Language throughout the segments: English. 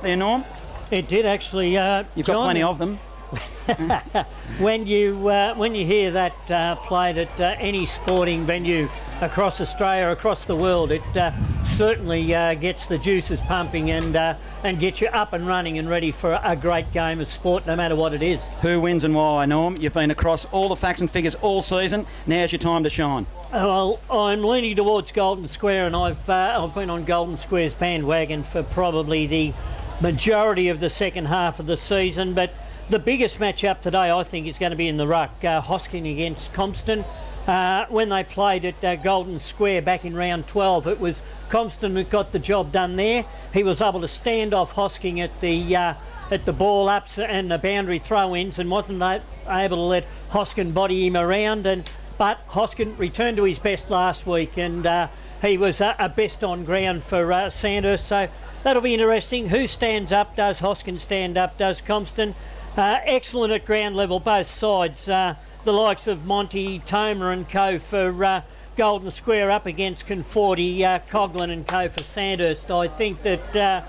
there, Norm? It did actually. You've got plenty of them. When you hear that played at any sporting venue across Australia, across the world, it certainly gets the juices pumping and gets you up and running and ready for a great game of sport, no matter what it is. Who wins and why, Norm? You've been across all the facts and figures all season. Now's your time to shine. Well, I'm leaning towards Golden Square, and I've been on Golden Square's bandwagon for probably the majority of the second half of the season, but the biggest match-up today, I think, is going to be in the ruck. Hosking against Compton. When they played at Golden Square back in round 12, it was Compton that got the job done there. He was able to stand off Hosking at the ball-ups and the boundary throw-ins, and wasn't able to let Hoskin body him around. But Hoskin returned to his best last week, and he was a best on ground for Sandhurst. So that'll be interesting. Who stands up? Does Hoskin stand up? Does Compton? Excellent at ground level, both sides. The likes of Monty, Tomer and co for Golden Square up against Conforti, Coughlin and co for Sandhurst. I think that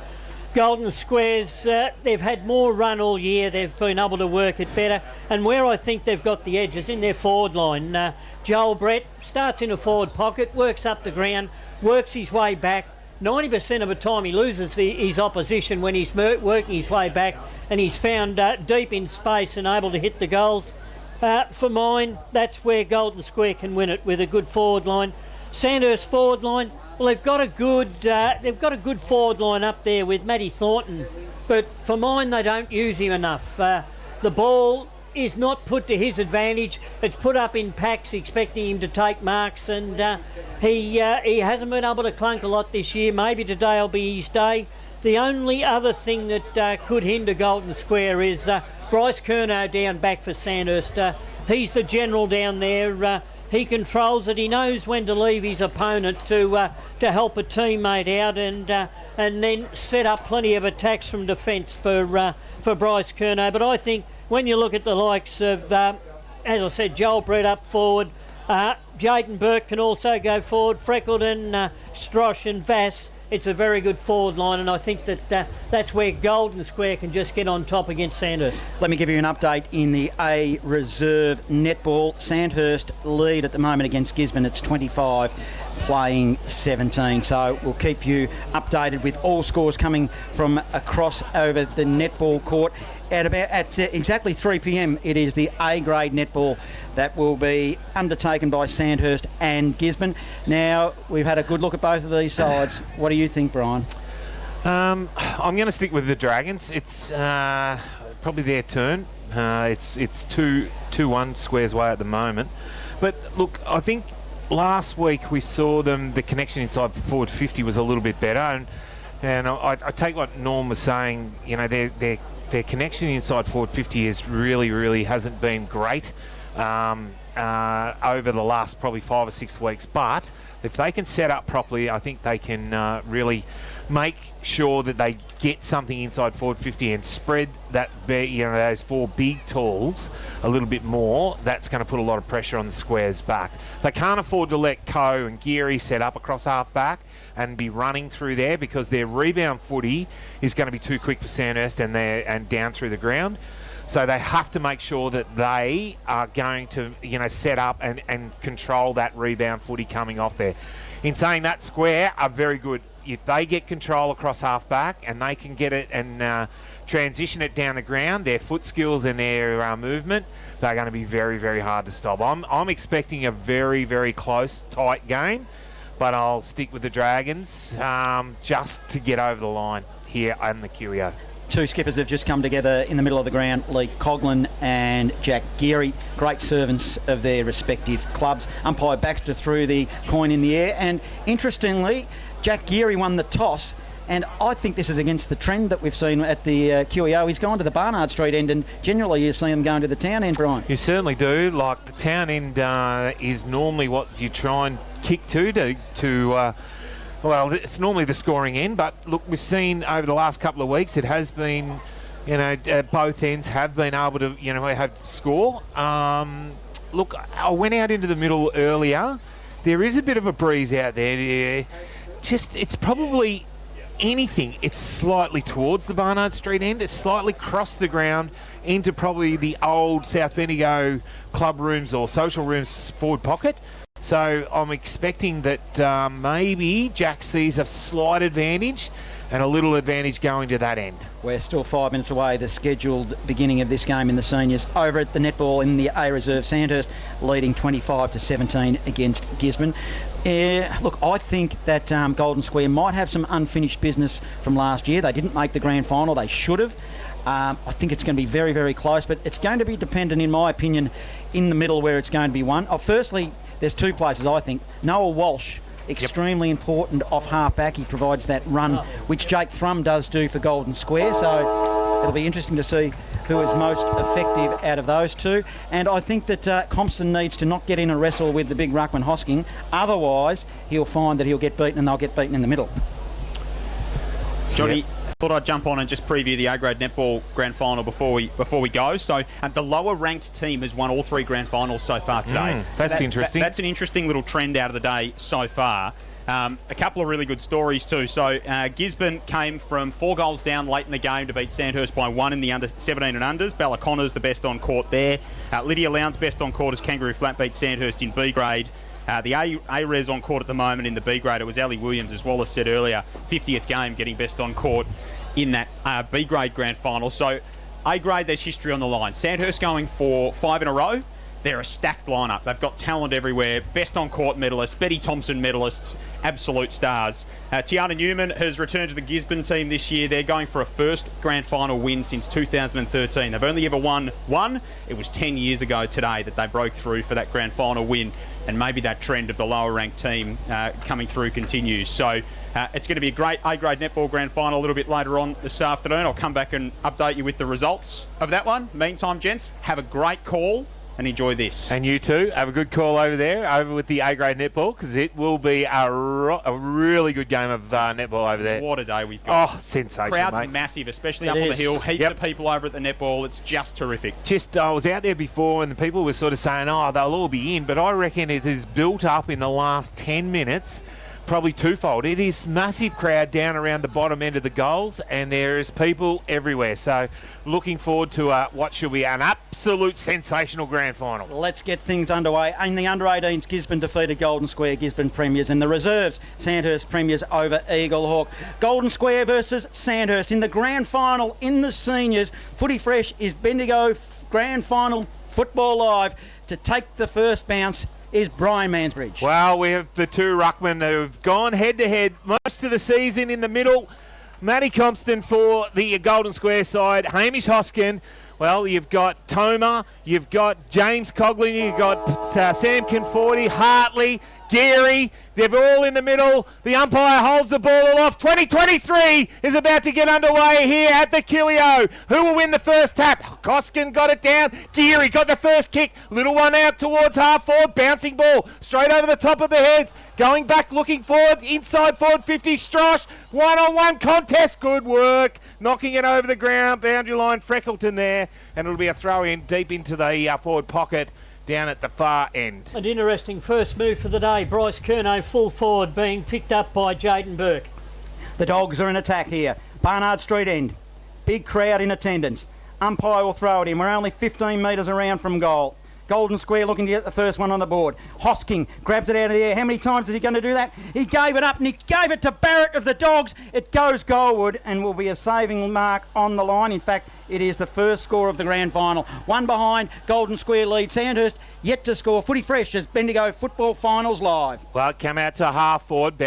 Golden Squares, they've had more run all year. They've been able to work it better. And where I think they've got the edge is in their forward line. Joel Brett starts in a forward pocket, works up the ground, works his way back. 90% of the time he loses his opposition when he's working his way back, and he's found deep in space and able to hit the goals. For mine, that's where Golden Square can win it, with a good forward line. Sandhurst forward line, well, they've got a good forward line up there with Matty Thornton, but for mine they don't use him enough. The ball is not put to his advantage. It's put up in packs, expecting him to take marks, and he hasn't been able to clunk a lot this year. Maybe today will be his day. The only other thing that could hinder Golden Square is Bryce Curnow down back for Sandhurst. He's the general down there. He controls it. He knows when to leave his opponent to help a teammate out, and then set up plenty of attacks from defence for Bryce Curnow. But I think when you look at the likes of, as I said, Joel Brett up forward, Jayden Burke can also go forward, Freckleton, Strosh and Vass. It's a very good forward line, and I think that that's where Golden Square can just get on top against Sandhurst. Let me give you an update in the A Reserve netball. Sandhurst lead at the moment against Gisborne. It's 25, playing 17. So we'll keep you updated with all scores coming from across over the netball court. At exactly 3 p.m, it is the A-grade netball that will be undertaken by Sandhurst and Gisborne. Now, we've had a good look at both of these sides. What do you think, Brian? I'm going to stick with the Dragons. It's probably their turn. It's 2-1 Squares way at the moment. But look, I think last week we saw the connection inside forward 50 was a little bit better, and I take what Norm was saying. You know, their connection inside forward 50 is really hasn't been great over the last probably 5 or 6 weeks. But if they can set up properly, I think they can really make sure that they get something inside forward 50 and spread that, those 4 big talls a little bit more. That's going to put a lot of pressure on the Squares back. They can't afford to let Coe and Geary set up across half back and be running through there, because their rebound footy is going to be too quick for Sandhurst and down through the ground. So they have to make sure that they are going to, set up and control that rebound footy coming off there. In saying that, Square are very good. If they get control across half back and they can get it and transition it down the ground, their foot skills and their movement, they're going to be very hard to stop. I'm expecting a very close, tight game, but I'll stick with the Dragons just to get over the line here on the QEO. Two skippers have just come together in the middle of the ground, Lee Coughlin and Jack Geary, great servants of their respective clubs. Umpire Baxter threw the coin in the air, and interestingly, Jack Geary won the toss, and I think this is against the trend that we've seen at the QEO. He's gone to the Barnard Street end, and generally you see him going to the town end, Brian. You certainly do. Like, the town end is normally what you try and kick to well, it's normally the scoring end, but look, we've seen over the last couple of weeks, it has been, both ends have been able to, have to score. Look, I went out into the middle earlier. There is a bit of a breeze out there. It's probably anything, it's slightly towards the Barnard Street end. It's slightly crossed the ground into probably the old South Bendigo club rooms or social rooms forward pocket. So I'm expecting that maybe Jack sees a slight advantage and a little advantage going to that end. We're still 5 minutes away, the scheduled beginning of this game in the seniors. Over at the netball in the A Reserve, Sandhurst leading 25-17 against Gisborne. Look, I think that Golden Square might have some unfinished business from last year. They didn't make the grand final. They should have. I think it's going to be very, very close, but it's going to be dependent, in my opinion, in the middle where it's going to be won. Firstly, there's two places, I think. Noah Walsh, extremely important off half-back. He provides that run, which Jake Thrum does do for Golden Square. So it'll be interesting to see who is most effective out of those two. And I think that Compton needs to not get in a wrestle with the big ruckman Hosking. Otherwise, he'll find that he'll get beaten and they'll get beaten in the middle. Johnny, thought I'd jump on and just preview the A-grade netball grand final before we go. So the lower ranked team has won all 3 grand finals so far today. That's interesting. That's an interesting little trend out of the day so far. A couple of really good stories too. So Gisborne came from 4 goals down late in the game to beat Sandhurst by 1 in the under 17 and unders. Bella Connor's the best on court there. Lydia Lowndes best on court as Kangaroo Flat beat Sandhurst in B grade. The A-Res on court at the moment in the B grade, it was Ellie Williams, as Wallace said earlier, 50th game getting best on court in that B grade grand final. So A grade, there's history on the line. Sandhurst going for 5 in a row. They're a stacked lineup. They've got talent everywhere. Best on court medalists, Betty Thompson medalists, absolute stars. Tiana Newman has returned to the Gisborne team this year. They're going for a first grand final win since 2013. They've only ever won one. It was 10 years ago today that they broke through for that grand final win. And maybe that trend of the lower ranked team coming through continues. So it's going to be a great A-grade netball grand final a little bit later on this afternoon. I'll come back and update you with the results of that one. Meantime, gents, have a great call and enjoy this. And you too, have a good call over there, over with the A-grade netball, because it will be a really good game of netball over there. What a day we've got. Oh, sensational, crowd's mate. Massive, especially up on the hill. Heaps of people over at the netball. It's just terrific. I was out there before and the people were sort of saying, oh, they'll all be in, but I reckon it has built up in the last 10 minutes, probably twofold. It is massive crowd down around the bottom end of the goals, and there is people everywhere. So looking forward to what should be an absolute sensational grand final. Let's get things underway. In the under-18s, Gisborne defeated Golden Square, Gisborne Premiers. In the reserves, Sandhurst Premiers over Eagle Hawk. Golden Square versus Sandhurst. In the grand final in the seniors, Footy Fresh is Bendigo Grand Final Football Live. To take the first bounce is Brian Mansbridge. Well, we have the two ruckmen who have gone head-to-head most of the season in the middle. Matty Compton for the Golden Square side. Hamish Hoskin. Well, you've got Toma, you've got James Coughlin, you've got Sam Conforti, Hartley, Geary. They're all in the middle. The umpire holds the ball aloft. 2023 is about to get underway here at the QEO. Who will win the first tap? Hoskin got it down. Geary got the first kick. Little one out towards half forward. Bouncing ball straight over the top of the heads. Going back, looking forward. Inside forward 50. Strosh. One-on-one contest. Good work. Knocking it over the ground. Boundary line. Freckleton there. And it'll be a throw in deep into the forward pocket down at the far end. An interesting first move for the day. Bryce Curnow full forward being picked up by Jaden Burke. The Dogs are in attack here. Barnard Street end. Big crowd in attendance. Umpire will throw it in. We're only 15 metres around from goal. Golden Square looking to get the first one on the board. Hosking grabs it out of the air. How many times is he going to do that? He gave it up and he gave it to Barrett of the Dogs. It goes goalward and will be a saving mark on the line. In fact, it is the first score of the grand final. One behind, Golden Square lead. Sandhurst yet to score. Footy Fresh as Bendigo Football Finals live. Well, it came out to half forward,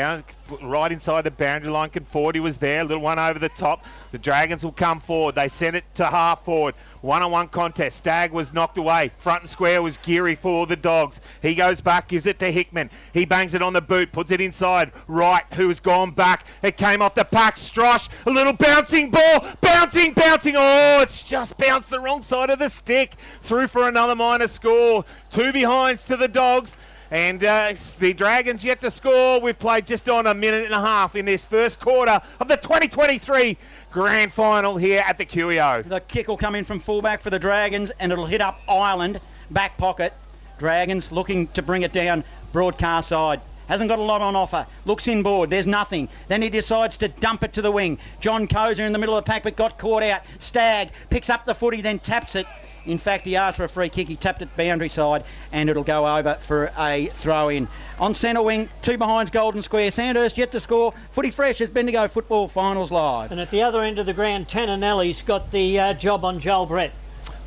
right inside the boundary line. Conforti was there, little one over the top. The Dragons will come forward. They sent it to half forward. One-on-one contest. Stagg was knocked away. Front and square was Geary for the Dogs. He goes back, gives it to Hickman. He bangs it on the boot, puts it inside. Wright, who has gone back. It came off the pack. Strosh, a little bouncing ball. Bouncing. Oh, it's just bounced the wrong side of the stick. Through for another minor score. 2 behinds to the Dogs. And the Dragons yet to score. We've played just on a minute and a half in this first quarter of the 2023 Grand Final here at the QEO. The kick will come in from fullback for the Dragons and it'll hit up Ireland, back pocket. Dragons looking to bring it down broadcast side. Hasn't got a lot on offer. Looks inboard. There's nothing. Then he decides to dump it to the wing. John Kozer in the middle of the pack but got caught out. Stagg picks up the footy, then taps it. In fact, he asked for a free kick. He tapped it boundary side and it'll go over for a throw-in. On centre wing, 2 behinds Golden Square. Sandhurst yet to score. Footy fresh as Bendigo Football Finals live. And at the other end of the ground, Tananelli's got the job on Joel Brett.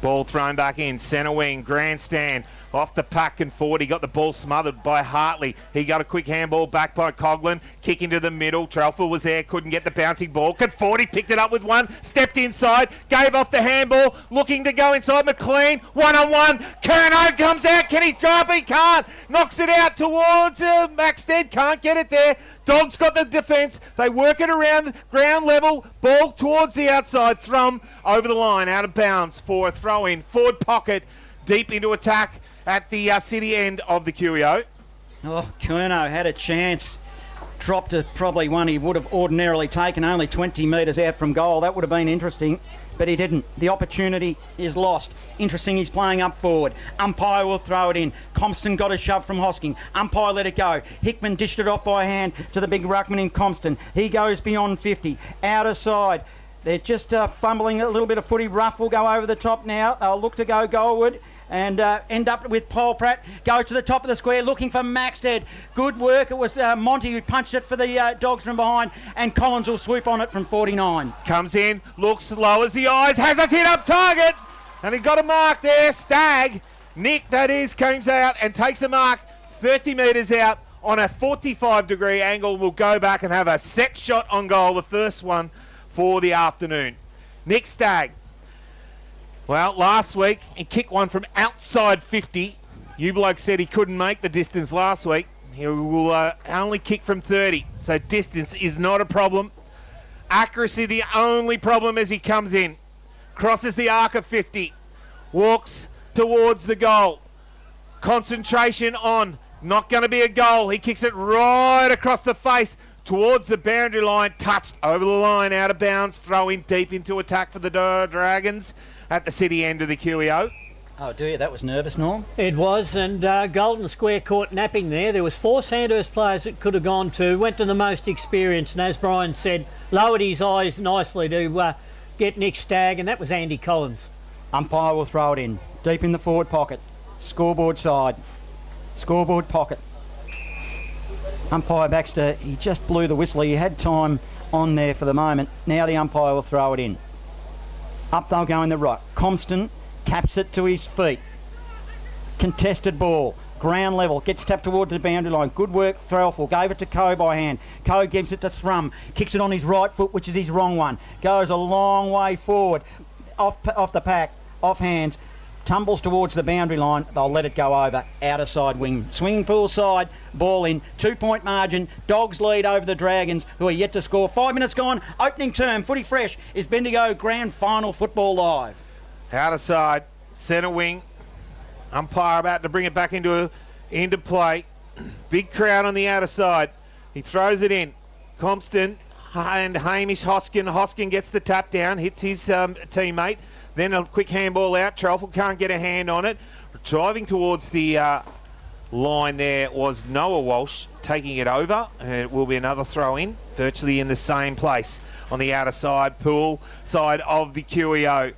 Ball thrown back in, centre wing, grandstand, off the pack and forward. He got the ball smothered by Hartley. He got a quick handball back by Coughlin, kick into the middle. Trelford was there, couldn't get the bouncing ball. Conforti picked it up with one, stepped inside, gave off the handball, looking to go inside. McLean, one-on-one. Kerno comes out, can he throw it? He can't. Knocks it out towards Maxted, can't get it there. Dogs got the defence. They work it around ground level. Ball towards the outside. Thrum over the line, out of bounds for a throw-in. Forward pocket, deep into attack at the city end of the QEO. Oh, Kerno had a chance. Dropped it, probably one he would have ordinarily taken, only 20 metres out from goal. That would have been interesting, but he didn't. The opportunity is lost. Interesting, he's playing up forward. Umpire will throw it in. Compston got a shove from Hosking. Umpire let it go. Hickman dished it off by hand to the big ruckman in Compston. He goes beyond 50. Outer side. They're just fumbling a little bit of footy. Ruff will go over the top now. They'll look to go goalward and end up with Paul Pratt. Go to the top of the square looking for Maxted. Good work. It was Monty who punched it for the Dogs from behind, and Collins will swoop on it from 49. Comes in, looks, lowers the eyes, has a hit up target, and he got a mark there. Stagg, Nick that is, comes out and takes a mark 30 metres out on a 45-degree angle. Will go back and have a set shot on goal, the first one for the afternoon. Nick Stagg. Well, last week he kicked one from outside 50. You bloke said he couldn't make the distance last week. He will only kick from 30, so distance is not a problem. Accuracy the only problem as he comes in. Crosses the arc of 50. Walks towards the goal. Concentration on. Not going to be a goal. He kicks it right across the face towards the boundary line. Touched over the line, out of bounds. Throw in deep into attack for the Dragons at the city end of the QEO. Oh dear, that was nervous, Norm. It was, and Golden Square caught napping there. There was 4 Sandhurst players that could have gone to. Went to the most experienced, and as Brian said, lowered his eyes nicely to get Nick Stagg, and that was Andy Collins. Umpire will throw it in. Deep in the forward pocket. Scoreboard side. Scoreboard pocket. Umpire Baxter, he just blew the whistle. He had time on there for the moment. Now the umpire will throw it in. Up they'll go in the right. Compston taps it to his feet. Contested ball. Ground level. Gets tapped towards the boundary line. Good work, Threlful. Gave it to Coe by hand. Coe gives it to Thrum. Kicks it on his right foot, which is his wrong one. Goes a long way forward. Off the pack. Off hands. Tumbles towards the boundary line. They'll let it go over. Outer side wing. Swinging pool side. Ball in. 2-point margin. Dogs lead over the Dragons, who are yet to score. 5 minutes gone. Opening term. Footy fresh is Bendigo Grand Final Football live. Outer side. Centre wing. Umpire about to bring it back into play. Big crowd on the outer side. He throws it in. Compston and Hamish Hoskin. Hoskin gets the tap down. Hits his teammate. Then a quick handball out. Trelford can't get a hand on it. Driving towards the line there was Noah Walsh taking it over. And it will be another throw in, virtually in the same place on the outer side, pool side of the QEO.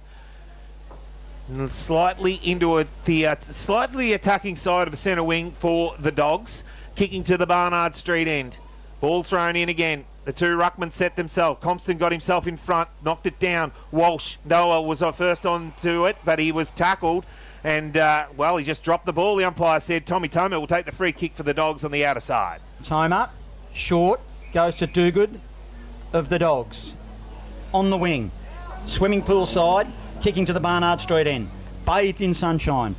Slightly into the slightly attacking side of the centre wing for the Dogs. Kicking to the Barnard Street end. Ball thrown in again. The 2 ruckmen set themselves. Compston got himself in front, knocked it down. Walsh, Noah was first on to it, but he was tackled. And, well, he just dropped the ball. The umpire said Tommy Tomer will take the free kick for the Dogs on the outer side. Time up. Short. Goes to Dogood of the Dogs. On the wing. Swimming pool side. Kicking to the Barnard Street end. Bathed in sunshine.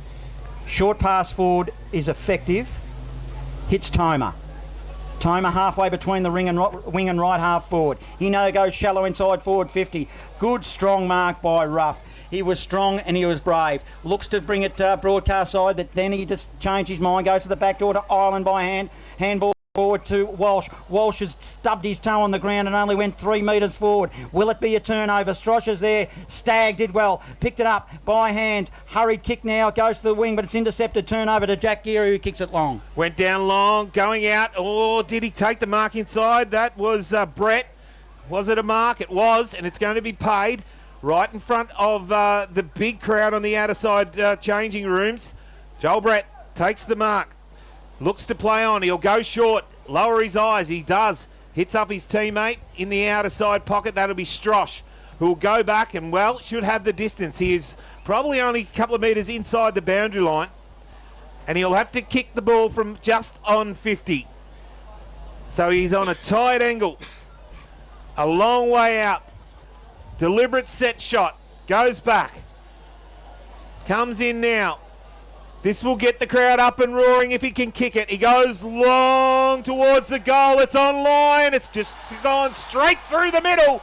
Short pass forward is effective. Hits Tomer. Tomer halfway between the wing and right half forward. He now goes shallow inside forward 50. Good strong mark by Ruff. He was strong and he was brave. Looks to bring it broadcast side, but then he just changed his mind. Goes to the back door to Ireland by hand. Handball. Forward to Walsh. Walsh has stubbed his toe on the ground and only went 3 metres forward. Will it be a turnover? Strosh is there. Stagg did well. Picked it up by hand. Hurried kick now. Goes to the wing, but it's intercepted. Turnover to Jack Geary, who kicks it long. Went down long, going out. Oh, did he take the mark inside? That was Brett. Was it a mark? It was, and it's going to be paid right in front of the big crowd on the outer side changing rooms. Joel Brett takes the mark. Looks to play on. He'll go short. Lower his eyes. He does. Hits up his teammate in the outer side pocket. That'll be Strosh, who will go back and, well, should have the distance. He is probably only a couple of metres inside the boundary line. And he'll have to kick the ball from just on 50. So he's on a tight angle. A long way out. Deliberate set shot. Goes back. Comes in now. This will get the crowd up and roaring if he can kick it. He goes long towards the goal. It's on line. It's just gone straight through the middle.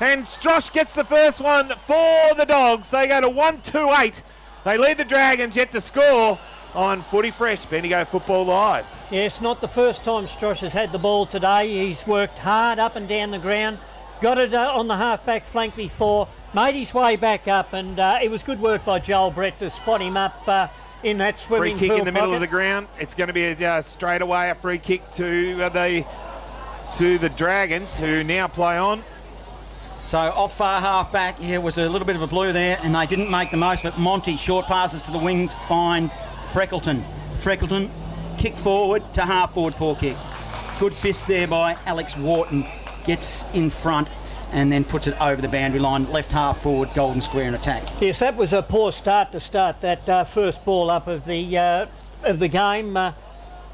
And Strosh gets the first one for the Dogs. They go to 1-2-8. They lead the Dragons yet to score on Footy Fresh. Bendigo Football Live. Yes, not the first time Strosh has had the ball today. He's worked hard up and down the ground. Got it on the half-back flank before. Made his way back up. And it was good work by Joel Brett to spot him up in that swimming free kick in the middle pocket. of the ground. It's going to be a straight away a free kick to the Dragons, who now play on. So off far half back, here was a little bit of a blue there, and they didn't make the most of it. Monty, short passes to the wings, finds Freckleton. Freckleton, kick forward to half forward, poor kick. Good fist there by Alex Wharton. Gets in front and then puts it over the boundary line, left half forward, Golden Square in attack. Yes, that was a poor start to start that first ball up of the game.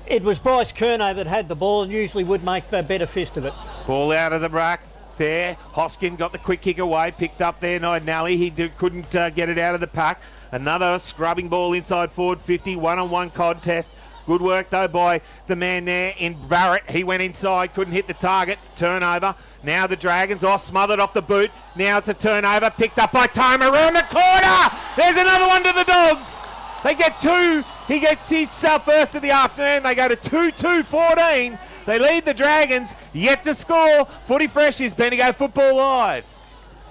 It was Bryce Curnow that had the ball and usually would make a better fist of it. Ball out of the rack there. Hoskin got the quick kick away, picked up there. Nally, he couldn't get it out of the pack. Another scrubbing ball inside forward 50, one-on-one contest. Good work, though, by the man there in Barrett. He went inside, couldn't hit the target. Turnover. Now the Dragons, smothered off the boot. Now it's a turnover, picked up by Tomer around the corner. There's another one to the Dogs. They get two. He gets his first of the afternoon. They go to 2-2-14. They lead the Dragons, yet to score. Footy Fresh is Bendigo Football Live.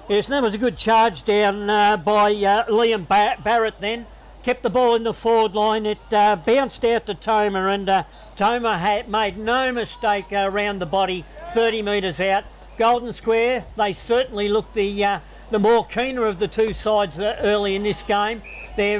Yes, and that was a good charge down by Liam Barrett then. Kept the ball in the forward line. It bounced out to Tomer, and Tomer made no mistake around the body, 30 metres out. Golden Square, they certainly looked the more keener of the two sides early in this game. They're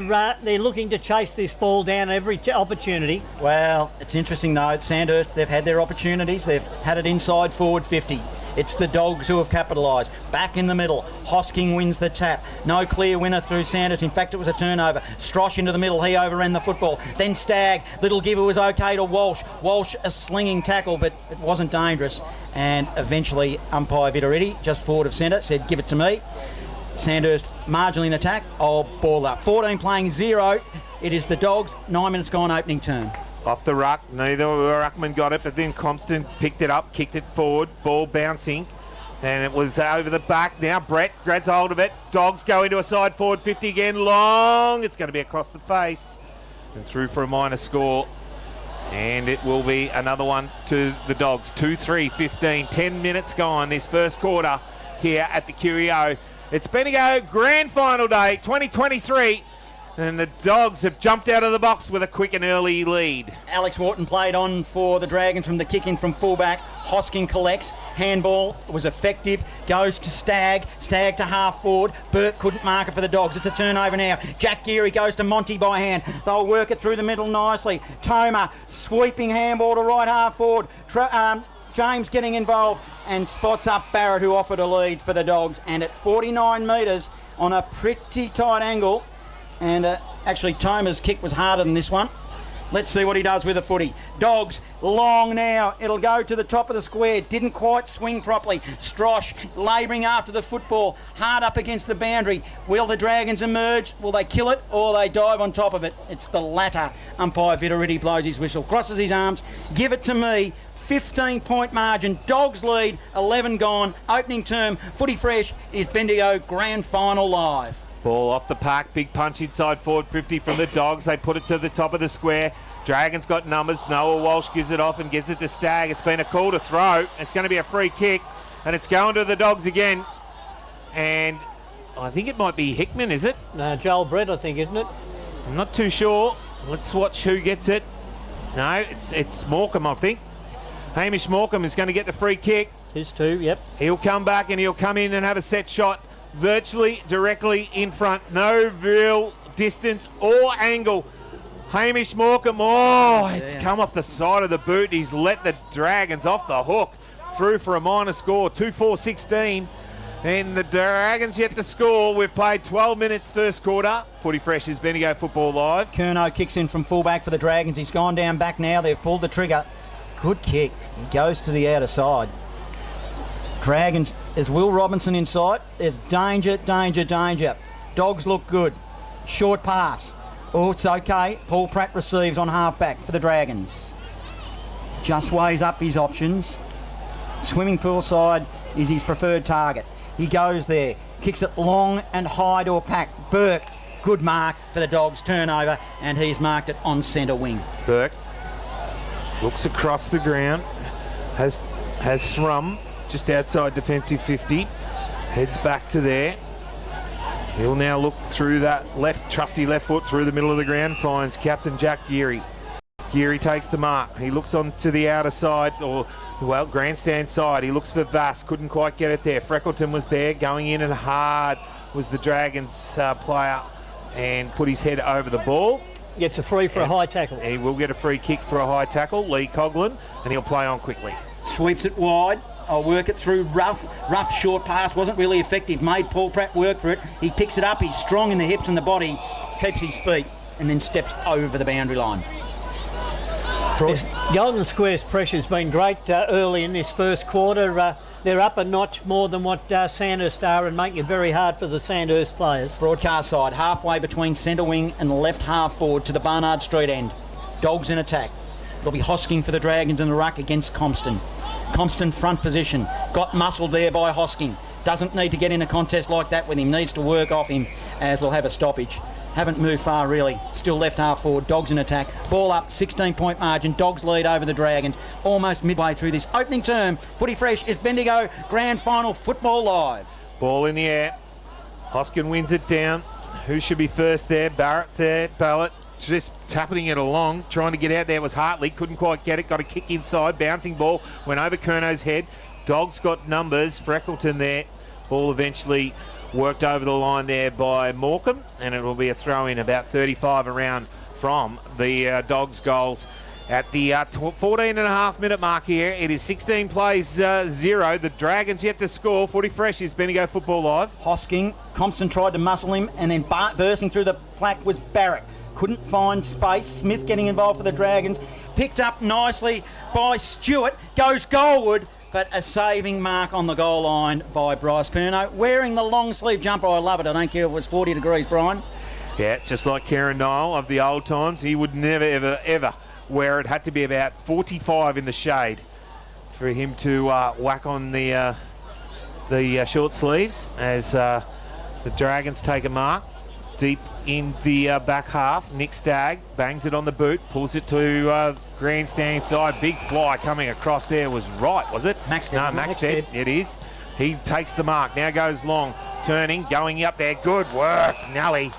looking to chase this ball down every opportunity. Well, it's interesting though, Sandhurst, they've had their opportunities. They've had it inside forward 50. It's the Dogs who have capitalised. Back in the middle, Hosking wins the tap. No clear winner through Sandhurst. In fact, it was a turnover. Strosh into the middle, he overran the football. Then Stagg, little giver was okay to Walsh. Walsh a slinging tackle, but it wasn't dangerous. And eventually, umpire Vitoriti, just forward of centre, said, give it to me. Sandhurst marginally in attack. Ball up. 14 playing 0. It is the Dogs. 9 minutes gone, opening term. Off the ruck, neither Ruckman got it, but then Compton picked it up, kicked it forward, ball bouncing, and it was over the back. Now Brett grabs hold of it. Dogs go into a side forward 50 again, long. It's going to be across the face and through for a minor score. And it will be another one to the Dogs. 2-3-15, 10 minutes gone this first quarter here at the QEO. It's Bendigo Grand Final Day 2023. And the Dogs have jumped out of the box with a quick and early lead. Alex Wharton played on for the Dragons from the kick-in from fullback. Hosking collects. Handball was effective. Goes to Stagg. Stagg to half forward. Burke couldn't mark it for the Dogs. It's a turnover now. Jack Geary goes to Monty by hand. They'll work it through the middle nicely. Tomer sweeping handball to right half forward. James getting involved and spots up Barrett, who offered a lead for the Dogs. And at 49 metres on a pretty tight angle, and actually Tomer's kick was harder than this one. Let's see what he does with the footy. Dogs, long now. It'll go to the top of the square. Didn't quite swing properly. Strosh labouring after the football. Hard up against the boundary. Will the Dragons emerge? Will they kill it or they dive on top of it? It's the latter. Umpire Vitoriti blows his whistle. Crosses his arms. Give it to me. 15-point margin. Dogs lead. 11 gone. Opening term. Footy Fresh is Bendigo Grand Final Live. Ball off the pack, big punch inside forward 50 from the Dogs. They put it to the top of the square. Dragons got numbers. Noah Walsh gives it off and gives it to Stagg. It's been a call to throw. It's going to be a free kick, and it's going to the Dogs again. And I think it might be Hickman, is it? No, Joel Brett, I think, isn't it? I'm not too sure. Let's watch who gets it. No, it's Morecambe, I think. Hamish Morecambe is going to get the free kick. His too, yep. He'll come back and he'll come in and have a set shot virtually directly in front. No real distance or angle. Hamish Morecambe, it's come off the side of the boot. He's let the Dragons off the hook. Through for a minor score, 2-4-16. And the Dragons yet to score. We've played 12 minutes first quarter. Footy Fresh is Bendigo Football Live. Curnow kicks in from fullback for the Dragons. He's gone down back now. They've pulled the trigger. Good kick. He goes to the outer side. Dragons, is Will Robinson in sight? There's danger, danger, danger. Dogs look good. Short pass. Oh, it's okay. Paul Pratt receives on half-back for the Dragons. Just weighs up his options. Swimming pool side is his preferred target. He goes there, kicks it long and high to a pack. Burke, good mark for the Dogs, turnover, and he's marked it on centre wing. Burke looks across the ground, has Thrum just outside defensive 50, heads back to there. He'll now look through that trusty left foot through the middle of the ground, finds Captain Jack Geary. Geary takes the mark. He looks on to the outer side, grandstand side. He looks for Vass, couldn't quite get it there. Freckleton was there, going in and hard was the Dragons player and put his head over the ball. Gets a free for a high tackle. He will get a free kick for a high tackle, Lee Coughlin, and he'll play on quickly. Sweeps it wide. I'll work it through rough short pass. Wasn't really effective. Made Paul Pratt work for it. He picks it up. He's strong in the hips and the body. Keeps his feet and then steps over the boundary line. Golden Square's pressure's been great early in this first quarter. They're up a notch more than what Sandhurst are and making it very hard for the Sandhurst players. Broadcast side, halfway between centre wing and left half forward to the Barnard Street end. Dogs in attack. It'll be Hosking for the Dragons in the ruck against Compston. Compston front position. Got muscled there by Hosking. Doesn't need to get in a contest like that with him. Needs to work off him as we'll have a stoppage. Haven't moved far really. Still left half forward. Dogs in attack. Ball up. 16-point margin. Dogs lead over the Dragons. Almost midway through this opening term. Footy Fresh is Bendigo Grand Final Football Live. Ball in the air. Hoskin wins it down. Who should be first there? Barrett's there. Ballot just tapping it along. Trying to get out there was Hartley. Couldn't quite get it. Got a kick inside. Bouncing ball. Went over Curnow's head. Dogs got numbers. Freckleton there. Ball eventually worked over the line there by Morecambe, and it will be a throw in about 35 around from the Dogs' goals at the 14.5 minute mark here. It is 16 plays 0. The Dragons yet to score. Footy Fresh is Bendigo Football Live. Hosking. Compston tried to muscle him, and then bursting through the plaque was Barrett. Couldn't find space. Smith getting involved for the Dragons. Picked up nicely by Stewart. Goes goalward. But a saving mark on the goal line by Bryce Curnow. Wearing the long sleeve jumper. I love it. I don't care if it was 40 degrees, Brian. Yeah, just like Kieran Nile of the old times. He would never, ever, ever wear it. Had to be about 45 in the shade for him to whack on the short sleeves as the Dragons take a mark. Deep in the back half, Nick Stagg bangs it on the boot, pulls it to grandstand side. Big fly coming across there was right, was it? Maxted. No, Maxted. It is. He takes the mark. Now goes long, turning, going up there. Good work, Nelly.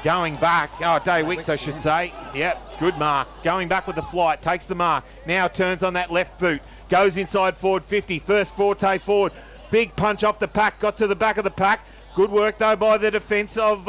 Going back. Oh, Day Wicks, I should say. Yep, good mark. Going back with the flight, takes the mark. Now turns on that left boot. Goes inside forward 50. First forte forward. Big punch off the pack. Got to the back of the pack. Good work, though, by the defence of...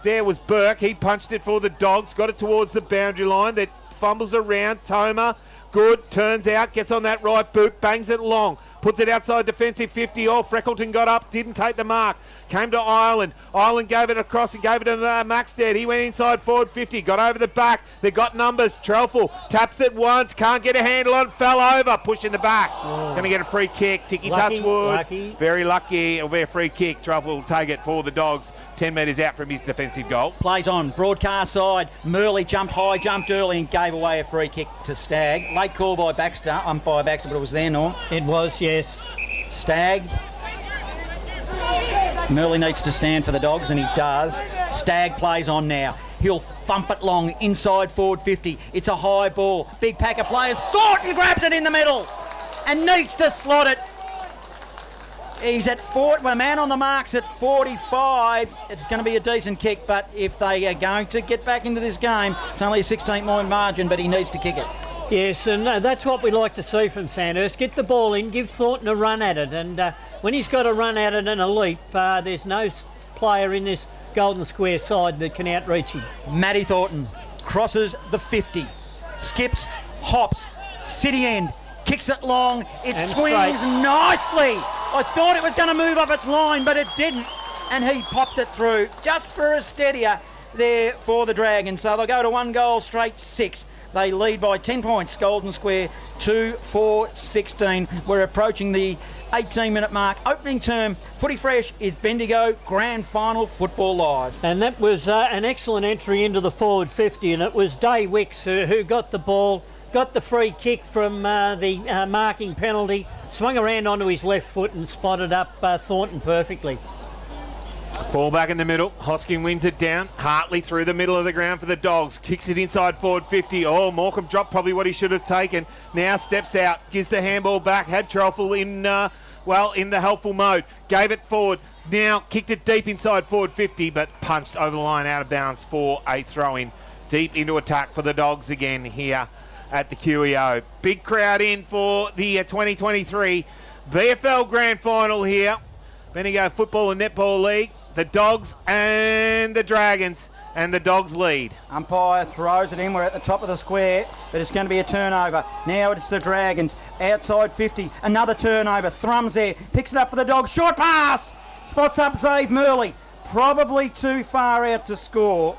there was Burke. He punched it for the Dogs. Got it towards the boundary line. That fumbles around. Toma. Good. Turns out. Gets on that right boot. Bangs it long. Puts it outside defensive 50. Oh, Freckleton got up. Didn't take the mark. Came to Ireland. Ireland gave it across and gave it to Maxted. He went inside forward 50. Got over the back. They got numbers. Trelful taps it once. Can't get a handle on. Fell over. Push in the back. Going to get a free kick. Ticky Touchwood. Lucky. Very lucky. It'll be a free kick. Trelful will take it for the Dogs. 10 metres out from his defensive goal. Plays on. Broadcast side. Murley jumped high, jumped early and gave away a free kick to Stagg. Late call by Baxter. Umpire Baxter, but it was there, Norm. It was, yes. Stagg. Murley needs to stand for the Dogs, and he does. Stagg plays on now. He'll thump it long inside forward 50. It's a high ball. Big pack of players. Thornton grabs it in the middle and needs to slot it. He's at the man on the mark's at 45. It's going to be a decent kick, but if they are going to get back into this game, it's only a 16-point margin, but he needs to kick it. Yes, and that's what we like to see from Sandhurst. Get the ball in, give Thornton a run at it, and when he's got a run at it and a leap, there's no player in this Golden Square side that can outreach him. Matty Thornton crosses the 50, skips, hops, city end, kicks it long, it swings nicely. I thought it was going to move off its line, but it didn't, and he popped it through just for a steadier there for the Dragons. So they'll go to 1 goal straight 6. They lead by 10 points, Golden Square 2-4-16. We're approaching the 18-minute mark. Opening term, Footy Fresh is Bendigo Grand Final Football Live. And that was an excellent entry into the forward 50, and it was Day Wicks who got the ball, got the free kick from the marking penalty, swung around onto his left foot and spotted up Thornton perfectly. Ball back in the middle. Hosking wins it down. Hartley through the middle of the ground for the Dogs. Kicks it inside forward 50. Oh, Morecambe dropped probably what he should have taken. Now steps out. Gives the handball back. Had Trelful in the helpful mode. Gave it forward. Now kicked it deep inside forward 50, but punched over the line out of bounds for a throw-in. Deep into attack for the Dogs again here at the QEO. Big crowd in for the 2023 BFL Grand Final here. Bendigo Football and Netball League. The Dogs and the Dragons, and the Dogs lead. Umpire throws it in. We're at the top of the square, but it's going to be a turnover. Now it's the Dragons. Outside 50, another turnover. Thrums there, picks it up for the Dogs. Short pass! Spots up Zave Murley. Probably too far out to score.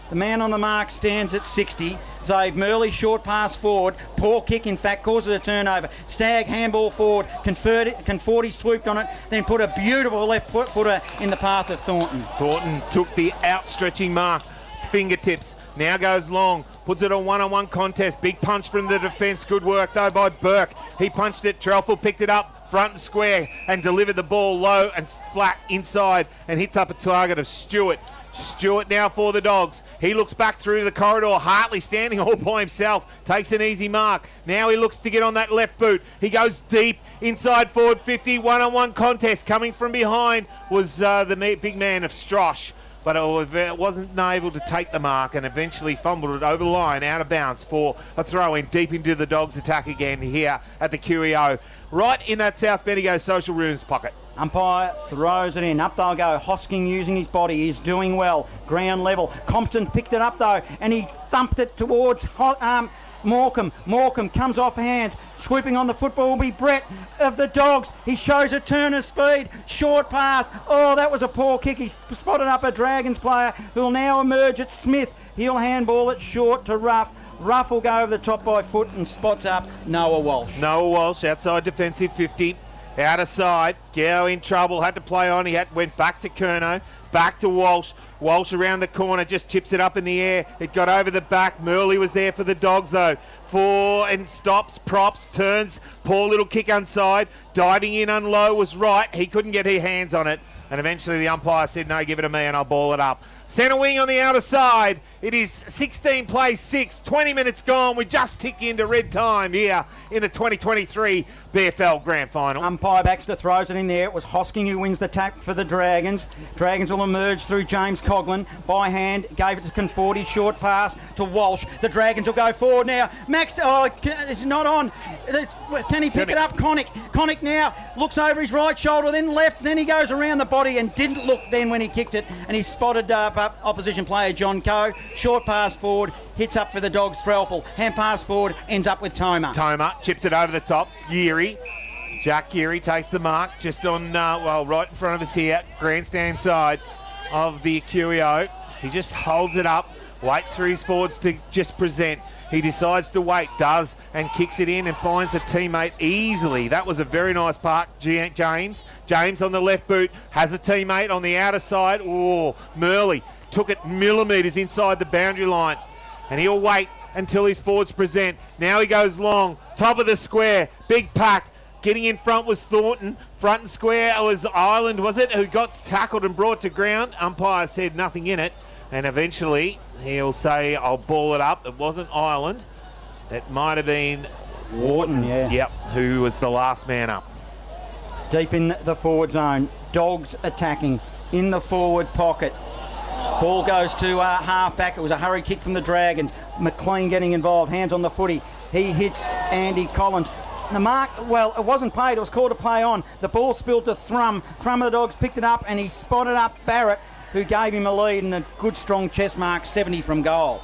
The man on the mark stands at 60. Zave Murley, short pass forward. Poor kick, in fact, causes a turnover. Stagg, handball forward. Conforti swooped on it, then put a beautiful left footer in the path of Thornton. Thornton took the outstretching mark. Fingertips. Now goes long. Puts it on one-on-one contest. Big punch from the defence. Good work, though, by Burke. He punched it. Trelful picked it up front and square and delivered the ball low and flat inside and hits up a target of Stewart. Stewart now for the Dogs. He looks back through the corridor. Hartley standing all by himself. Takes an easy mark. Now he looks to get on that left boot. He goes deep inside forward 50. One-on-one contest. Coming from behind was the big man of Strosh. But it wasn't able to take the mark and eventually fumbled it over the line out of bounds for a throw-in deep into the Dogs' attack again here at the QEO. Right in that South Bendigo social rooms pocket. Umpire throws it in. Up they'll go. Hosking using his body. He's doing well. Ground level. Compton picked it up though and he thumped it towards Morecambe. Morecambe comes off hands. Swooping on the football will be Brett of the Dogs. He shows a turn of speed. Short pass. Oh, that was a poor kick. He's spotted up a Dragons player who will now emerge at Smith. He'll handball it short to Ruff. Ruff will go over the top by foot and spots up Noah Walsh. Noah Walsh outside defensive 50. Out of side, Gow in trouble, had to play on. Went back to Curnow, back to Walsh. Walsh around the corner, just chips it up in the air. It got over the back. Murley was there for the Dogs though. And stops, props, turns. Poor little kick inside. Diving in unlow was right. He couldn't get his hands on it. And eventually the umpire said, no, give it to me and I'll ball it up. Centre wing on the outer side. It is 16 plays 6. 20 minutes gone. We just tick into red time here in the 2023 BFL Grand Final. Umpire Baxter throws it in there. It was Hosking who wins the tap for the Dragons. Dragons will emerge through James Coughlin. By hand, gave it to Conforti. Short pass to Walsh. The Dragons will go forward now. Max, it's not on. Can he pick it up? Connick now looks over his right shoulder, then left, then he goes around the body and didn't look then when he kicked it, and he spotted up opposition player John Coe. Short pass forward, hits up for the Dogs. Threlful. Hand pass forward, ends up with Toma. Toma chips it over the top. Geary. Jack Geary takes the mark just on, right in front of us here. Grandstand side of the QEO. He just holds it up, waits for his forwards to just present. He decides to wait, does, and kicks it in and finds a teammate easily. That was a very nice park, James. James on the left boot has a teammate on the outer side. Oh, Murley took it millimetres inside the boundary line. And he'll wait until his forwards present. Now he goes long, top of the square, big pack. Getting in front was Thornton. Front and square was Ireland, was it, who got tackled and brought to ground. Umpire said nothing in it. and eventually he'll say, I'll ball it up. It wasn't Ireland. It might have been Wharton, yeah. Yep, who was the last man up. Deep in the forward zone. Dogs attacking in the forward pocket. Ball goes to half-back. It was a hurry kick from the Dragons. McLean getting involved. Hands on the footy. He hits Andy Collins. The mark, well, it wasn't played. It was called a play on. The ball spilled to Thrum. Thrum of the Dogs picked it up and he spotted up Barrett, who gave him a lead and a good strong chest mark, 70 from goal.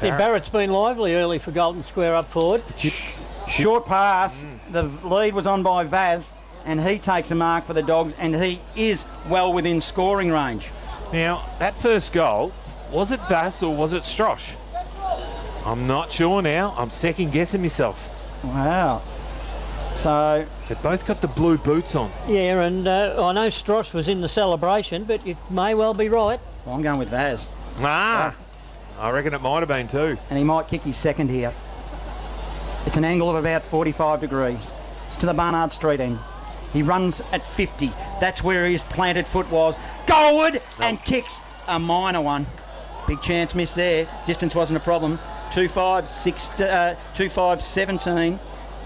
Yeah, Barrett's been lively early for Golden Square up forward. Short pass. The lead was on by Vaz, and he takes a mark for the Dogs, and he is well within scoring range. Now, that first goal, was it Vaz or was it Strosh? I'm not sure now. I'm second guessing myself. Wow. So They both got the blue boots on. Yeah, and I know Strosh was in the celebration, but you may well be right. well, I'm going with Vaz. I reckon it might have been too. And he might kick his second here. It's an angle of about 45 degrees. It's to the Barnard Street end. He runs at 50. That's where his planted foot was. Goalward and kicks a minor one. Big chance missed there. Distance wasn't a problem. 2-5-17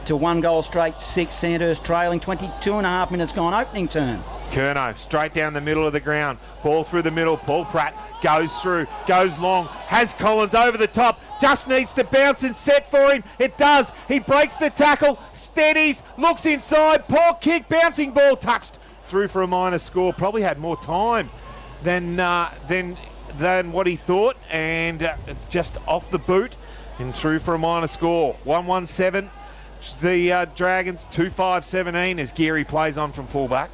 to 1 goal straight 6. Sandhurst trailing. 22 and a half minutes gone. Opening turn. Curnow straight down the middle of the ground. Ball through the middle. Paul Pratt goes through, goes long, has Collins over the top, just needs to bounce and set for him. It does. He breaks the tackle, steadies, looks inside. Poor kick, bouncing ball touched through for a minor score. Probably had more time than what he thought, and just off the boot and through for a minor score. 1-1-7. The Dragons 2-5-17 as Geary plays on from fullback.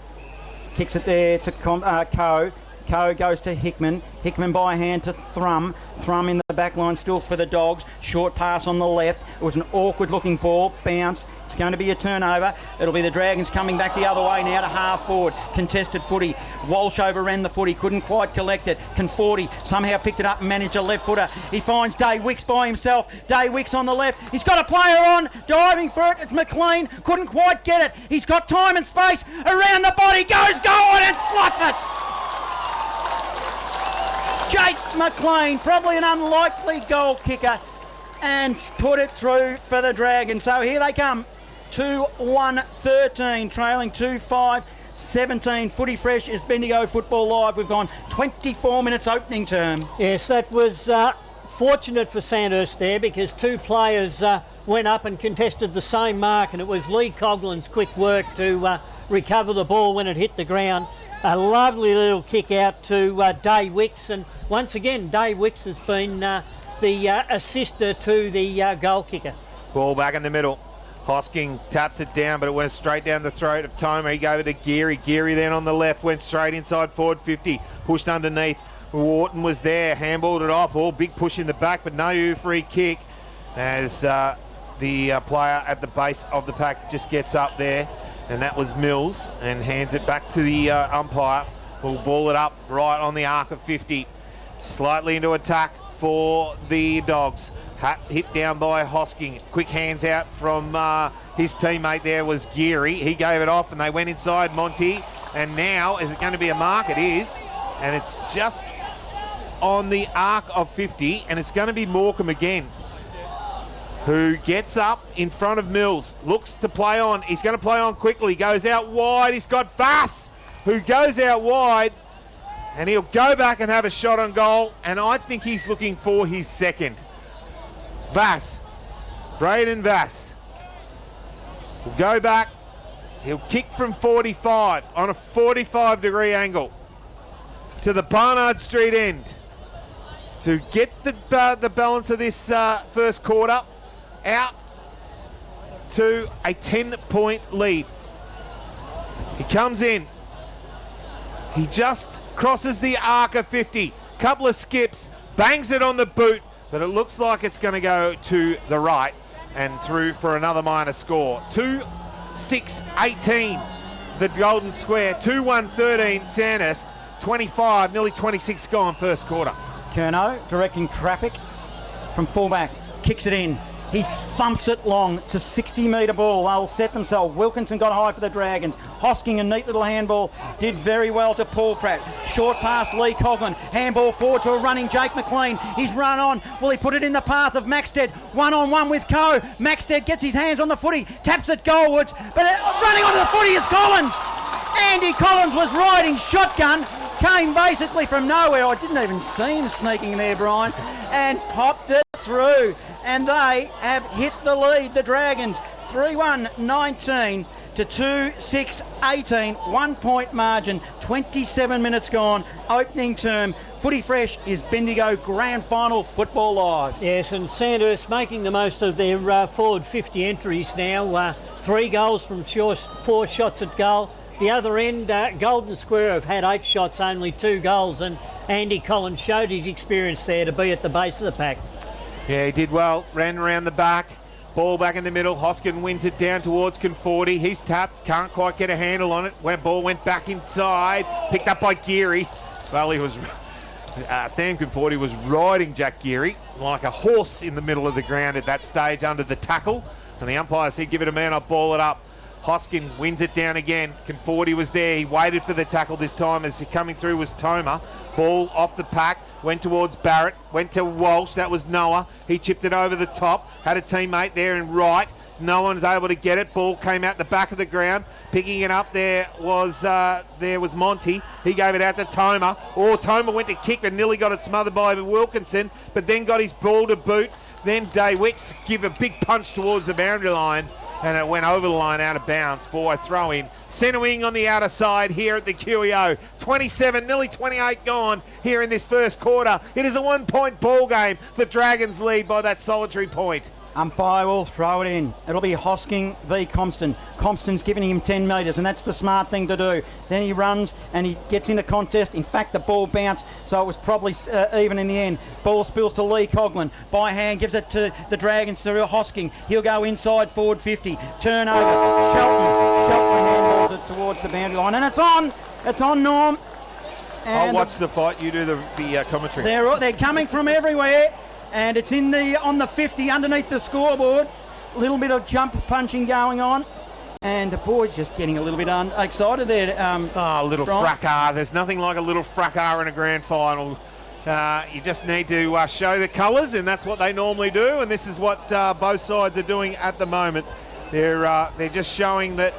Kicks it there to Coe. Coe goes to Hickman. Hickman by hand to Thrum. Thrum in the back line still for the Dogs. Short pass on the left. It was an awkward looking ball. Bounce. It's going to be a turnover. It'll be the Dragons coming back the other way now to half forward. Contested footy. Walsh overran the footy. Couldn't quite collect it. Conforti somehow picked it up and managed a left footer. He finds Day Wicks by himself. Day Wicks on the left. He's got a player on. Diving for it. It's McLean. Couldn't quite get it. He's got time and space. Around the body. Goes on and slots it. Jake McLean, probably an unlikely goal kicker, and put it through for the Dragons. So here they come. 2-1-13, trailing 2-5-17. Footy fresh is Bendigo Football Live. We've gone 24 minutes opening term. Yes, that was fortunate for Sandhurst there, because two players went up and contested the same mark, and it was Lee Coughlin's quick work to recover the ball when it hit the ground. A lovely little kick out to Day Wicks, and once again Day Wicks has been the assister to the goal kicker. Ball back in the middle. Hosking taps it down, but it went straight down the throat of Tomer. He gave it to Geary. Geary then on the left went straight inside forward 50, pushed underneath. Wharton was there, handballed it off. All big push in the back, but no free kick as the player at the base of the pack just gets up there. And that was Mills, and hands it back to the umpire. We'll ball it up right on the arc of 50. Slightly into attack for the Dogs. Hit down by Hosking. Quick hands out from his teammate there was Geary. He gave it off and they went inside Monty. And now, is it going to be a mark? It is. And it's just on the arc of 50. And it's going to be Morecambe again, who gets up in front of Mills, looks to play on. He's going to play on quickly, goes out wide. He's got Vass, who goes out wide, and he'll go back and have a shot on goal, and I think he's looking for his second. Vass, Braden Vass, will go back. He'll kick from 45 on a 45-degree angle to the Barnard Street end to get the balance of this first quarter out to a 10-point lead. He comes in. He just crosses the arc of 50. Couple of skips, bangs it on the boot, but it looks like it's going to go to the right and through for another minor score. 2-6-18, the Golden Square. 2-1-13, Sandhurst. 25, nearly 26 gone first quarter. Curnow directing traffic from fullback. Kicks it in. He thumps it long to 60-metre ball. They'll set themselves. Wilkinson got high for the Dragons. Hosking, a neat little handball, did very well to Paul Pratt. Short pass, Lee Coughlin. Handball forward to a running Jake McLean. He's run on. Will he put it in the path of Maxted? One-on-one with Coe. Maxted gets his hands on the footy, taps it goalwards, but running onto the footy is Collins. Andy Collins was riding shotgun, came basically from nowhere. I didn't even see him sneaking there, Brian, and popped it through. And they have hit the lead, the Dragons. 3-1-19 to 2-6-18. 1 point margin, 27 minutes gone. Opening term. Footy Fresh is Bendigo Grand Final Football Live. Yes, and Sandhurst making the most of their forward 50 entries now. 3 goals from 4 shots at goal. The other end, Golden Square have had 8 shots, only 2 goals, and Andy Collins showed his experience there to be at the base of the pack. Yeah, he did well. Ran around the back. Ball back in the middle. Hoskin wins it down towards Conforti. He's tapped. Can't quite get a handle on it. Ball went back inside. Picked up by Geary. Well, he was... Sam Conforti was riding Jack Geary like a horse in the middle of the ground at that stage under the tackle. And the umpire said, give it a man up, ball it up. Hoskin wins it down again. Conforti was there. He waited for the tackle this time as coming through was Toma. Ball off the pack. Went towards Barrett. Went to Walsh. That was Noah. He chipped it over the top. Had a teammate there in right. No one's able to get it. Ball came out the back of the ground. Picking it up there was Monty. He gave it out to Toma. Toma went to kick and nearly got it smothered by Wilkinson, but then got his ball to boot. Then Daywicks give a big punch towards the boundary line, and it went over the line out of bounds for a throw-in. Centre wing on the outer side here at the QEO. 27, nearly 28 gone here in this first quarter. It is a 1 point ball game. The Dragons lead by that solitary point. Umpire will throw it in. It'll be Hosking v Compston. Compston's giving him 10 metres, and that's the smart thing to do. Then he runs and he gets into contest. In fact, the ball bounced, so it was probably even in the end. Ball spills to Lee Coughlin. By hand, gives it to the Dragons, to Hosking. He'll go inside forward 50. Turnover. Shelton handballs it towards the boundary line, and it's on. It's on, Norm. And I'll watch the fight. You do the commentary. They're coming from everywhere. And it's on the 50 underneath the scoreboard. A little bit of jump punching going on. And the boys just getting a little bit excited there. A little fracas. There's nothing like a little fracas in a grand final. You just need to show the colours, and that's what they normally do. And this is what both sides are doing at the moment. They're just showing that,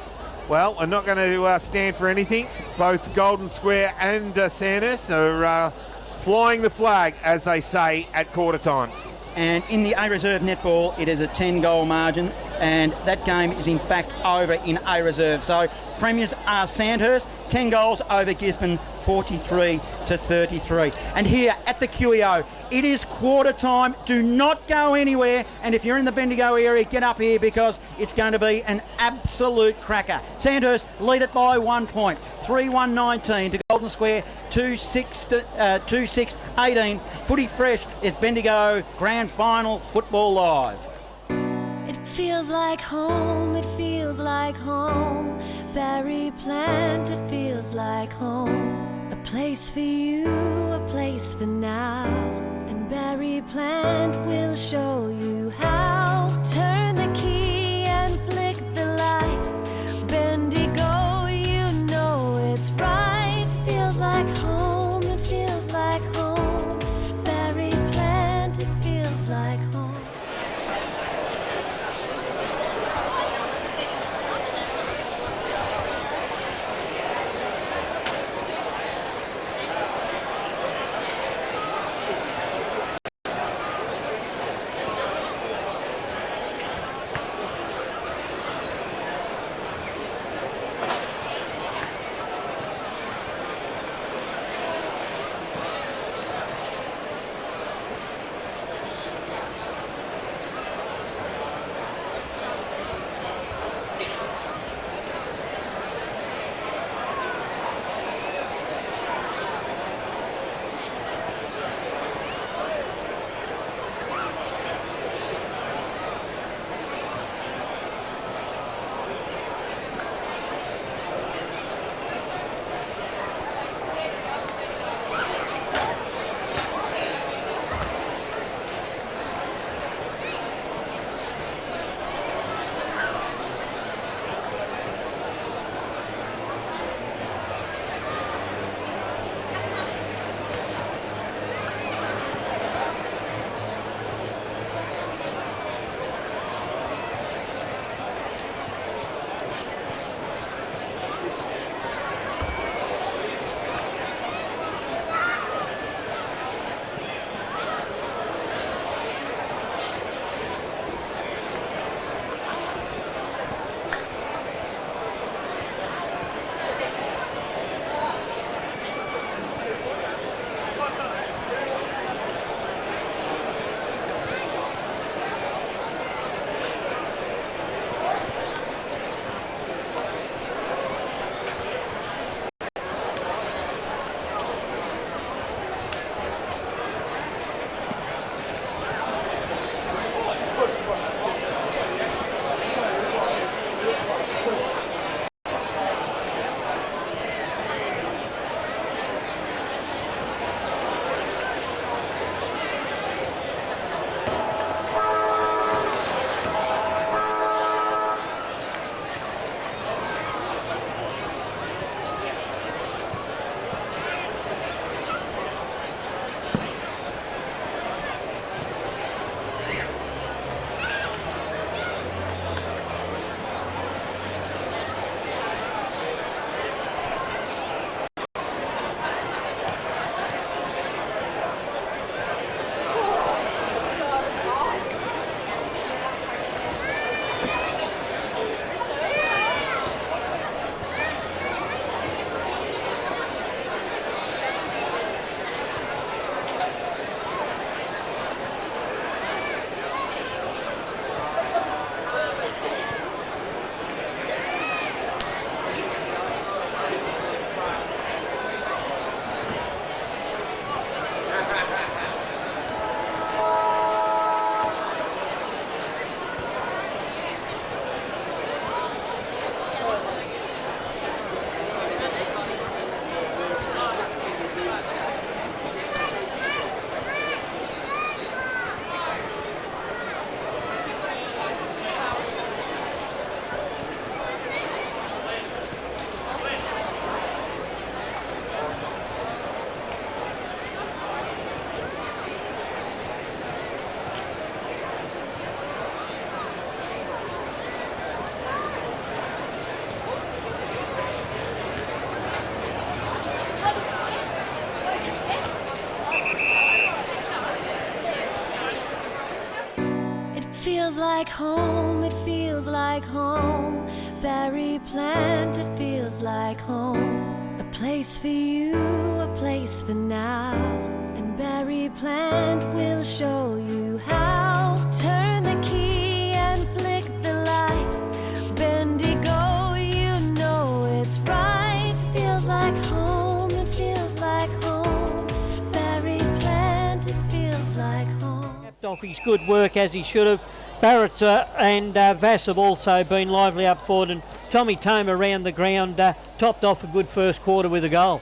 well, I'm not going to stand for anything. Both Golden Square and Sandhurst are... flying the flag, as they say, at quarter time. And in the A-Reserve netball, it is a 10-goal margin, and that game is in fact over in A-Reserve. So premiers are Sandhurst, 10 goals over Gisborne, 43-33. And here at the QEO, it is quarter time. Do not go anywhere, and if you're in the Bendigo area, get up here because it's going to be an absolute cracker. Sandhurst lead it by 1 point, 3-1-19 to Golden Square, 2-6-18. Footy Fresh is Bendigo Grand Final Football Live. It feels like home, it feels like home. Berry plant, it feels like home. A place for you, a place for now. And Berry plant will show you how. Turn the key and flick the light. Bendigo, you know it's right. Feels like home, it feels like home. Berry plant, it feels like home. feels like home, it feels like home. Berry plant, it feels like home. A place for you, a place for now. And Berry plant will show you how. Turn the key and flick the light. Bendigo, you know it's right. Feels like home, it feels like home. Berry plant, it feels like home. Capped off his good work as he should have. Barrett and Vass have also been lively up forward, and Tommy Tome around the ground topped off a good first quarter with a goal.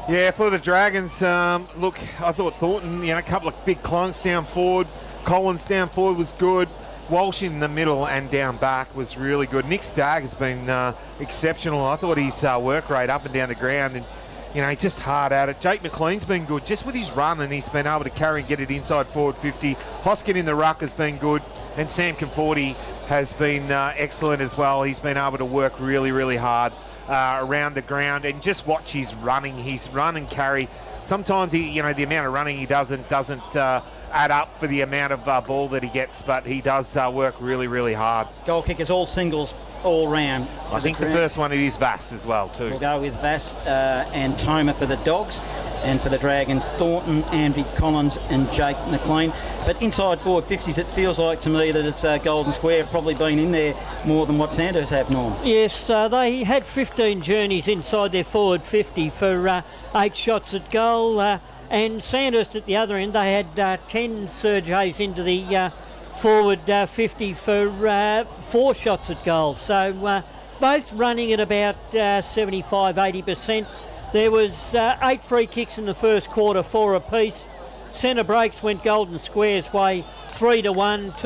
Yeah, for the Dragons, look, I thought Thornton, a couple of big clunks down forward. Collins down forward was good. Walsh in the middle and down back was really good. Nick Stagg has been exceptional. I thought his work rate up and down the ground, and he's just hard at it. Jake McLean's been good just with his run, and he's been able to carry and get it inside forward 50. Hoskin in the ruck has been good, and Sam Conforti has been excellent as well. He's been able to work really, really hard around the ground, and just watch his running. His run and carry. Sometimes the amount of running he doesn't add up for the amount of ball that he gets, but he does work really, really hard. Goal kickers, all singles, all round. I think the first one it is Vass as well too. We'll go with Vass and Toma for the Dogs, and for the Dragons, Thornton, Andy Collins and Jake McLean. But inside forward 50s, it feels like to me that it's Golden Square probably been in there more than what Sandhurst have, Norm. Yes, they had 15 journeys inside their forward 50 for 8 shots at goal. And Sandhurst at the other end, they had 10 Serge Hayes into the forward 50 for 4 shots at goal. So both running at about 75-80%. There was 8 free kicks in the first quarter, 4 apiece. Centre breaks went Golden Square's way, 3-1.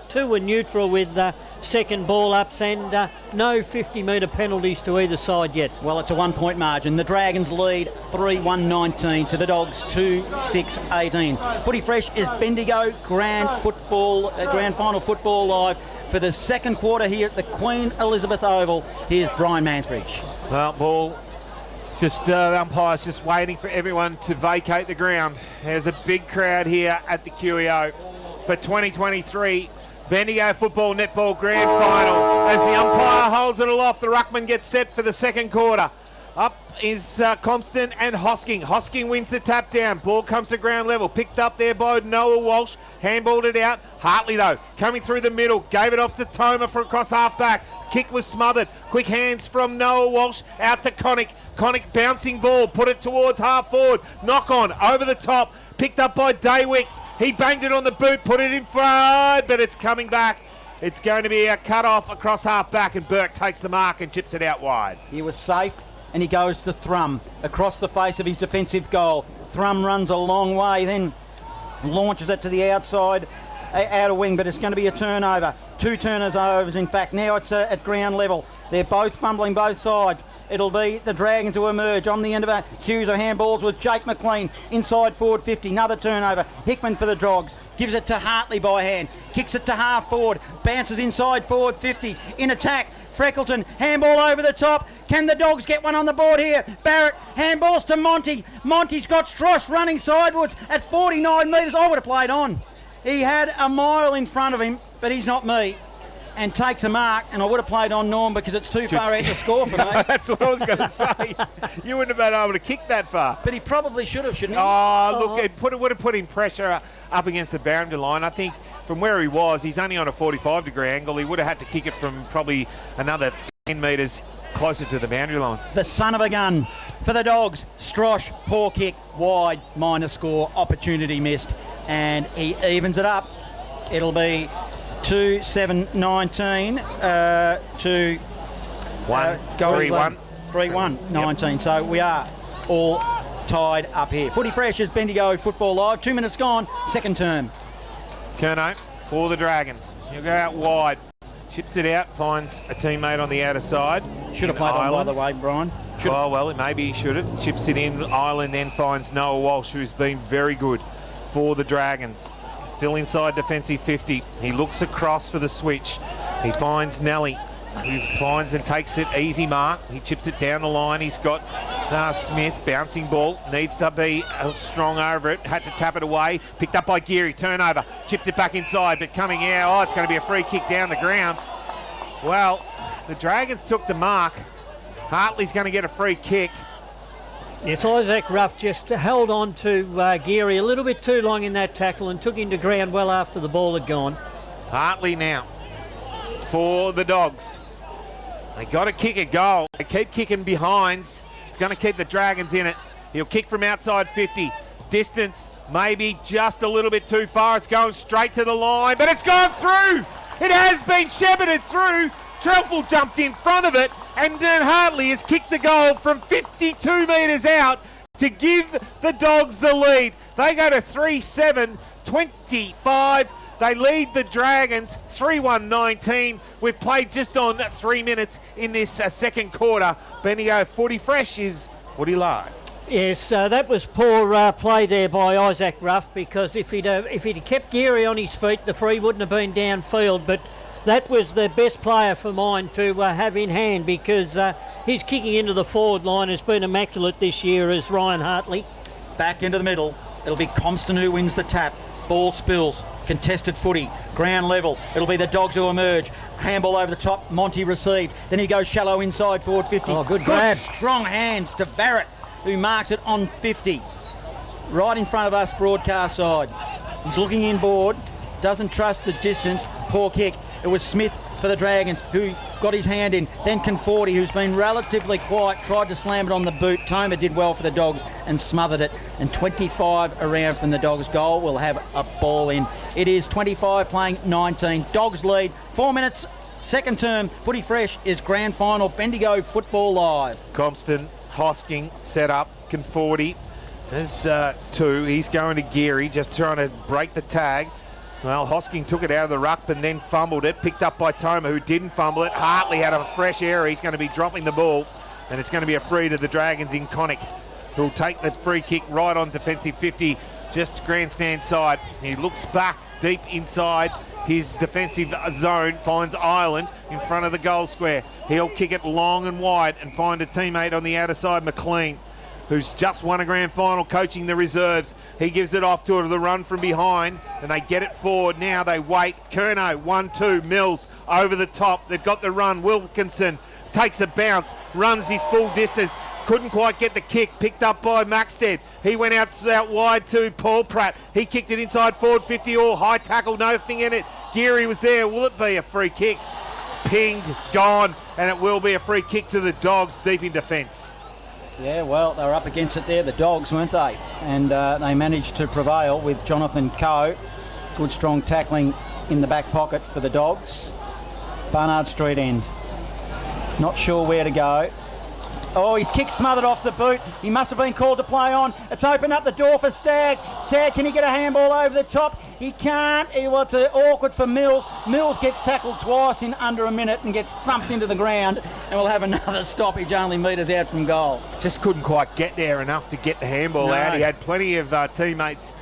Two were neutral with second ball ups, and no 50-metre penalties to either side yet. Well, it's a 1 point margin. The Dragons lead 3-1-19 to the Dogs 2-6-18. Footy Fresh is Bendigo grand final football live for the second quarter here at the Queen Elizabeth Oval. Here's Brian Mansbridge. Well, ball. Just the umpire's just waiting for everyone to vacate the ground. There's a big crowd here at the QEO for 2023 Bendigo Football Netball Grand Final. As the umpire holds it aloft, the ruckman gets set for the second quarter. Up is Compston and Hosking. Hosking wins the tap down. Ball comes to ground level. Picked up there by Noah Walsh. Handballed it out. Hartley, though, coming through the middle. Gave it off to Toma for across half back. Kick was smothered. Quick hands from Noah Walsh. Out to Connick. Connick bouncing ball. Put it towards half forward. Knock on. Over the top. Picked up by Daywicks. He banged it on the boot. Put it in front. But it's coming back. It's going to be a cut off across half back. And Burke takes the mark and chips it out wide. He was safe. And he goes to Thrum across the face of his defensive goal. Thrum runs a long way, then launches it to the outside, outer wing, but it's going to be a turnover. 2 turnovers, in fact. Now it's at ground level. They're both fumbling both sides. It'll be the Dragons who emerge on the end of a series of handballs with Jake McLean inside forward 50. Another turnover. Hickman for the Dogs. Gives it to Hartley by hand. Kicks it to half forward. Bounces inside forward 50. In attack. Freckleton, handball over the top. Can the Dogs get one on the board here? Barrett, handballs to Monty. Monty's got Stross running sidewards at 49 metres. I would have played on. He had a mile in front of him, but he's not me. And takes a mark, and I would have played on Norm because it's too far out to score for me. That's what I was going to say. You wouldn't have been able to kick that far. But he probably should have, shouldn't he? Oh, look, it would have put him pressure up against the boundary line. I think from where he was, he's only on a 45-degree angle. He would have had to kick it from probably another 10 metres closer to the boundary line. The son of a gun for the Dogs. Strosh, poor kick, wide, minor score, opportunity missed, and he evens it up. It'll be 2-7-19 to 3-1. 3-1-19. So we are all tied up here. Footy Fresh is Bendigo Football Live. 2 minutes gone, second term. Kerno for the Dragons. He'll go out wide. Chips it out, finds a teammate on the outer side. Should have played on, by the way, Brian. Oh, well, maybe he should have. Chips it in. Ireland then finds Noah Walsh, who's been very good for the Dragons. Still inside defensive 50. He looks across for the switch. He finds Nelly, who finds and takes it easy mark. He chips it down the line. He's got Smith, bouncing ball, needs to be strong over it, had to tap it away, picked up by Geary, turnover, chipped it back inside, but coming out, it's going to be a free kick down the ground. Well, the Dragons took the mark. Hartley's going to get a free kick. Yes, Isaac Ruff just held on to Geary a little bit too long in that tackle and took him to ground well after the ball had gone. Hartley now for the Dogs. They got to kick a goal. They keep kicking behinds. It's going to keep the Dragons in it. He'll kick from outside 50. Distance maybe just a little bit too far. It's going straight to the line, but it's gone through. It has been shepherded through. Trelfall jumped in front of it, and then Hartley has kicked the goal from 52 metres out to give the Dogs the lead. They go to 3-7-25. They lead the Dragons 3-1-19. We've played just on 3 minutes in this second quarter. Bendigo footy fresh is footy live. Yes, that was poor play there by Isaac Ruff, because if he'd kept Geary on his feet, the free wouldn't have been downfield. But that was the best player for mine to have in hand, because his kicking into the forward line has been immaculate this year as Ryan Hartley. Back into the middle. It'll be Compston who wins the tap. Ball spills. Contested footy. Ground level. It'll be the Dogs who emerge. Handball over the top. Monty received. Then he goes shallow inside forward 50. Oh, good grab. Strong hands to Barrett, who marks it on 50. Right in front of us broadcast side. He's looking inboard. Doesn't trust the distance. Poor kick. It was Smith for the Dragons who got his hand in. Then Conforti, who's been relatively quiet, tried to slam it on the boot. Toma did well for the Dogs and smothered it. And 25 around from the Dogs goal. We'll have a ball in. It is 25 playing 19. Dogs lead. 4 minutes. Second term. Footy Fresh is grand final. Bendigo Football Live. Compston, Hosking, set up. Conforti. There's two. He's going to Geary, just trying to break the tag. Well, Hosking took it out of the ruck and then fumbled it. Picked up by Toma, who didn't fumble it. Hartley had a fresh error. He's going to be dropping the ball. And it's going to be a free to the Dragons in Connick, who'll take the free kick right on defensive 50, just grandstand side. He looks back deep inside his defensive zone, finds Ireland in front of the goal square. He'll kick it long and wide and find a teammate on the outer side, McLean, who's just won a grand final coaching the reserves. He gives it off to the run from behind, and they get it forward. Now they wait. Curnow, 1-2. Mills over the top. They've got the run. Wilkinson takes a bounce, runs his full distance. Couldn't quite get the kick. Picked up by Maxted. He went out wide to Paul Pratt. He kicked it inside forward 50. All high tackle, nothing in it. Geary was there. Will it be a free kick? Pinged, gone, and it will be a free kick to the Dogs deep in defence. Yeah, well, they were up against it there, the Dogs, weren't they? And they managed to prevail with Jonathan Coe. Good strong tackling in the back pocket for the Dogs. Barnard Street end. Not sure where to go. Oh, his kick smothered off the boot. He must have been called to play on. It's opened up the door for Stagg. Stagg, can he get a handball over the top? He can't. It's awkward for Mills. Mills gets tackled twice in under a minute and gets thumped into the ground, and we'll have another stoppage only metres out from goal. Just couldn't quite get there enough to get the handball out. He had plenty of teammates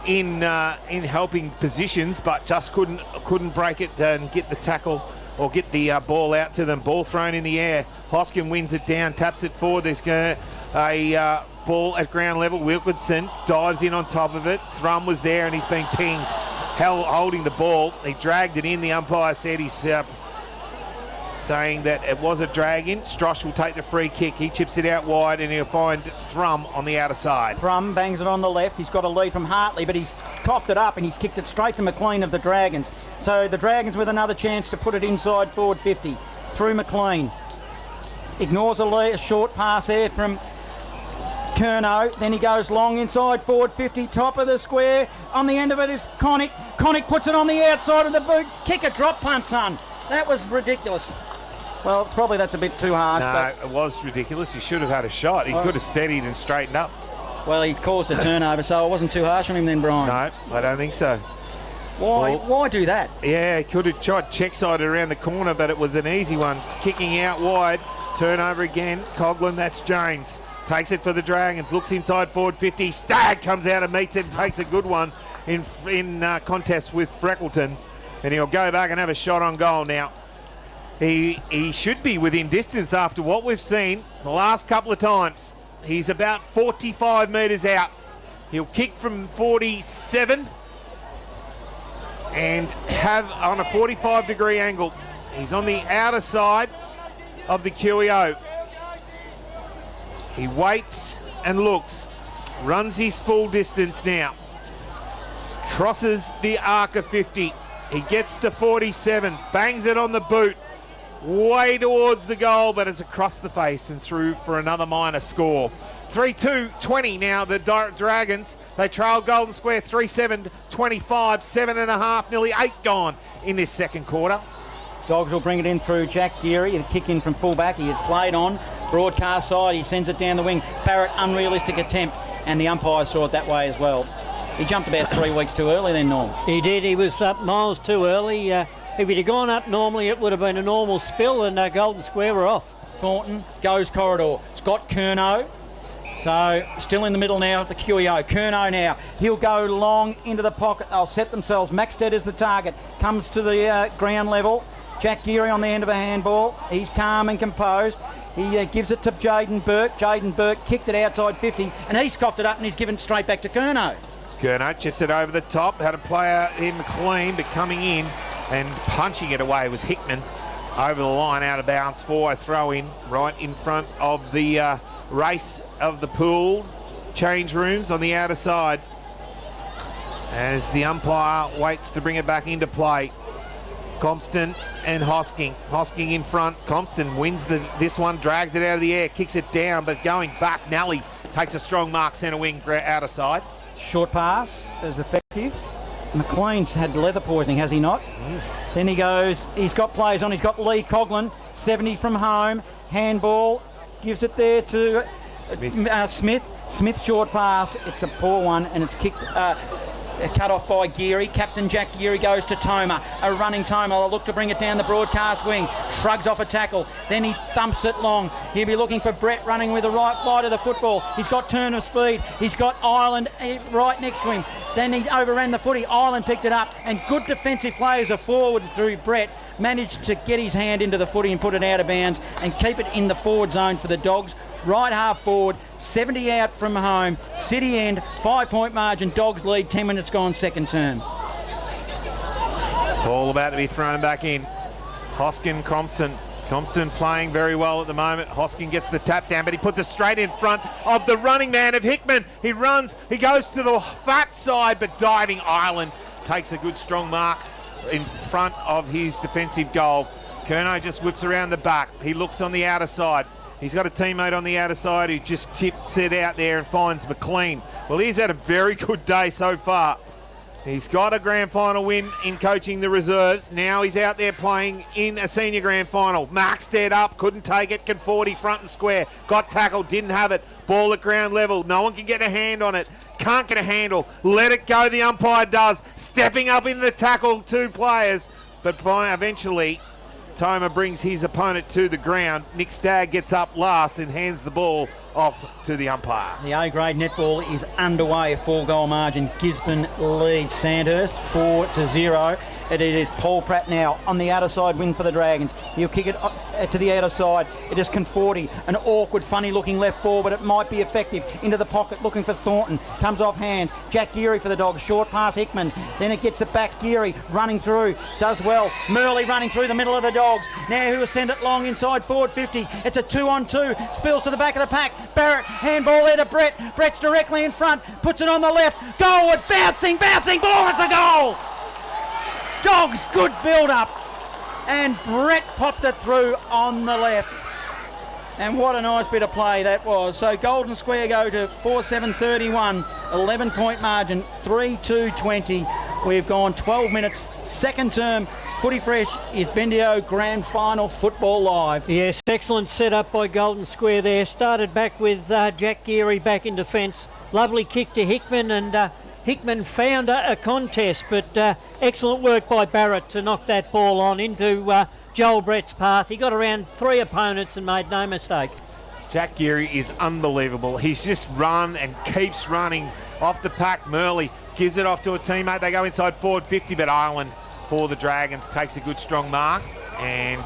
in helping positions, but just couldn't break it and get the tackle or get the ball out to them. Ball thrown in the air. Hoskin wins it down, taps it forward. There's a ball at ground level. Wilkinson dives in on top of it. Thrum was there and he's been pinged. Hell holding the ball. He dragged it in. The umpire said he's saying that it was a drag in. Strosh will take the free kick. He chips it out wide and he'll find Thrum on the outer side. Thrum bangs it on the left. He's got a lead from Hartley, but he's coughed it up and he's kicked it straight to McLean of the Dragons. So the Dragons with another chance to put it inside forward 50. Through McLean. Ignores a short pass there from Curnow. Then he goes long inside forward 50. Top of the square. On the end of it is Connick. Connick puts it on the outside of the boot. Kick a drop punt, son. That was ridiculous. Well, probably that's a bit too harsh. No, but it was ridiculous. He should have had a shot. He could have steadied and straightened up. Well, he caused a turnover, so it wasn't too harsh on him then, Brian. No, I don't think so. Why do that? Yeah, he could have tried check side around the corner, but it was an easy one. Kicking out wide. Turnover again. Coughlin, that's James. Takes it for the Dragons. Looks inside forward 50. Stagg comes out and meets it and takes a good one in contest with Freckleton. And he'll go back and have a shot on goal now. He should be within distance after what we've seen the last couple of times. He's about 45 metres out. He'll kick from 47 and have on a 45-degree angle. He's on the outer side of the QEO. He waits and looks. Runs his full distance now. Crosses the arc of 50. He gets to 47. Bangs it on the boot. Way towards the goal, but it's across the face and through for another minor score. 3-2-20 now, the Dragons. They trail Golden Square 3-7-25, 7.5, nearly 8 gone in this second quarter. Dogs will bring it in through Jack Geary. The kick in from fullback. He had played on. Broadcast side, he sends it down the wing. Barrett, unrealistic attempt, and the umpire saw it that way as well. He jumped about 3 weeks too early then, Norm. He did. He was up miles too early. If he'd have gone up normally, it would have been a normal spill, and Golden Square were off. Thornton goes corridor. Scott Curnow. So still in the middle now of the QEO. Curnow now. He'll go long into the pocket. They'll set themselves. Maxted is the target. Comes to the ground level. Jack Geary on the end of a handball. He's calm and composed. He gives it to Jaden Burke. Jaden Burke kicked it outside 50, and he's coughed it up and he's given it straight back to Curnow. Curnow chips it over the top. Had a player in clean, but coming in and punching it away was Hickman. Over the line, out of bounds for a throw-in right in front of the race of the pools. Change rooms on the outer side as the umpire waits to bring it back into play. Compston and Hosking. Hosking in front. Compston wins this one, drags it out of the air, kicks it down, but going back, Nally takes a strong mark centre wing outer side. Short pass is effective. McLean's had leather poisoning, has he not? Then he goes, he's got players on, he's got Lee Coughlin, 70 from home, handball, gives it there to Smith. Smith short pass, it's a poor one, and it's kicked, cut off by Geary. Captain Jack Geary goes to Toma, a running Toma. They'll look to bring it down the broadcast wing, shrugs off a tackle, then he thumps it long. He'll be looking for Brett running with the right flight of the football. He's got turn of speed, he's got Ireland right next to him. Then he overran the footy, Ireland picked it up, and good defensive players are forward through Brett. Managed to get his hand into the footy and put it out of bounds and keep it in the forward zone for the Dogs. Right half forward, 70 out from home, City end, 5-point margin, Dogs lead, 10 minutes gone, second term. Ball about to be thrown back in. Hoskin, Compston playing very well at the moment. Hoskin gets the tap down, but he puts it straight in front of the running man of Hickman. He runs, he goes to the fat side, but diving Ireland takes a good strong mark in front of his defensive goal. Curnow just whips around the back. He looks on the outer side. He's got a teammate on the outer side who just chips it out there and finds McLean. Well, he's had a very good day so far. He's got a grand final win in coaching the reserves. Now he's out there playing in a senior grand final. Markstead up, couldn't take it. Conforti front and square. Got tackled, didn't have it. Ball at ground level. No one can get a hand on it. Can't get a handle. Let it go, the umpire does. Stepping up in the tackle, 2 players. But eventually, Toma brings his opponent to the ground. Nick Stagg gets up last and hands the ball off to the umpire. The A-grade netball is underway, a 4-goal margin. Gisborne leads Sandhurst 4-0. It is Paul Pratt now on the outer side wing for the Dragons. He'll kick it to the outer side. It is Conforti, an awkward, funny-looking left ball, but it might be effective. Into the pocket, looking for Thornton. Comes off hands. Jack Geary for the Dogs. Short pass, Hickman. Then it gets it back. Geary running through. Does well. Murley running through the middle of the Dogs. Now who will send it long inside forward 50. It's a 2-on-2. Spills to the back of the pack. Barrett, handball there to Brett. Brett's directly in front. Puts it on the left. Goalward. Bouncing ball. It's a goal. Dogs, good build-up, and Brett popped it through on the left. And what a nice bit of play that was. So Golden Square go to 4-7-31, 11-point margin, 3-2-20. We've gone 12 minutes, second term. Footy Fresh is Bendigo Grand Final Football Live. Yes, excellent setup by Golden Square there. Started back with Jack Geary back in defence. Lovely kick to Hickman, and Hickman found a contest, but excellent work by Barrett to knock that ball on into Joel Brett's path. He got around 3 opponents and made no mistake. Jack Geary is unbelievable. He's just run and keeps running off the pack. Murley gives it off to a teammate. They go inside forward 50, but Ireland for the Dragons takes a good strong mark and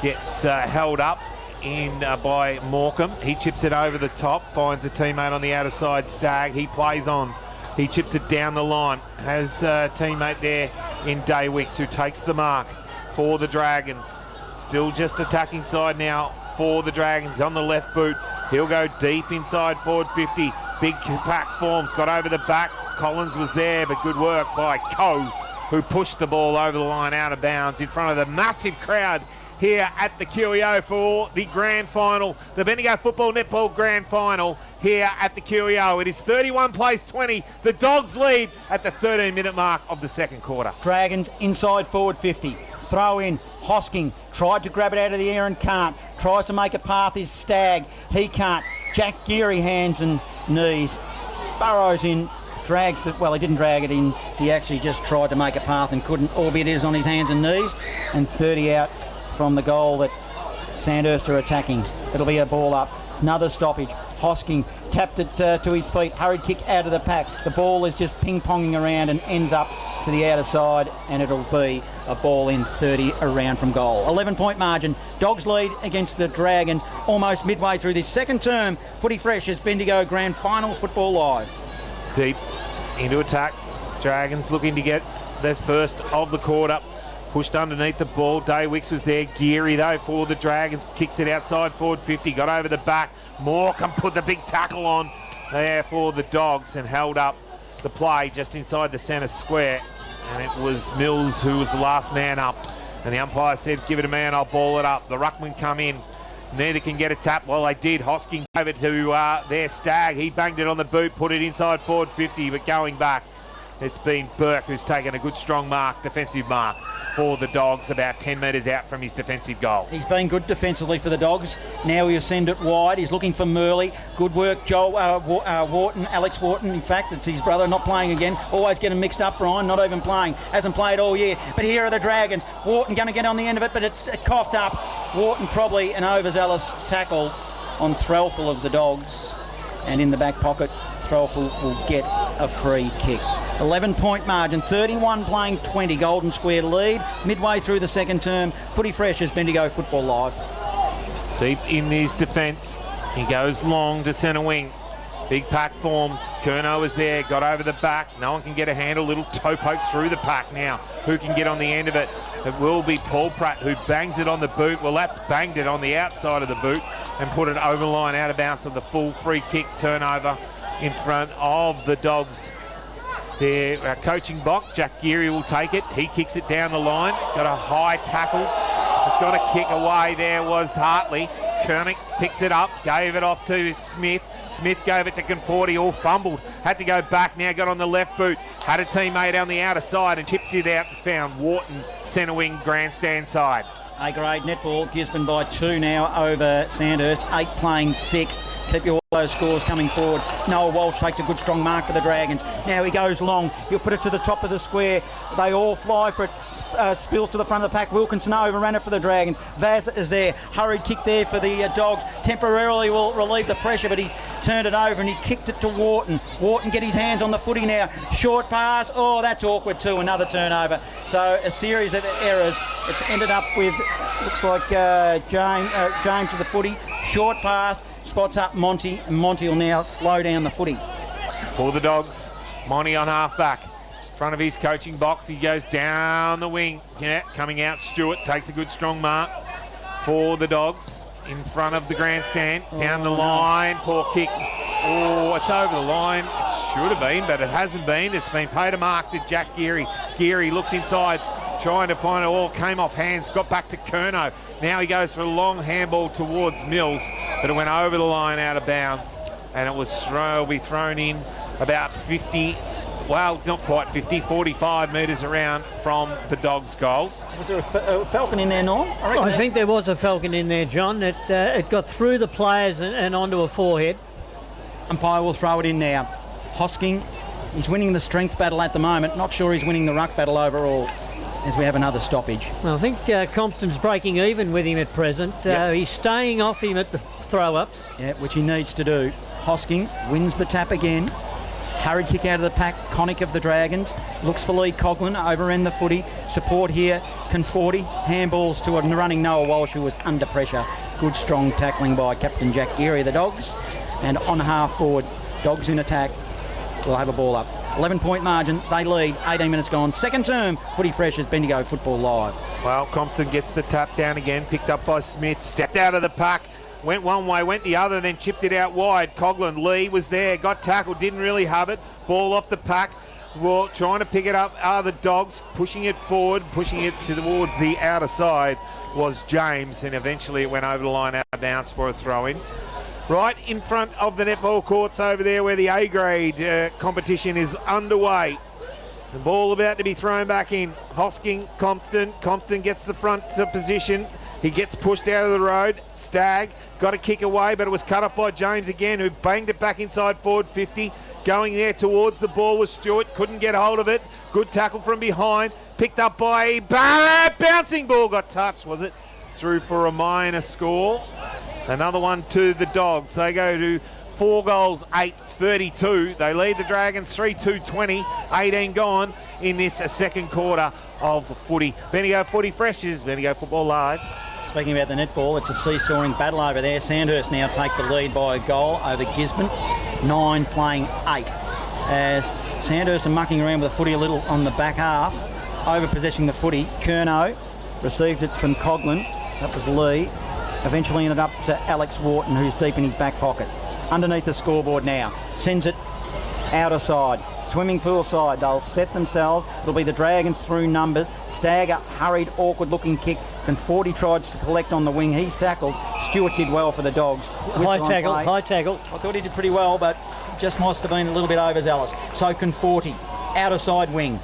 gets held up in by Morecambe. He chips it over the top, finds a teammate on the outer side, Stagg. He plays on. He chips it down the line. Has a teammate there in Daywicks who takes the mark for the Dragons. Still just attacking side now for the Dragons on the left boot. He'll go deep inside forward 50. Big pack forms, got over the back. Collins was there, but good work by Coe, who pushed the ball over the line out of bounds in front of the massive crowd here at the QEO for the grand final, the Bendigo Football Netball grand final here at the QEO. It is 31 plays 20. The Dogs lead at the 13-minute mark of the second quarter. Dragons inside forward 50. Throw in. Hosking tried to grab it out of the air and can't. Tries to make a path is Stagg. He can't. Jack Geary, hands and knees. Burrows in. Drags the, well, he didn't drag it in. He actually just tried to make a path and couldn't, albeit it is on his hands and knees. And 30 out from the goal that Sandhurst are attacking. It'll be a ball up. It's another stoppage. Hosking tapped it to his feet. Hurried kick out of the pack. The ball is just ping-ponging around and ends up to the outer side, and it'll be a ball in 30 around from goal. 11-point margin. Dogs lead against the Dragons almost midway through this second term. Footy Fresh as Bendigo Grand Final Football Live. Deep into attack. Dragons looking to get their first of the quarter. Pushed underneath the ball. Daywicks was there. Geary, though, for the Dragons. Kicks it outside forward 50. Got over the back. Morecambe put the big tackle on there for the Dogs and held up the play just inside the centre square. And it was Mills who was the last man up. And the umpire said, give it a man, I'll ball it up. The ruckman come in. Neither can get a tap. Well, they did. Hosking gave it to their Stagg. He banged it on the boot, put it inside forward 50, but going back, it's been Burke who's taken a good strong mark, defensive mark for the Dogs, about 10 metres out from his defensive goal. He's been good defensively for the Dogs. Now he'll send it wide. He's looking for Murley. Good work, Joel Wharton, Alex Wharton. In fact, it's his brother, not playing again. Always getting mixed up, Brian, not even playing. Hasn't played all year. But here are the Dragons. Wharton going to get on the end of it, but it's coughed up. Wharton probably an overzealous tackle on Threlfall of the Dogs. And in the back pocket, Threlfall will get a free kick. 11-point margin, 31 playing 20, Golden Square lead. Midway through the second term, Footy Fresh as Bendigo Football Live. Deep in his defence, he goes long to centre wing. Big pack forms. Curnow is there, got over the back. No one can get a handle. Little toe poke through the pack now. Who can get on the end of it? It will be Paul Pratt who bangs it on the boot. Well, that's banged it on the outside of the boot and put it over the line out of bounds on the full free kick turnover in front of the Dogs. Their coaching box, Jack Geary will take it. He kicks it down the line. Got a high tackle. Got a kick away there was Hartley. Kernick picks it up, gave it off to Smith. Smith gave it to Conforti, all fumbled. Had to go back now, got on the left boot. Had a teammate on the outer side and tipped it out and found Wharton centre wing grandstand side. A-grade netball, Gisborne by 2 now over Sandhurst. 8 playing 6th. Keep your those scores coming forward. Noah Walsh takes a good strong mark for the Dragons. Now he goes long. He'll put it to the top of the square. They all fly for it. Spills to the front of the pack. Wilkinson overran it for the Dragons. Vaz is there. Hurried kick there for the Dogs. Temporarily will relieve the pressure, but he's turned it over and he kicked it to Wharton. Wharton get his hands on the footy now. Short pass. Oh, that's awkward too. Another turnover. So a series of errors. It's ended up with, looks like James with the footy. Short pass. Spots up Monty, and Monty will now slow down the footy. For the Dogs, Monty on half back. Front of his coaching box, he goes down the wing. Yeah, coming out, Stewart takes a good strong mark for the Dogs. In front of the grandstand, down the line, poor kick. Oh, it's over the line. It should have been, but it hasn't been. It's been paid a mark to Jack Geary. Geary looks inside, trying to find it all, came off hands, got back to Curnow. Now he goes for a long handball towards Mills, but it went over the line out of bounds, and it will be thrown in about 50, well, not quite 50, 45 metres around from the Dogs' goals. Was there a Falcon in there, Norm? I think there was a Falcon in there, John. It got through the players and onto a forehead. Umpire will throw it in now. Hosking, he's winning the strength battle at the moment. Not sure he's winning the ruck battle overall, as we have another stoppage. Well, I think Compton's breaking even with him at present. Yep. He's staying off him at the throw-ups. Yeah, which he needs to do. Hosking wins the tap again. Hurried kick out of the pack. Connick of the Dragons looks for Lee Coughlin, overend the footy. Support here. Conforti handballs to a running Noah Walsh, who was under pressure Good strong tackling by Captain Jack Geary, the Dogs. And on half forward, Dogs in attack will have a ball up. 11-point margin, they lead, 18 minutes gone. Second term, Footy Fresh is Bendigo Football Live. Well, Compton gets the tap down again, picked up by Smith, stepped out of the pack, went one way, went the other, then chipped it out wide. Coghlan, Lee was there, got tackled, didn't really have it. Ball off the pack. Well, trying to pick it up are the Dogs, pushing it forward, pushing it towards the outer side was James, and eventually it went over the line out of bounds for a throw-in. Right in front of the netball courts over there where the A-grade competition is underway. The ball about to be thrown back in. Hosking, Compton. Compton gets the front position. He gets pushed out of the road. Stagg got a kick away, but it was cut off by James again, who banged it back inside forward 50. Going there towards the ball was Stewart. Couldn't get hold of it. Good tackle from behind. Picked up by Barrett. Bouncing ball got touched, was it? Through for a minor score. Another one to the Dogs. They go to 4 goals, 8-32. They lead the Dragons 3-2-20. 18 gone in this second quarter of footy. Bendigo Footy Fresh is Bendigo Football Live. Speaking about the netball, it's a seesawing battle over there. Sandhurst now take the lead by a goal over Gisborne. 9 playing 8. As Sandhurst are mucking around with the footy a little on the back half. Over possessing the footy. Curnow received it from Coghlan. That was Lee. Eventually ended up to Alex Wharton, who's deep in his back pocket. Underneath the scoreboard now. Sends it outer side. Swimming pool side. They'll set themselves. It'll be the Dragons through numbers. Stagger, hurried, awkward-looking kick. Conforti tried to collect on the wing. He's tackled. Stewart did well for the Dogs. High tackle. I thought he did pretty well, but just must have been a little bit overzealous. So Conforti, outer side wing.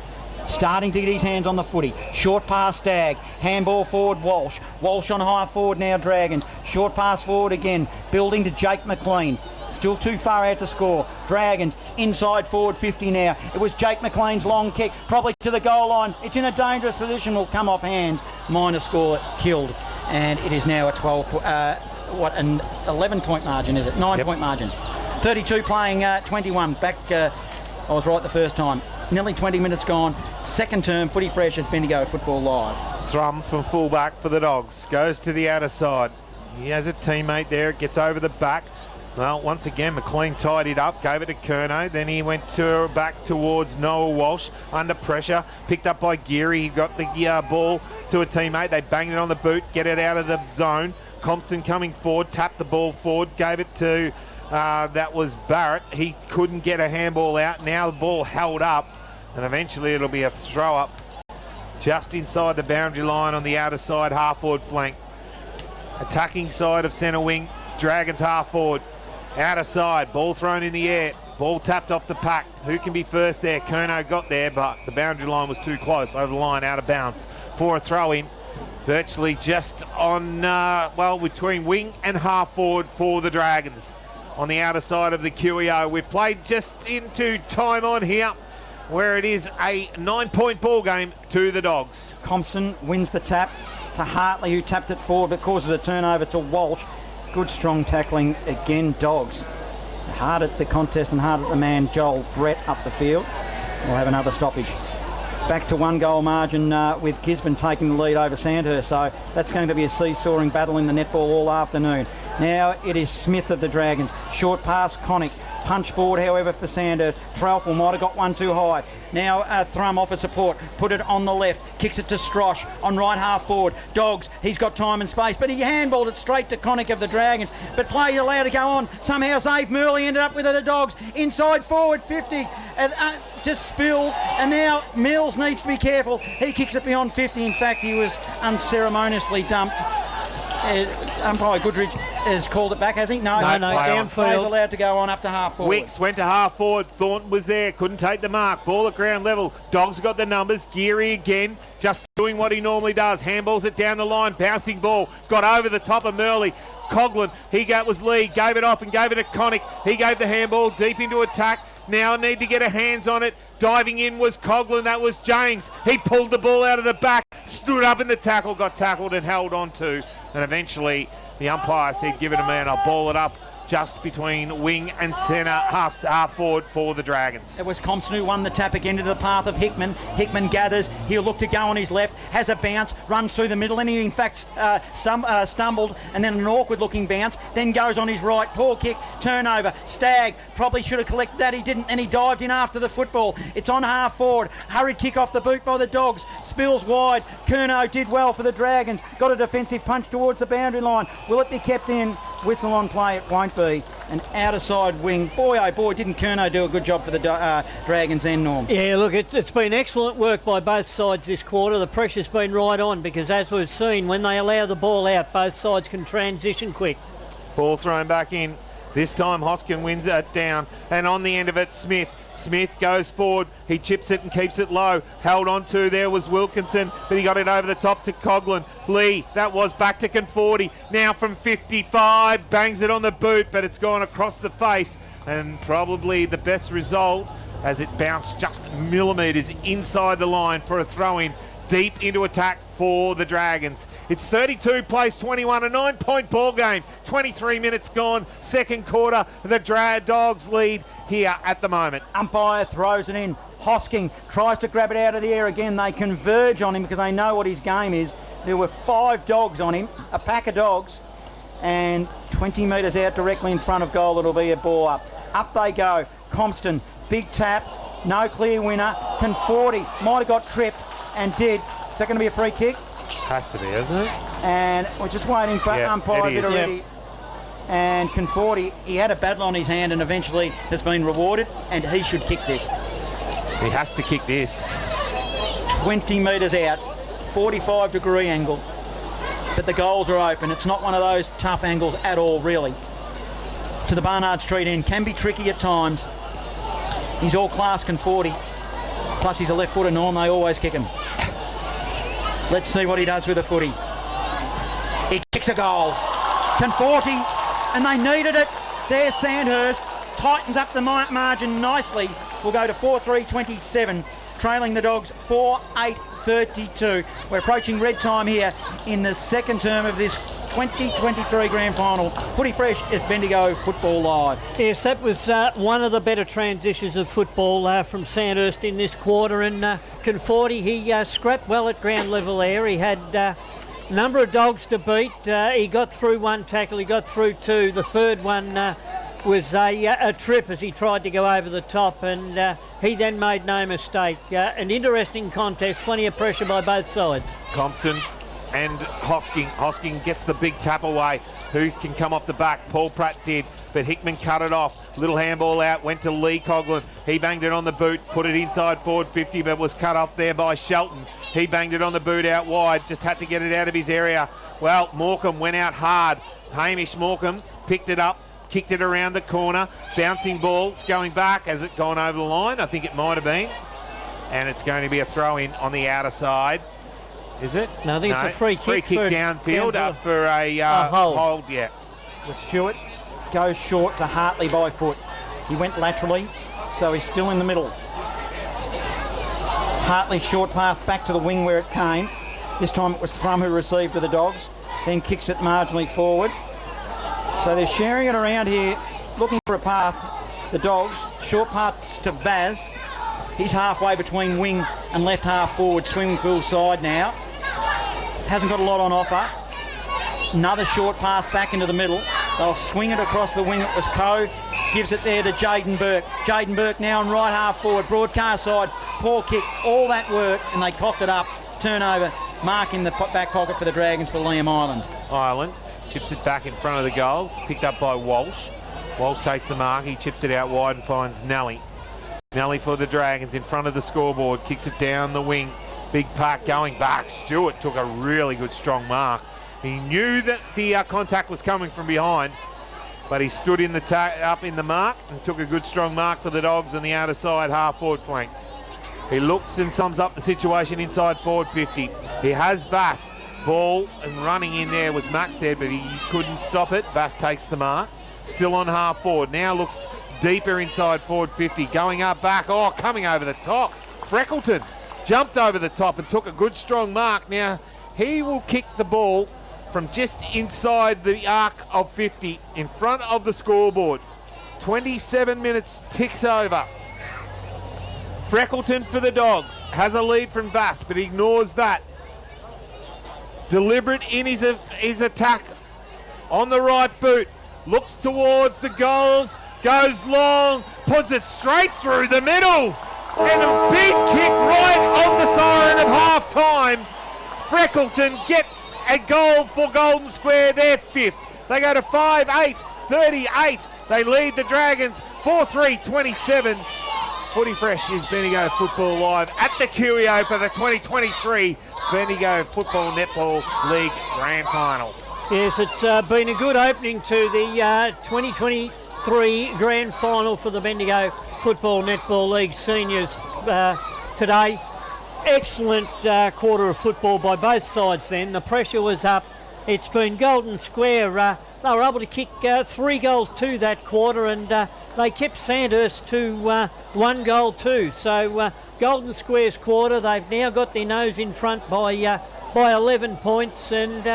Starting to get his hands on the footy. Short pass Stagg. Handball forward Walsh. Walsh on high forward now Dragons. Short pass forward again. Building to Jake McLean. Still too far out to score. Dragons inside forward 50 now. It was Jake McLean's long kick. Probably to the goal line. It's in a dangerous position. Will come off hands. Minor score killed. And it is now a 11-point margin, is it? 9-point margin. 32 playing 21. Back, I was right the first time. Nearly 20 minutes gone. Second term, Footy Fresh as Bendigo Football Live. Thrum from fullback for the Dogs. Goes to the outer side. He has a teammate there. It gets over the back. Well, once again, McLean tied it up, gave it to Curnow. Then he went back towards Noah Walsh under pressure. Picked up by Geary. He got the ball to a teammate. They banged it on the boot, get it out of the zone. Compton coming forward, tapped the ball forward, gave it to... that was Barrett. He couldn't get a handball out. Now the ball held up, and eventually it'll be a throw up just inside the boundary line on the outer side, half forward flank. Attacking side of centre wing, Dragons half forward. Outer side, ball thrown in the air. Ball tapped off the pack. Who can be first there? Curnow got there, but the boundary line was too close. Over the line, out of bounds for a throw in. Virtually just on, between wing and half forward for the Dragons. On the outer side of the QEO. We've played just into time on here, where it is a 9-point ball game to the Dogs. Compson wins the tap to Hartley, who tapped it forward but causes a turnover to Walsh. Good strong tackling again, Dogs. Hard at the contest and hard at the man Joel Brett up the field. We'll have another stoppage. Back to 1 goal margin with Gisborne taking the lead over Sandhurst. So that's going to be a seesawing battle in the netball all afternoon. Now it is Smith of the Dragons. Short pass, Connick. Punch forward, however, for Sandhurst. Trelfel might have got one too high. Now Thrum offered support. Put it on the left. Kicks it to Strosh on right half forward. Dogs, he's got time and space, but he handballed it straight to Connick of the Dragons. But play allowed to go on. Somehow Zave Murley ended up with it, the Dogs. Inside forward 50. And just spills. And now Mills needs to be careful. He kicks it beyond 50. In fact, he was unceremoniously dumped. Umpire Goodridge has called it back, has he? No, downfield. Players allowed to go on up to half forward. Wicks went to half forward. Thornton was there, couldn't take the mark. Ball at ground level. Dogs got the numbers. Geary again, just doing what he normally does. Handballs it down the line. Bouncing ball. Got over the top of Murley. Coghlan, was Lee, gave it off and gave it to Connick. He gave the handball deep into attack. Now need to get a hands on it. Diving in was Coghlan, that was James. He pulled the ball out of the back, stood up in the tackle, got tackled and held on to. And eventually the umpire said, give it to me and I'll ball it up just between wing and centre, half forward for the Dragons. It was Compson who won the tap again into the path of Hickman. Hickman gathers. He'll look to go on his left. Has a bounce. Runs through the middle. And he, in fact, stumbled. And then an awkward-looking bounce. Then goes on his right. Poor kick. Turnover. Stagg probably should have collected that. He didn't. And he dived in after the football. It's on half forward. Hurried kick off the boot by the Dogs. Spills wide. Curnow did well for the Dragons. Got a defensive punch towards the boundary line. Will it be kept in? Whistle on play. It won't be. An outer-side wing. Boy, oh boy, didn't Curnow do a good job for the Dragons then, Norm? Yeah, look, it's been excellent work by both sides this quarter. The pressure's been right on because, as we've seen, when they allow the ball out, both sides can transition quick. Ball thrown back in. This time Hoskin wins it down, and on the end of it, Smith goes forward. He chips it and keeps it low. Held on to there was Wilkinson, but he got it over the top to Coughlin. Lee, that was back to Conforti. Now from 55, bangs it on the boot, but it's gone across the face, and probably the best result as it bounced just millimetres inside the line for a throw-in deep into attack for the Dragons. It's 32 plays 21, a 9-point ball game. 23 minutes gone, second quarter. The Dogs lead here at the moment. Umpire throws it in. Hosking tries to grab it out of the air again. They converge on him because they know what his game is. There were 5 dogs on him, a pack of dogs, and 20 metres out directly in front of goal. It'll be a ball up. Up they go. Compston, big tap, no clear winner. Conforti might have got tripped and did. Is that going to be a free kick? Has to be, isn't it? And we're just waiting for umpire bit already. Yep. And Conforti, he had a battle on his hand and eventually has been rewarded, and he should kick this. He has to kick this. 20 metres out, 45-degree angle, but the goals are open. It's not one of those tough angles at all, really. To the Barnard Street end, can be tricky at times. He's all class, Conforti. Plus he's a left footer, Norm, they always kick him. Let's see what he does with the footy. He kicks a goal. Conforti, and they needed it. There's Sandhurst. Tightens up the margin nicely. We'll go to 4-3-27, trailing the Dogs 4-8-32. We're approaching red time here in the second term of this 2023 Grand Final. Footy Fresh is Bendigo Football Live. Yes, that was one of the better transitions of football from Sandhurst in this quarter. And Conforti, he scrapped well at ground level there. He had a number of dogs to beat. He got through one tackle, he got through 2. The third one was a trip as he tried to go over the top, and he then made no mistake. An interesting contest, plenty of pressure by both sides. Compton and Hosking gets the big tap away. Who can come off the back? Paul Pratt did, but Hickman cut it off. Little handball out, went to Lee Coughlin. He banged it on the boot, put it inside forward 50, but was cut off there by Shelton. He banged it on the boot out wide, just had to get it out of his area. Well, Morecambe went out hard. Hamish Morecambe picked it up, kicked it around the corner. Bouncing balls going back. Has it gone over the line? I think it might have been. And it's going to be a throw in on the outer side. Is it? No, I think it's a free kick. Free kick downfield up for a hold. Yeah. With Stewart, goes short to Hartley by foot. He went laterally, so he's still in the middle. Hartley short pass back to the wing where it came. This time it was Thrum who received to the Dogs, then kicks it marginally forward. So they're sharing it around here, looking for a path. The Dogs, short pass to Vaz. He's halfway between wing and left half forward, swimming pool side now. Hasn't got a lot on offer. Another short pass back into the middle. They'll swing it across the wing. It was Coe. Gives it there to Jaden Burke. Jaden Burke now on right half forward. Broadcast side. Poor kick. All that work and they coughed it up. Turnover. Mark in the back pocket for the Dragons for Liam Island. Island chips it back in front of the goals. Picked up by Walsh. Walsh takes the mark. He chips it out wide and finds Nelly. Nelly for the Dragons in front of the scoreboard. Kicks it down the wing. Big pack going back. Stewart took a really good strong mark. He knew that the contact was coming from behind, but he stood in the up in the mark and took a good strong mark for the Dogs on the outer side half forward flank. He looks and sums up the situation inside forward 50. He has Bass. Ball and running in there was Maxted, but he couldn't stop it. Bass takes the mark. Still on half forward. Now looks deeper inside forward 50. Going up back. Oh, coming over the top. Freckleton jumped over the top and took a good strong mark. Now he will kick the ball from just inside the arc of 50 in front of the scoreboard. 27 minutes ticks over. Freckleton for the Dogs has a lead from Vass, but ignores that. Deliberate in his attack on the right boot. Looks towards the goals, goes long, puts it straight through the middle. And a big kick right on the siren of half-time. Freckleton gets a goal for Golden Square, their 5th. They go to 5-8-38. They lead the Dragons 4-3-27. Footy Fresh is Bendigo Football Live at the Curio for the 2023 Bendigo Football Netball League Grand Final. Yes, it's been a good opening to the 2023 Grand Final for the Bendigo Football Netball League Seniors today. Excellent quarter of football by both sides then. The pressure was up. It's been Golden Square. They were able to kick 3 goals to that quarter, and they kept Sandhurst to 1 goal too. So Golden Square's quarter, they've now got their nose in front by 11 points, and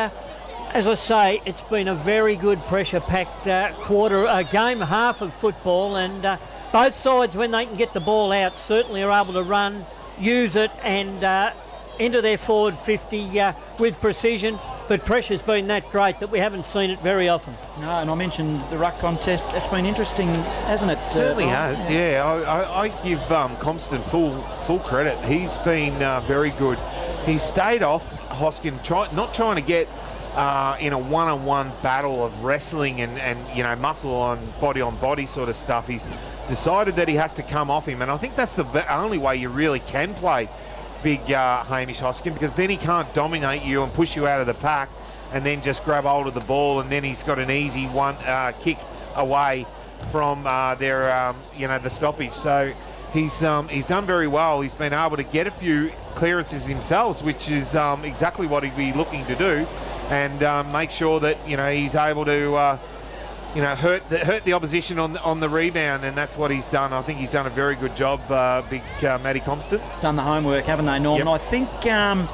as I say, it's been a very good pressure-packed game, half of football, and both sides, when they can get the ball out, certainly are able to run, use it, and into their forward 50 with precision. But pressure's been that great that we haven't seen it very often. No, and I mentioned the ruck contest. It's been interesting, hasn't it? Certainly has, yeah. I give Compston full credit. He's been very good. He's stayed off Hoskin, not trying to get in a one-on-one battle of wrestling and muscle on body sort of stuff. He's decided that he has to come off him, and I think that's the only way you really can play big Hamish Hoskin, because then he can't dominate you and push you out of the pack and then just grab hold of the ball, and then he's got an easy one kick away from the stoppage. So he's done very well. He's been able to get a few clearances himself, which is exactly what he'd be looking to do, and make sure that he's able to hurt the opposition on the rebound, and that's what he's done. I think he's done a very good job, big Matty Compston. Done the homework, haven't they, Norman? Yep.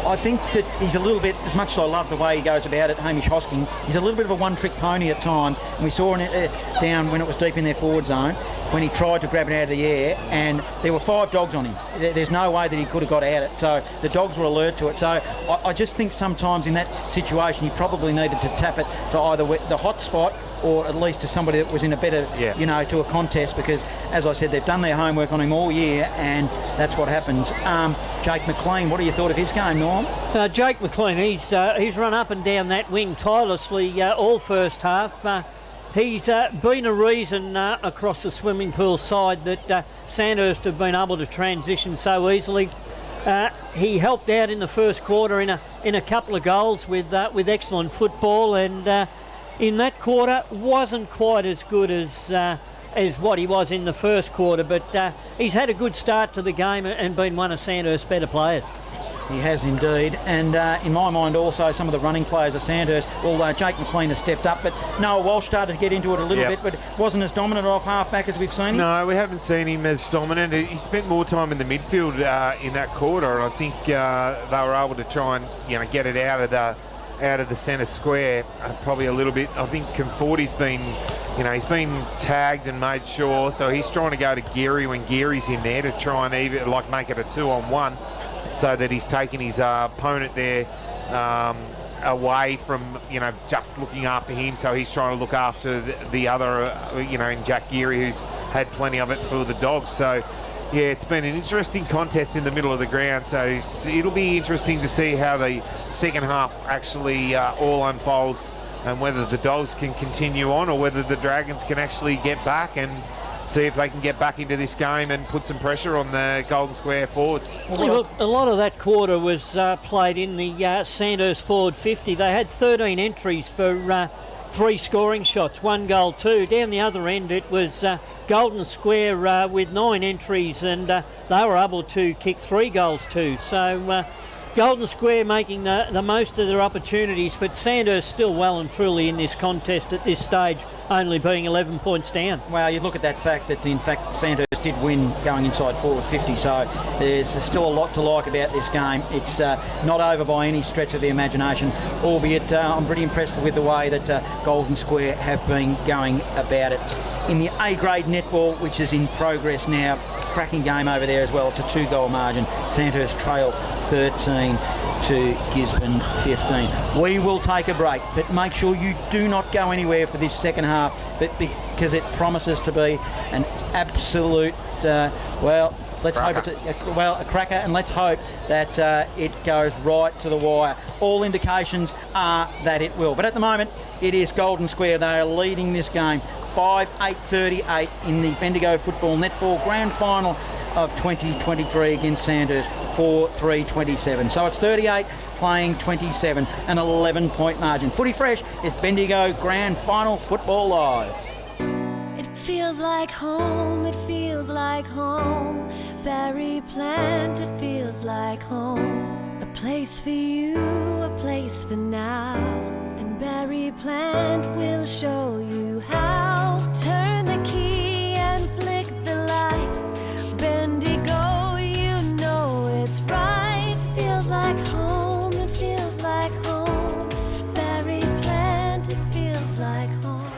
I think that he's a little bit, as much as I love the way he goes about it, Hamish Hosking, he's a little bit of a one-trick pony at times, and we saw it down when it was deep in their forward zone, when he tried to grab it out of the air, and there were 5 dogs on him. There's no way that he could have got at it, so the dogs were alert to it. So I just think sometimes in that situation you probably needed to tap it to either the hot spot or at least to somebody that was in a better, to a contest, because, as I said, they've done their homework on him all year, and that's what happens. Jake McLean, what do you thought of his game, Norm? Jake McLean, he's run up and down that wing tirelessly all first half. He's been a reason across the swimming pool side that Sandhurst have been able to transition so easily. He helped out in the first quarter in a couple of goals with excellent football, and in that quarter wasn't quite as good as what he was in the first quarter, but he's had a good start to the game and been one of Sandhurst's better players. He has indeed, and in my mind also some of the running players of Sandhurst, although Jake McLean has stepped up, but Noah Walsh started to get into it a little bit, but wasn't as dominant off half-back as we've seen him. No, we haven't seen him as dominant. He spent more time in the midfield in that quarter, and I think they were able to try and get it out of the centre square probably a little bit. I think Conforti's been, he's been tagged and made sure, so he's trying to go to Geary when Geary's in there to try and even make it a 2-on-1, so that he's taking his opponent there away from just looking after him. So he's trying to look after the other in Jack Geary, who's had plenty of it for the Dogs. So yeah, it's been an interesting contest in the middle of the ground, so it'll be interesting to see how the second half actually all unfolds, and whether the Dogs can continue on or whether the Dragons can actually get back and see if they can get back into this game and put some pressure on the Golden Square forwards. Well, a lot of that quarter was played in the Sandhurst forward 50. They had 13 entries for 3 scoring shots, 1 goal, 2. Down the other end it was Golden Square with 9 entries, and they were able to kick 3 goals too. So Golden Square making the most of their opportunities, but Sandhurst still well and truly in this contest at this stage, only being 11 points down. Well, you look at that fact that, in fact, Sandhurst did win going inside forward 50, so there's still a lot to like about this game. It's not over by any stretch of the imagination, albeit I'm pretty impressed with the way that Golden Square have been going about it. In the A-grade netball, which is in progress now, cracking game over there as well. It's a 2-goal margin. Sandhurst trail 13 to Gisborne 15. We will take a break, but make sure you do not go anywhere for this second half, but because it promises to be an absolute, let's hope it's a cracker, and let's hope that it goes right to the wire. All indications are that it will. But at the moment, it is Golden Square. They are leading this game 5-8-38 in the Bendigo Football Netball Grand Final of 2023 against Sandhurst 4-3-27. So it's 38 playing 27, an 11-point margin. Footy Fresh is Bendigo Grand Final Football Live. It feels like home, it feels like home. Berry plant, it feels like home. A place for you, a place for now. And Berry plant will show you how. Turn the key and flick the light. Bendigo, you know it's right. It feels like home, it feels like home. Berry plant, it feels like home.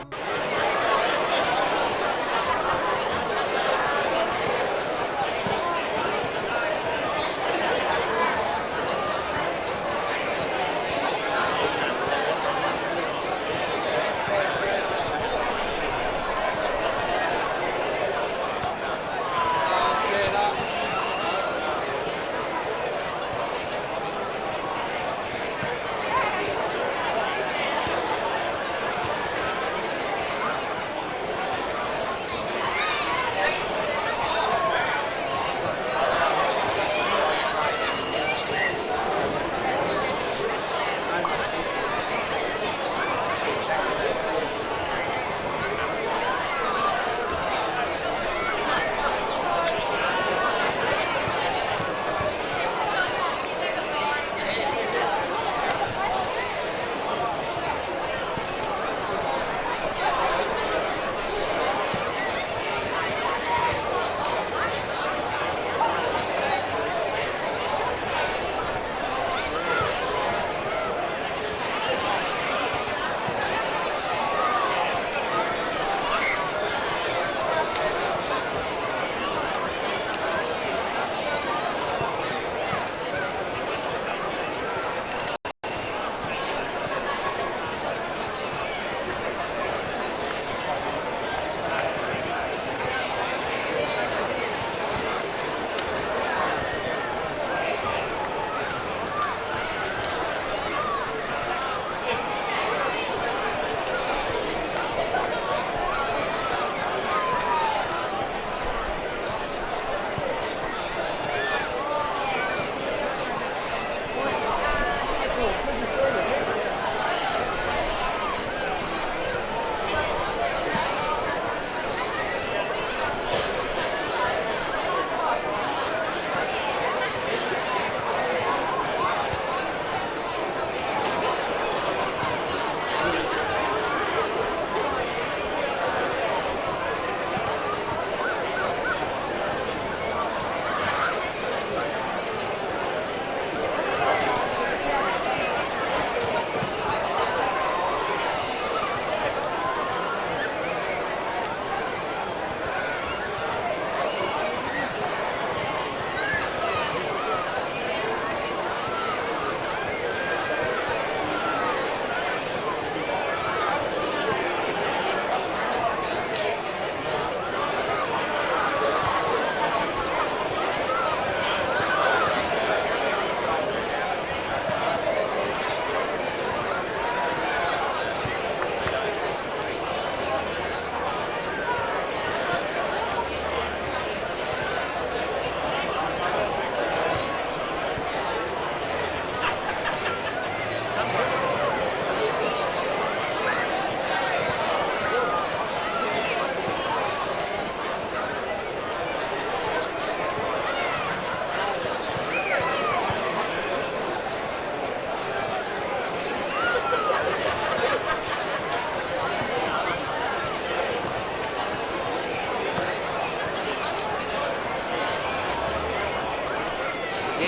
Oh,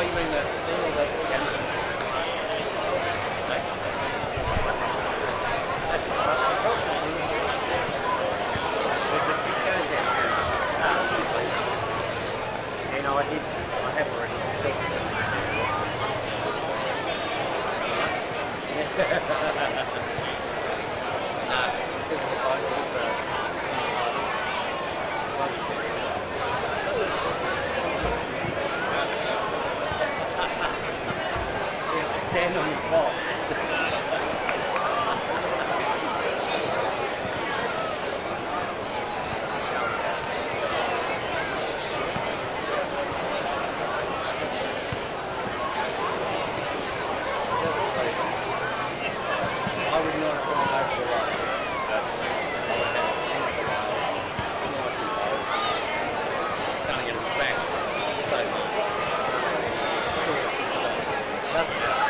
you mean the thing or the camera? That's right. I talked to him. If it goes out, I did. I have already checked it. No, because of the phone, stand on your box. I would not have gone over the road. It's only going to be back so much. Doesn't matter.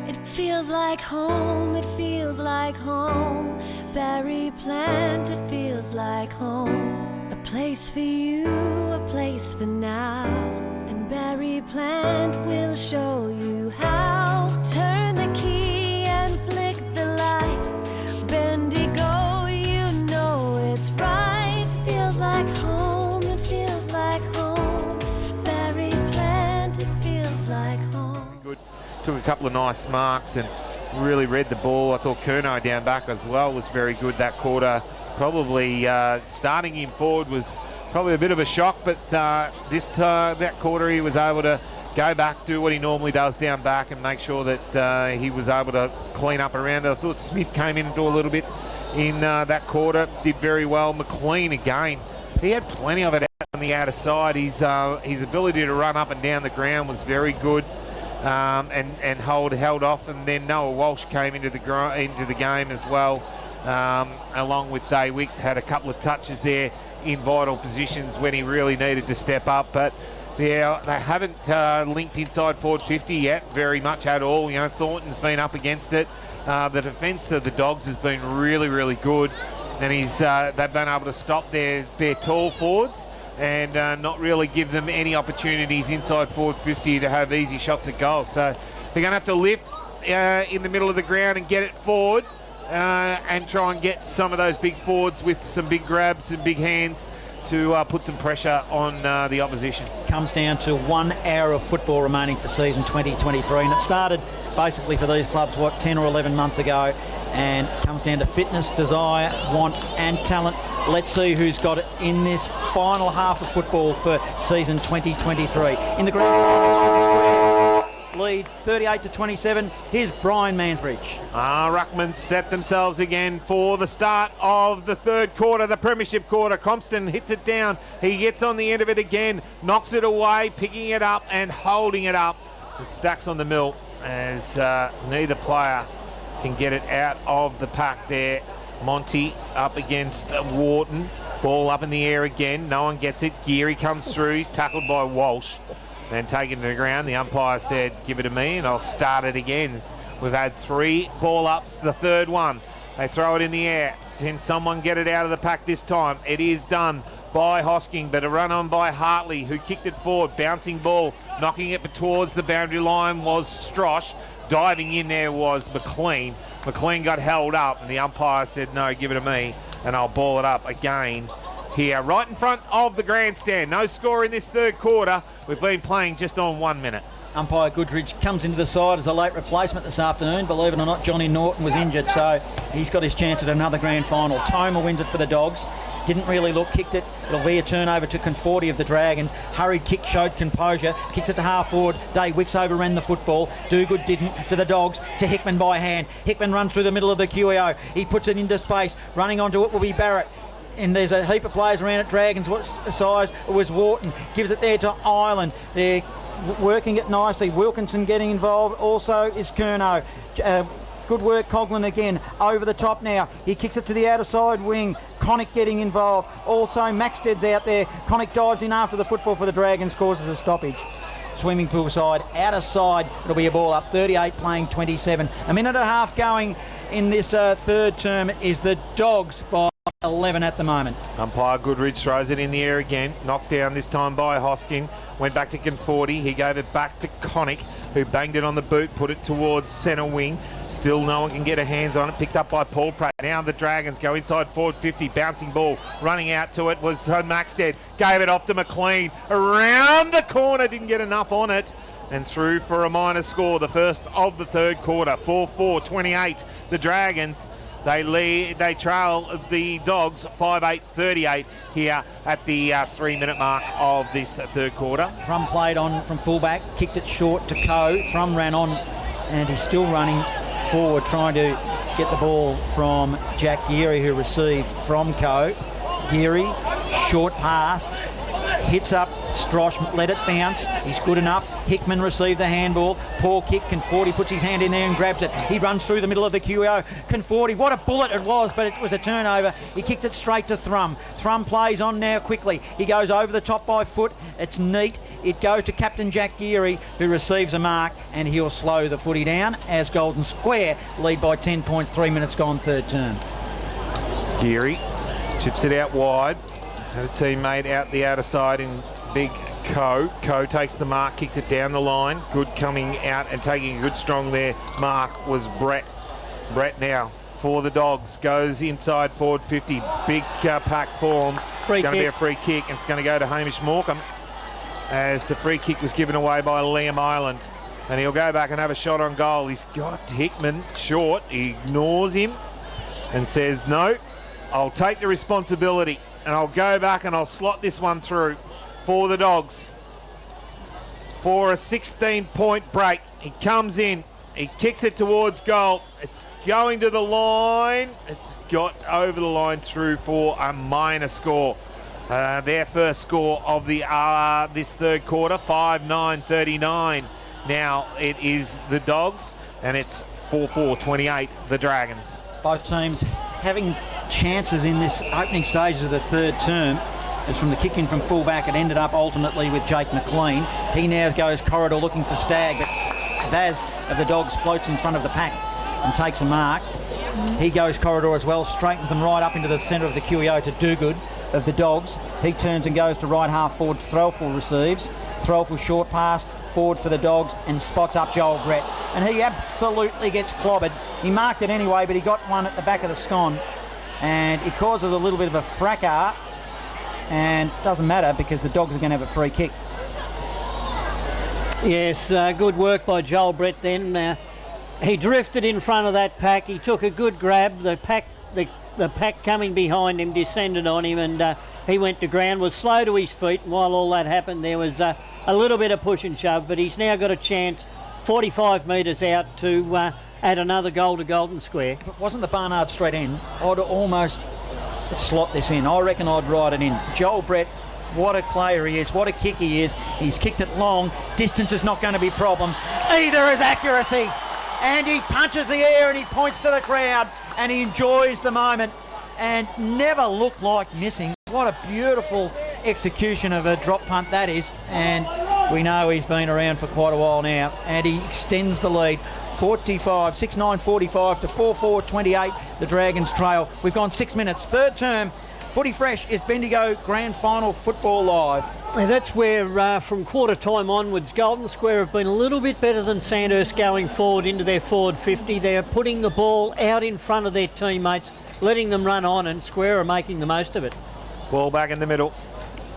It feels like home, it feels like home. Berry plant, it feels like home. A place for you, a place for now. And berry plant will show you how. Turn the key and flick the light. Bendigo, you know it's right. Feels like home, it feels like home. Berry plant, it feels like home. Good. Took a couple of nice marks and really read the ball. I thought Curnow down back as well was very good that quarter. Probably starting him forward was probably a bit of a shock, but that quarter he was able to go back, do what he normally does down back and make sure that he was able to clean up around it. I thought Smith came in and do a little bit in that quarter, did very well. McLean again, he had plenty of it out on the outer side. His ability to run up and down the ground was very good. And held off, and then Noah Walsh came into the game as well, along with Day Wicks. Had a couple of touches there in vital positions when he really needed to step up, but they haven't linked inside forward 50 yet very much at all. You know, Thornton's been up against it. The defence of the Dogs has been really, really good, and they've been able to stop their tall forwards and not really give them any opportunities inside forward 50 to have easy shots at goal. So they're going to have to lift in the middle of the ground and get it forward and try and get some of those big forwards with some big grabs and big hands to put some pressure on the opposition. Comes down to 1 hour of football remaining for season 2023, and it started basically for these clubs, 10 or 11 months ago, and comes down to fitness, desire, want and talent. Let's see who's got it in this final half of football for season 2023. In the grand final, lead 38-27. Here's Brian Mansbridge. Ruckman set themselves again for the start of the third quarter, the premiership quarter. Crompton hits it down. He gets on the end of it again, knocks it away, picking it up and holding it up. It stacks on the mill as neither player can get it out of the pack there. Monty up against Wharton. Ball up in the air again. No one gets it. Geary comes through. He's tackled by Walsh. Then taken to the ground. The umpire said, give it to me and I'll start it again. We've had 3 ball ups. The third one. They throw it in the air. Can someone get it out of the pack this time? It is done by Hosking, but a run on by Hartley, who kicked it forward. Bouncing ball. Knocking it towards the boundary line was Strosh. Diving in there was McLean. McLean got held up and the umpire said, no, give it to me and I'll ball it up again here right in front of the grandstand. No score in this third quarter. We've been playing just on 1 minute. Umpire Goodridge comes into the side as a late replacement this afternoon. Believe it or not, Johnny Norton was injured, so he's got his chance at another grand final. Toma wins it for the Dogs. Didn't really look, kicked it. It'll be a turnover to Conforti of the Dragons. Hurried kick, showed composure. Kicks it to half forward. Day Wicks overran the football. Dogood didn't. To the Dogs. To Hickman by hand. Hickman runs through the middle of the QEO. He puts it into space. Running onto it will be Barrett. And there's a heap of players around at Dragons. What size? It was Wharton. Gives it there to Ireland. They're working it nicely. Wilkinson getting involved. Also is Curnow. Good work, Coughlin again, over the top now. He kicks it to the outer side wing. Connick getting involved. Also, Maxted's out there. Connick dives in after the football for the Dragons, causes a stoppage. Swimming pool side, outer side, it'll be a ball up. 38 playing 27. A minute and a half going in this third term is the Dogs by 11 at the moment. Umpire Goodridge throws it in the air again. Knocked down this time by Hosking. Went back to Conforti. He gave it back to Connick, who banged it on the boot, put it towards centre wing. Still no one can get a hands on it. Picked up by Paul Pratt. Now the Dragons go inside forward 50. Bouncing ball. Running out to it was Maxted. Gave it off to McLean. Around the corner. Didn't get enough on it. And through for a minor score. The first of the third quarter. 4-4-28. The Dragons. They trail the Dogs 5-8-38 here at the 3-minute mark of this third quarter. Thrum played on from fullback, kicked it short to Coe. Thrum ran on and he's still running forward, trying to get the ball from Jack Geary, who received from Coe. Geary, short pass, hits up Strosh let it bounce. He's good enough. Hickman received the handball. Poor kick. Conforti puts his hand in there and grabs it. He runs through the middle of the QO. Conforti, what a bullet it was, but it was a turnover. He kicked it straight to Thrum. Thrum plays on now quickly. He goes over the top by foot. It's neat. It goes to Captain Jack Geary, who receives a mark, and he'll slow the footy down as Golden Square lead by 10 points, 3 minutes gone, third term. Geary chips it out wide. Had a teammate out the outer side in Big Co. Co takes the mark, kicks it down the line. Good coming out and taking a good strong there. Mark was Brett. Brett now for the Dogs goes inside forward 50. Big pack forms. It's going to be a free kick, and it's going to go to Hamish Morecambe as the free kick was given away by Liam Island. And he'll go back and have a shot on goal. He's got Hickman short. He ignores him and says, no, I'll take the responsibility and I'll go back and I'll slot this one through for the Dogs for a 16-point break. He comes in, he kicks it towards goal. It's going to the line. It's got over the line through for a minor score. Their first score of the this third quarter, 5-9-39. Now it is the Dogs, and it's 4-4-28, the Dragons. Both teams having chances in this opening stages of the third term. As from the kick in from fullback, it ended up ultimately with Jake McLean. He now goes corridor looking for Stagg, but Vaz of the Dogs floats in front of the pack and takes a mark. He goes corridor as well, straightens them right up into the centre of the QEO to Dogood of the Dogs. He turns and goes to right half forward. Threlfall receives. Threlfall short pass forward for the Dogs and spots up Joel Brett. And he absolutely gets clobbered. He marked it anyway, but he got one at the back of the scone. And it causes a little bit of a fracas. And it doesn't matter because the Dogs are going to have a free kick. Yes, good work by Joel Brett then. He drifted in front of that pack. He took a good grab. The pack coming behind him descended on him, and he went to ground, was slow to his feet. And while all that happened, there was a little bit of push and shove, but he's now got a chance 45 metres out to add another goal to Golden Square. If it wasn't the Barnard straight end, I'd almost slot this in. I reckon I'd ride it in. Joel Brett, what a player he is, what a kick he is. He's kicked it long. Distance is not going to be a problem. Either is accuracy. And he punches the air and he points to the crowd and he enjoys the moment and never looked like missing. What a beautiful execution of a drop punt that is. And we know he's been around for quite a while now. And he extends the lead. 6-9-45 to 4-4-28. The Dragons trail. We've gone 6 minutes. Third term. Footy Fresh is Bendigo Grand Final Football Live. And that's where, from quarter time onwards, Golden Square have been a little bit better than Sandhurst going forward into their forward 50. They're putting the ball out in front of their teammates, letting them run on, and Square are making the most of it. Ball back in the middle.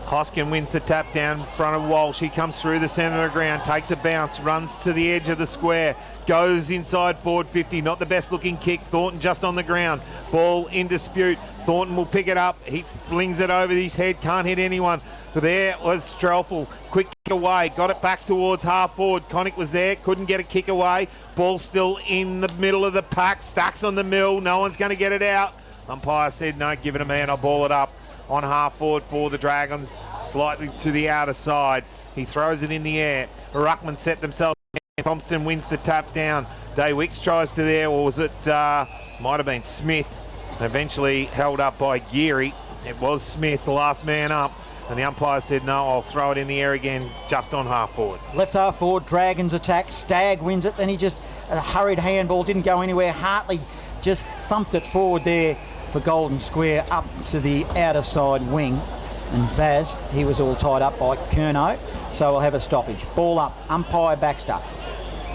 Hoskin wins the tap down in front of Walsh. He comes through the centre of the ground, takes a bounce, runs to the edge of the square, goes inside forward 50. Not the best looking kick. Thornton just on the ground. Ball in dispute. Thornton will pick it up. He flings it over his head. Can't hit anyone. But there was Strelfel. Quick kick away. Got it back towards half forward. Connick was there. Couldn't get a kick away. Ball still in the middle of the pack. Stacks on the mill. No one's going to get it out. Umpire said, no, give it a man. I'll ball it up. On half forward for the Dragons, slightly to the outer side. He throws it in the air. Ruckman set themselves. Thompson wins the tap down. Daywicks tries to there, or was it, might have been Smith. Eventually held up by Geary. It was Smith, the last man up. And the umpire said, no, I'll throw it in the air again, just on half forward. Left half forward, Dragons attack. Stagg wins it. Then he just, a hurried handball, didn't go anywhere. Hartley just thumped it forward there for Golden Square up to the outer side wing. And Vaz, he was all tied up by Kerno, so we'll have a stoppage. Ball up, umpire Baxter.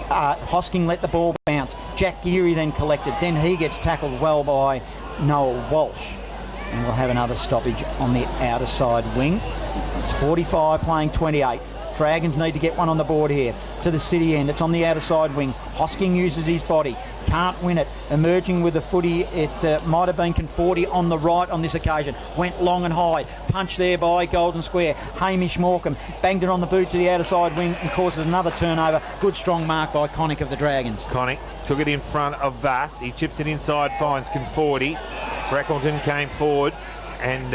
Hosking let the ball bounce. Jack Geary then collected. Then he gets tackled well by Noel Walsh. And we'll have another stoppage on the outer side wing. It's 45 playing 28. Dragons need to get one on the board here to the city end. It's on the outer side wing. Hosking uses his body. Can't win it. Emerging with the footy, it might have been Conforti on the right on this occasion. Went long and high. Punch there by Golden Square. Hamish Morecambe banged it on the boot to the outer side wing and causes another turnover. Good strong mark by Connick of the Dragons. Connick took it in front of Vass. He chips it inside, finds Conforti. Freckleton came forward and,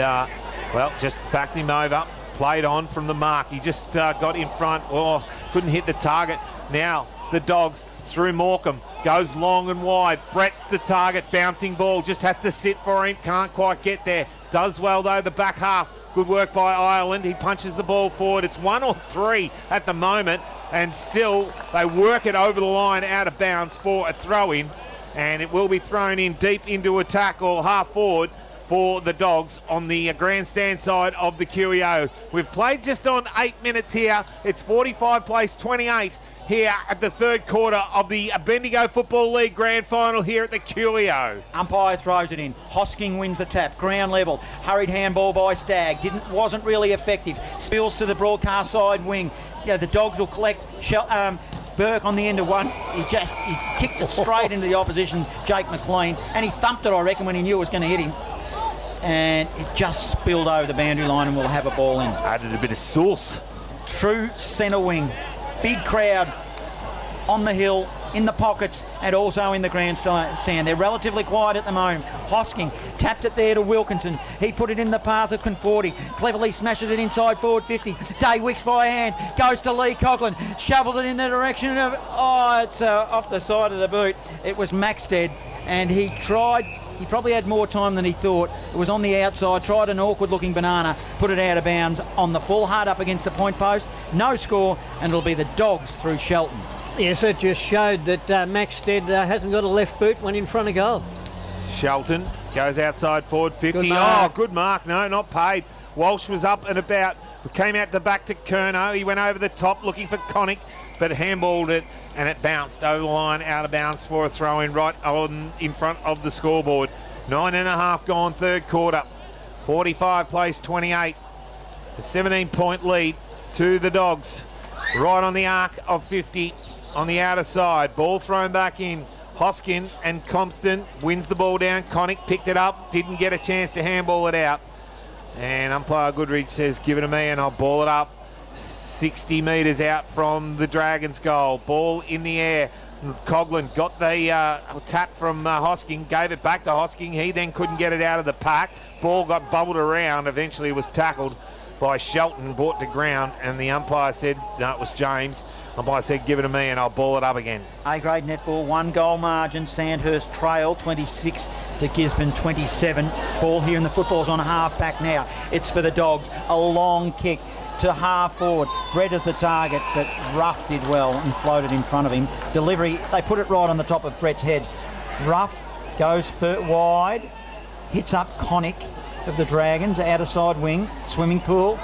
just backed him over. Played on from the mark. He just got in front. Oh, couldn't hit the target. Now the Dogs through Morecambe. Goes long and wide. Brett's the target. Bouncing ball. Just has to sit for him. Can't quite get there. Does well though, the back half. Good work by Ireland. He punches the ball forward. It's 1 or 3 at the moment. And still they work it over the line out of bounds for a throw-in. And it will be thrown in deep into attack or half forward for the Dogs on the grandstand side of the QEO. We've played just on 8 minutes here. It's 45 plays 28 here at the third quarter of the Bendigo Football League Grand Final here at the QEO. Umpire throws it in. Hosking wins the tap. Ground level. Hurried handball by Stagg. Wasn't really effective. Spills to the broadcast side wing. Yeah, the Dogs will collect. Burke on the end of one. He kicked it straight into the opposition, Jake McLean, and he thumped it, I reckon, when he knew it was going to hit him. And it just spilled over the boundary line and we'll have a ball in. Added a bit of sauce. True centre wing. Big crowd on the hill, in the pockets, and also in the grandstand. They're relatively quiet at the moment. Hosking tapped it there to Wilkinson. He put it in the path of Conforti. Cleverly smashes it inside forward 50. Day Wicks by hand. Goes to Lee Coughlin. Shoveled it in the direction of... it's off the side of the boot. It was Maxted, and he tried... He probably had more time than he thought. It was on the outside, tried an awkward-looking banana, put it out of bounds on the full, hard up against the point post. No score, and it'll be the Dogs through Shelton. Yes, it just showed that Maxted hasn't got a left boot, went in front of goal. Shelton goes outside forward 50. Good mark. Oh, good mark. No, not paid. Walsh was up and about. Came out the back to Kerno. He went over the top looking for Connick, but handballed it, and it bounced over the line, out of bounds for a throw-in right on in front of the scoreboard. 9.5 gone third quarter. 45 plays 28. A 17-point lead to the Dogs. Right on the arc of 50 on the outer side. Ball thrown back in. Hoskin and Compston wins the ball down. Connick picked it up. Didn't get a chance to handball it out. And umpire Goodridge says, give it to me and I'll ball it up. 60 metres out from the Dragons' goal. Ball in the air. Coughlin got the tap from Hosking, gave it back to Hosking. He then couldn't get it out of the pack. Ball got bubbled around. Eventually was tackled by Shelton, brought to ground, and the umpire said, no, it was James. Umpire said, give it to me and I'll ball it up again. A-grade netball, 1 goal margin. Sandhurst trail 26 to Gisborne 27. Ball here in the football's on half back now. It's for the Dogs. A long kick to half forward. Brett is the target, but Ruff did well and floated in front of him. Delivery, they put it right on the top of Brett's head. Ruff goes wide, hits up Connick of the Dragons, outer side wing, swimming pool,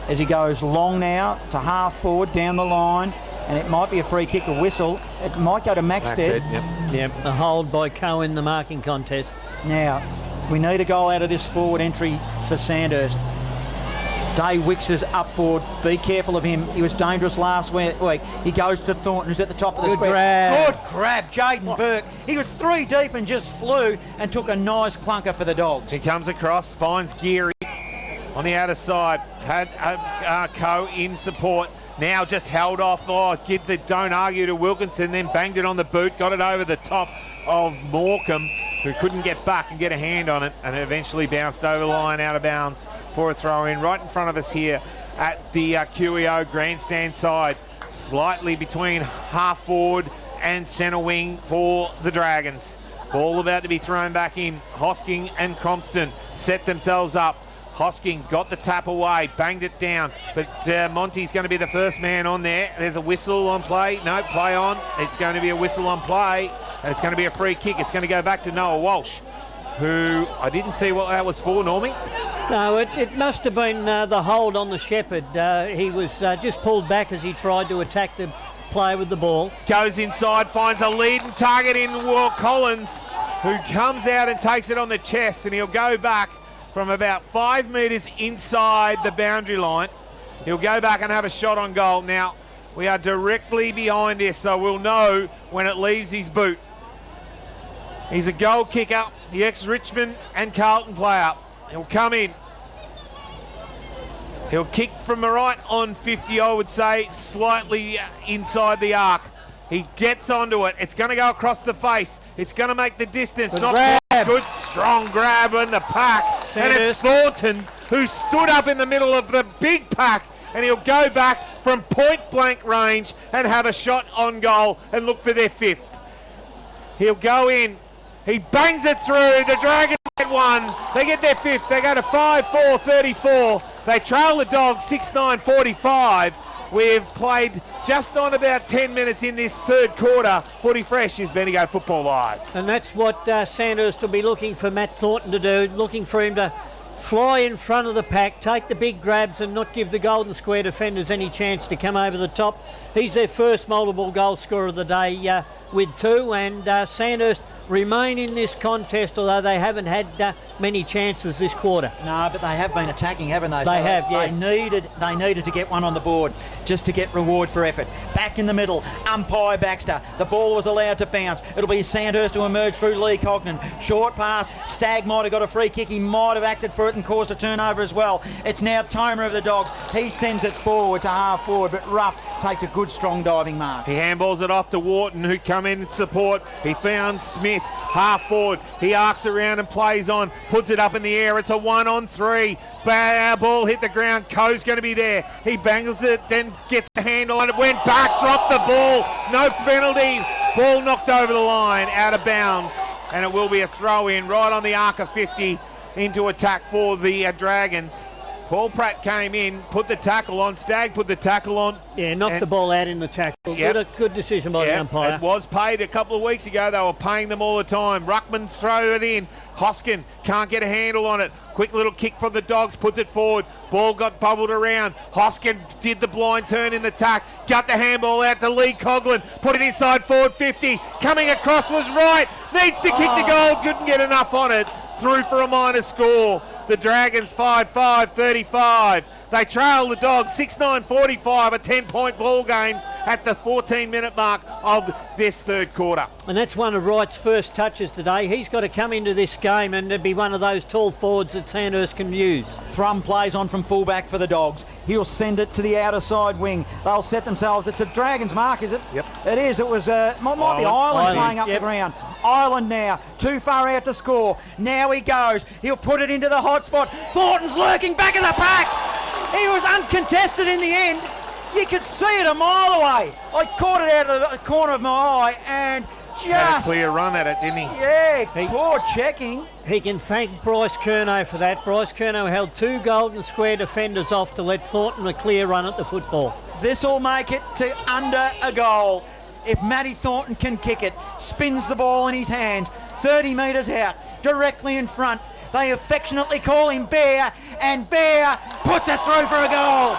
as he goes long now to half forward down the line, and it might be a free kick or whistle. It might go to Maxted. Yep. A hold by Coe in the marking contest. Now, we need a goal out of this forward entry for Sandhurst. Day Wicks is up forward. Be careful of him. He was dangerous last week. He goes to Thornton, who's at the top of the square. Grab. Good grab, Jaden Burke. He was 3 deep and just flew and took a nice clunker for the Dogs. He comes across, finds Geary on the outer side. Had Coe in support. Now just held off. Don't argue to Wilkinson, then banged it on the boot, got it over the top of Morecambe, who couldn't get back and get a hand on it, and it eventually bounced over the line out of bounds for a throw-in right in front of us here at the QEO grandstand side, slightly between half forward and centre wing for the Dragons. Ball about to be thrown back in. Hosking and Compston set themselves up. Hosking got the tap away, banged it down, but Monty's going to be the first man on there. There's a whistle on play. No, play on. It's going to be a whistle on play. It's going to be a free kick. It's going to go back to Noah Walsh, who I didn't see what that was for, Normie. No, it must have been the hold on the Shepherd. He was just pulled back as he tried to attack the player with the ball. Goes inside, finds a leading target in Will Collins, who comes out and takes it on the chest, and he'll go back from about 5 metres inside the boundary line. He'll go back and have a shot on goal. Now, we are directly behind this, so we'll know when it leaves his boot. He's a goal kicker, the ex-Richmond and Carlton player. He'll come in. He'll kick from the right on 50, I would say, slightly inside the arc. He gets onto it. It's going to go across the face. It's going to make the distance. Good Not grab. quite good, strong grab in the pack. Sandhurst. And it's Thornton who stood up in the middle of the big pack, and he'll go back from point blank range and have a shot on goal and look for their 5th. He'll go in. He bangs it through. The Dragons get 1. They get their 5th. They go to 5-4-34. They trail the Dogs 6-9-45. We've played just on about 10 minutes in this third quarter. Footy Fresh is Bendigo Football Live. And that's what Sandhurst will be looking for Matt Thornton to do, looking for him to fly in front of the pack, take the big grabs and not give the Golden Square defenders any chance to come over the top. He's their first multiple goal scorer of the day with 2, and Sandhurst remain in this contest, although they haven't had many chances this quarter. No, but they have been attacking, haven't they? They have, yes. They needed to get one on the board just to get reward for effort. Back in the middle, umpire Baxter. The ball was allowed to bounce. It'll be Sandhurst to emerge through Lee Cognan. Short pass. Stagg might have got a free kick. He might have acted for it and caused a turnover as well. It's now Tomer of the Dogs. He sends it forward to half forward, but Ruff takes a good strong diving mark. He handballs it off to Wharton, who come in support. He found Smith half forward. He arcs around and plays on, puts it up in the air. It's a 1-on-3. Ball hit the ground. Coe's going to be there. He bangles it, then gets a handle on it. Went back, dropped the ball. No penalty. Ball knocked over the line, out of bounds, and it will be a throw in right on the arc of 50 into attack for the Dragons. Paul Pratt came in, put the tackle on. Stagg put the tackle on. Yeah, knocked the ball out in the tackle. Yep. Good decision by the umpire. It was paid a couple of weeks ago. They were paying them all the time. Ruckman throw it in. Hoskin can't get a handle on it. Quick little kick from the Dogs, puts it forward. Ball got bubbled around. Hoskin did the blind turn in the tack. Got the handball out to Lee Coughlin. Put it inside forward 50. Coming across was right. Needs to kick the goal. Couldn't get enough on it. Through for a minor score. The Dragons 5-5-35. They trail the Dogs 6-9-45, a 10-point ball game at the 14-minute mark of this third quarter. And that's one of Wright's first touches today. He's got to come into this game and be one of those tall forwards that Sandhurst can use. Thrum plays on from fullback for the Dogs. He'll send it to the outer side wing. They'll set themselves. It's a Dragons mark, is it? Yep. It is. It was might be Ireland playing up yep. the ground. Ireland now, too far out to score. Now he goes. He'll put it into the hot spot. Thornton's lurking back in the pack. He was uncontested in the end. You could see it a mile away. I caught it out of the corner of my eye and just... Had a clear run at it, didn't he? Yeah, poor checking. He can thank Bryce Curnow for that. Bryce Curnow held 2 Golden Square defenders off to let Thornton a clear run at the football. This will make it to under a goal. If Matty Thornton can kick it, spins the ball in his hands, 30 metres out, directly in front. They affectionately call him Bear, and Bear puts it through for a goal.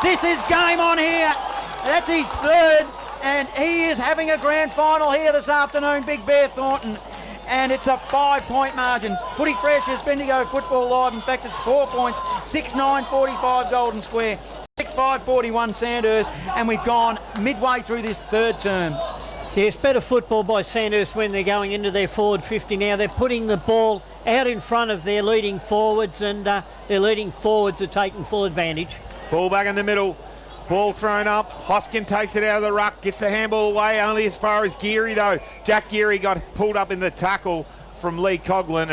This is game on here. That's his 3rd, and he is having a grand final here this afternoon, Big Bear Thornton. And it's a 5-point margin. Footy Fresh is Bendigo Football Live. In fact, it's 4 points, 6-9-45 Golden Square. 6-5-41 Sandhurst, and we've gone midway through this third term. Yes, better football by Sandhurst when they're going into their forward 50 now. They're putting the ball out in front of their leading forwards, and their leading forwards are taking full advantage. Ball back in the middle. Ball thrown up. Hoskin takes it out of the ruck, gets the handball away, only as far as Geary though. Jack Geary got pulled up in the tackle from Lee Coughlin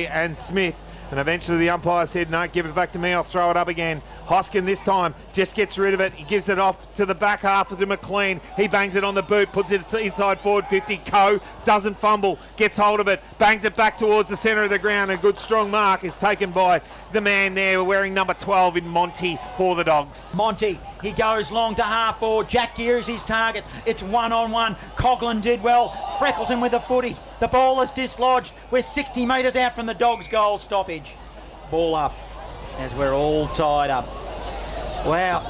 and Smith. And eventually the umpire said, no, give it back to me, I'll throw it up again. Hoskin this time just gets rid of it. He gives it off to the back half of McLean. He bangs it on the boot, puts it inside forward 50. Coe doesn't fumble, gets hold of it, bangs it back towards the centre of the ground. A good strong mark is taken by the man there wearing number 12 in Monty for the Dogs. Monty, he goes long to half forward. Jack Geary's his target. It's 1-on-1. Coughlin did well. Freckleton with the footy. The ball is dislodged. We're 60 metres out from the Dogs' goal stoppage. Ball up as we're all tied up. Wow,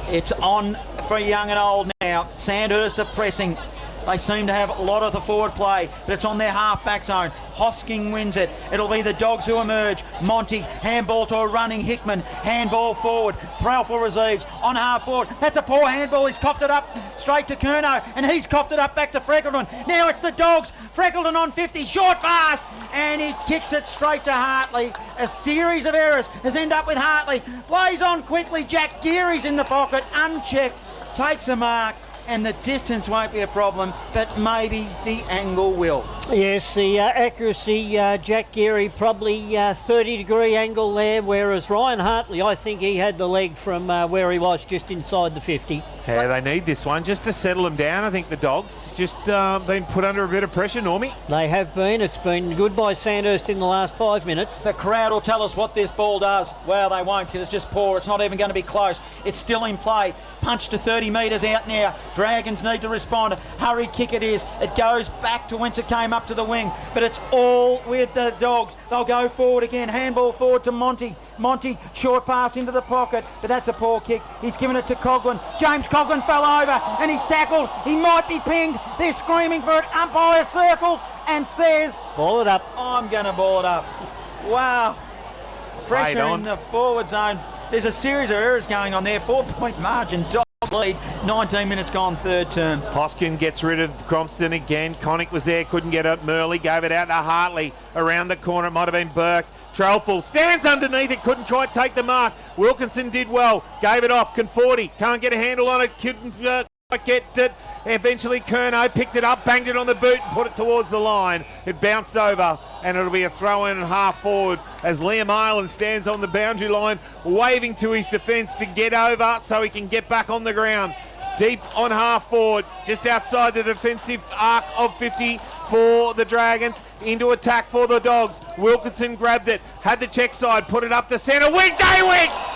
it's on for young and old now. Sandhurst are pressing. They seem to have a lot of the forward play, but it's on their half-back zone. Hosking wins it. It'll be the Dogs who emerge. Monty, handball to a running Hickman. Handball forward. Threlfall receives on half forward. That's a poor handball. He's coughed it up straight to Curnow, and he's coughed it up back to Freckleton. Now it's the Dogs. Freckleton on 50. Short pass, and he kicks it straight to Hartley. A series of errors has ended up with Hartley. Plays on quickly. Jack Geary's in the pocket, unchecked. Takes a mark. And the distance won't be a problem, but maybe the angle will. Yes, the accuracy, Jack Geary probably 30-degree angle there, whereas Ryan Hartley, I think he had the leg from where he was just inside the 50. Yeah, they need this one just to settle them down. I think the Dogs just been put under a bit of pressure, Normie. They have been. It's been good by Sandhurst in the last 5 minutes. The crowd will tell us what this ball does. Well, they won't, because it's just poor. It's not even going to be close. It's still in play. Punch to 30 metres out now. Dragons need to respond. Hurry kick it is. It goes back to whence it came up to the wing, but it's all with the Dogs. They'll go forward again. Handball forward to Monty. Monty, short pass into the pocket, but that's a poor kick. He's given it to Coughlin. James Coughlin fell over and he's tackled. He might be pinged. They're screaming for it. Umpire circles and says, ball it up. I'm going to ball it up. Wow. Pressure in the forward zone. There's a series of errors going on there. 4-point margin. Dogs lead. 19 minutes gone, third term. Hoskin gets rid of Cromston again. Connick was there, couldn't get it. Murley gave it out to Hartley. Around the corner, it might have been Burke. Trelful stands underneath it, couldn't quite take the mark. Wilkinson did well, gave it off. Conforti can't get a handle on it, couldn't quite get it. Eventually Kerno picked it up, banged it on the boot and put it towards the line. It bounced over and it'll be a throw in and half forward as Liam Ireland stands on the boundary line waving to his defence to get over so he can get back on the ground. Deep on half forward, just outside the defensive arc of 50 for the Dragons. Into attack for the Dogs. Wilkinson grabbed it, had the check side, put it up to centre wing. Daywicks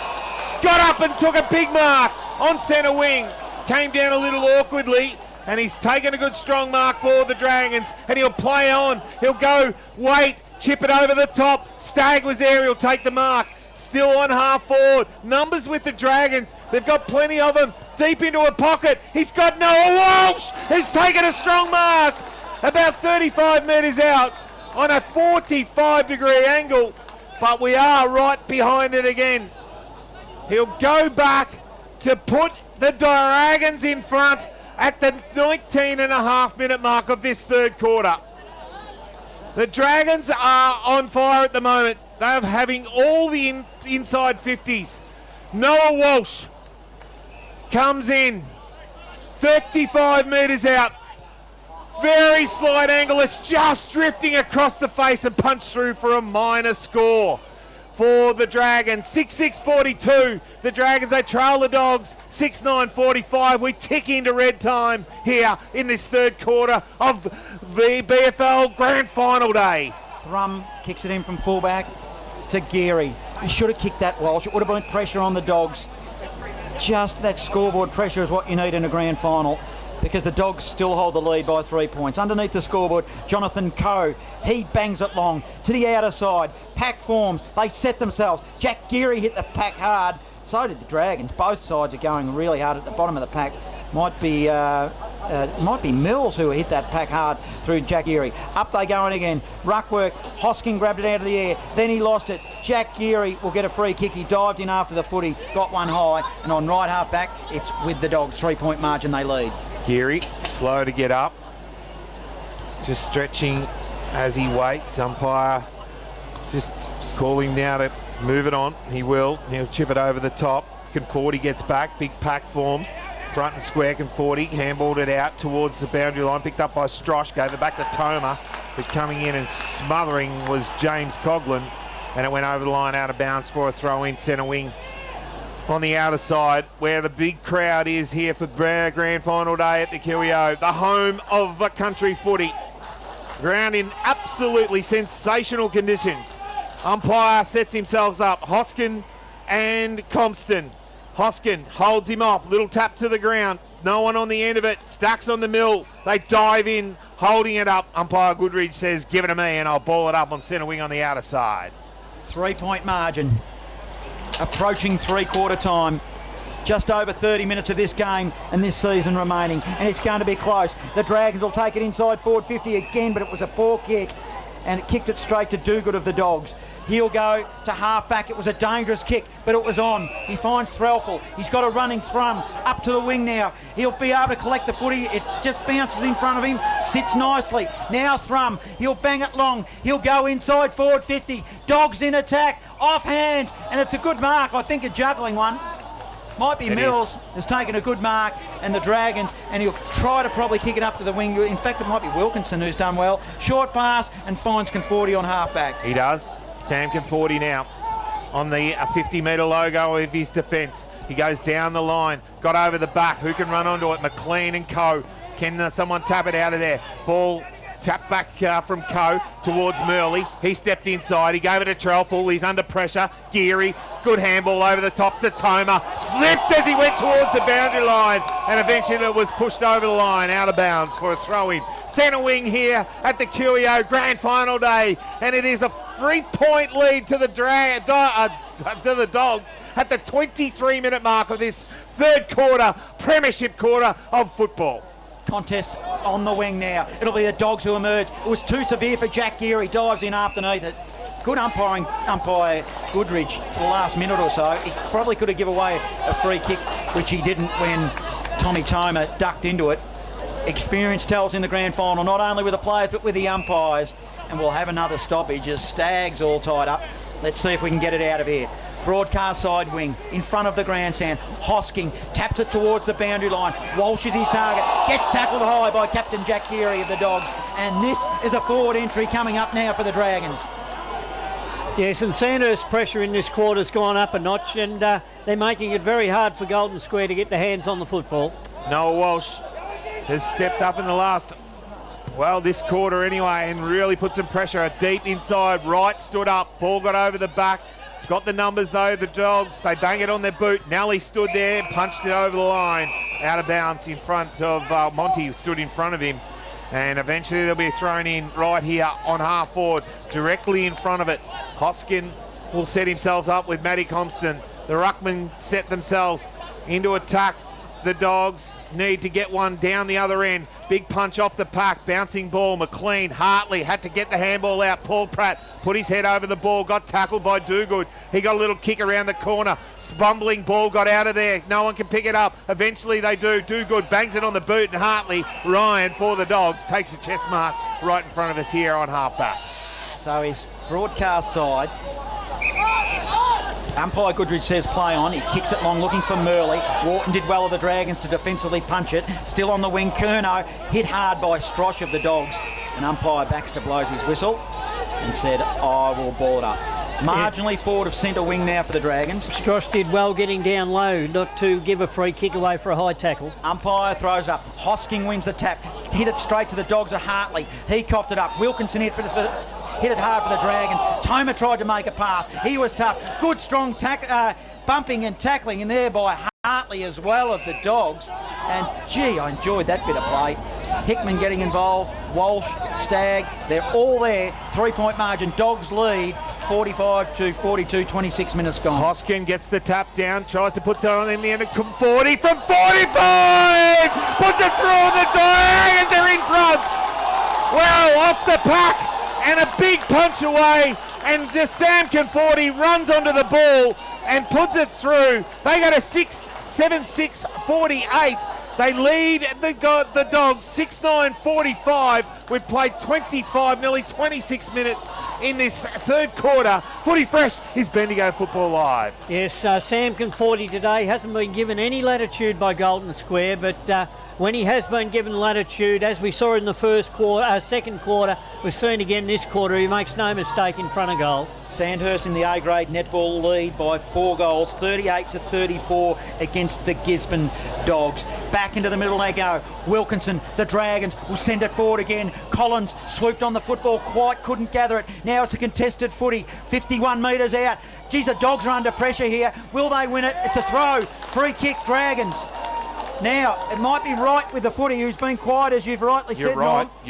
got up and took a big mark on centre wing. Came down a little awkwardly, and he's taken a good strong mark for the Dragons, and he'll play on. He'll go, wait, chip it over the top. Stagg was there, he'll take the mark. Still on half forward. Numbers with the Dragons. They've got plenty of them. Deep into a pocket. He's got Noah Walsh. He's taken a strong mark. About 35 metres out on a 45-degree angle. But we are right behind it again. He'll go back to put the Dragons in front at the 19.5-minute mark of this third quarter. The Dragons are on fire at the moment. They're having all the inside 50s. Noah Walsh comes in 35 metres out. Very slight angle. It's just drifting across the face and punched through for a minor score for the Dragons. 6-6-42. The Dragons, they trail the Dogs. 6-9-45. We tick into red time here in this third quarter of the BFL Grand Final day. Thrum kicks it in from fullback to Geary. He should have kicked that Walsh. It would have been pressure on the Dogs. Just that scoreboard pressure is what you need in a grand final, because the Dogs still hold the lead by 3 points. Underneath the scoreboard, Jonathan Coe, he bangs it long to the outer side. Pack forms, they set themselves. Jack Geary hit the pack hard. So did the Dragons. Both sides are going really hard at the bottom of the pack. Might be Mills who hit that pack hard through Jack Geary. Up they going again. Ruck work. Hoskin grabbed it out of the air. Then he lost it. Jack Geary will get a free kick. He dived in after the footy, got one high, and on right half back, it's with the Dogs. 3-point margin they lead. Geary, slow to get up. Just stretching as he waits. Umpire just calling now to move it on. He will. He'll chip it over the top. Conforti gets back. Big pack forms. Front and square. Conforti handballed it out towards the boundary line. Picked up by Strosh. Gave it back to Toma. But coming in and smothering was James Coughlin. And it went over the line out of bounds for a throw in centre wing on the outer side, where the big crowd is here for grand final day at the QEO, the home of the country footy. Ground in absolutely sensational conditions. Umpire sets himself up. Hoskin and Compston. Hoskin holds him off. Little tap to the ground. No one on the end of it. Stacks on the mill. They dive in, holding it up. Umpire Goodridge says, give it to me and I'll ball it up on centre wing on the outer side. 3-point margin. Approaching three-quarter time. Just over 30 minutes of this game and this season remaining, and it's going to be close. The Dragons will take it inside forward 50 again, but it was a poor kick, and it kicked it straight to Dogood of the Dogs. He'll go to half-back. It was a dangerous kick, but it was on. He finds Threlfall. He's got a running Thrum up to the wing now. He'll be able to collect the footy. It just bounces in front of him, sits nicely. Now Thrum, he'll bang it long. He'll go inside forward 50. Dogs in attack, offhand, and it's a good mark. I think a juggling one. Might be It Mills has taken a good mark, and the Dragons, and he'll try to probably kick it up to the wing. In fact, it might be Wilkinson who's done well. Short pass and finds Conforti on half-back. He does. Sam Conforti now on the 50-metre logo of his defence. He goes down the line, got over the back. Who can run onto it? McLean and Co. Can someone tap it out of there? Ball tap back from Coe towards Murley. He stepped inside. He gave it a Trelful. He's under pressure. Geary. Good handball over the top to Toma. Slipped as he went towards the boundary line, and eventually it was pushed over the line, out of bounds for a throw-in. Centre wing here at the QEO Grand Final day, and it is a 3-point lead to the Dogs at the 23-minute mark of this third quarter, premiership quarter of football. Contest on the wing now. It'll be the Dogs who emerge. It was too severe for Jack Geary. Dives in underneath it. Good umpire Goodridge for the last minute or so. He probably could have given away a free kick, which he didn't when Tommy Toma ducked into it. Experience tells in the grand final, not only with the players but with the umpires. And we'll have another stoppage as Stag's all tied up. Let's see if we can get it out of here. Broadcast side wing in front of the grandstand. Hosking taps it towards the boundary line. Walsh is his target. Gets tackled high by Captain Jack Geary of the Dogs. And this is a forward entry coming up now for the Dragons. Yes, and Sandhurst's pressure in this quarter's gone up a notch, and they're making it very hard for Golden Square to get their hands on the football. Noah Walsh has stepped up in the last, this quarter anyway, and really put some pressure. Deep inside, Wright stood up. Ball got over the back. Got the numbers though, the Dogs. They bang it on their boot. Nelly stood there, punched it over the line, out of bounds in front of Monty, stood in front of him. And eventually they'll be thrown in right here on half forward, directly in front of it. Hoskin will set himself up with Matty Compston. The Ruckman set themselves into attack. The Dogs need to get one down the other end. Big punch off the pack, bouncing ball. McLean, Hartley had to get the handball out. Paul Pratt put his head over the ball, got tackled by Dogood. He got a little kick around the corner. Spumbling ball got out of there. No one can pick it up. Eventually they do. Dogood bangs it on the boot, and Hartley, Ryan for the Dogs, takes a chest mark right in front of us here on half-back. So his broadcast side, umpire Goodridge says play on. He kicks it long looking for Murley. Wharton did well of the Dragons to defensively punch it. Still on the wing, Curnow hit hard by Strosh of the Dogs. And umpire Baxter blows his whistle and said, I will board up. Marginally forward of centre wing now for the Dragons. Strosh did well getting down low, not to give a free kick away for a high tackle. Umpire throws it up. Hosking wins the tap. Hit it straight to the Dogs of Hartley. He coughed it up. Wilkinson hit it hard for the Dragons. Toma tried to make a pass. He was tough. Good strong bumping and tackling in there by Hartley as well of the Dogs. And gee, I enjoyed that bit of play. Hickman getting involved. Walsh, Stagg, they're all there. 3-point margin. Dogs lead 45 to 42, 26 minutes gone. Hoskin gets the tap down, tries to put that on in the end of 40 from 45! Puts it through, and the Dragons are in front! Well, off the pack! And a big punch away, and the Sam Conforti runs onto the ball and puts it through. They go to 7-6-48. They lead the Dogs 6-9-45. We've played 25, nearly 26 minutes in this third quarter. Footy Fresh is Bendigo Football Live. Yes, Sam Conforti today hasn't been given any latitude by Golden Square, but when he has been given latitude, as we saw in the second quarter, we've seen again this quarter, he makes no mistake in front of goals. Sandhurst in the A-grade netball lead by 4 goals, 38 to 34 against the Gisborne Dogs. Back into the middle they go. Wilkinson, the Dragons, will send it forward again. Collins swooped on the football, quite couldn't gather it. Now it's a contested footy, 51 metres out. Geez, the Dogs are under pressure here. Will they win it? It's a throw. Free kick, Dragons. Now, it might be right with the footy, who's been quiet, as you've rightly said. You're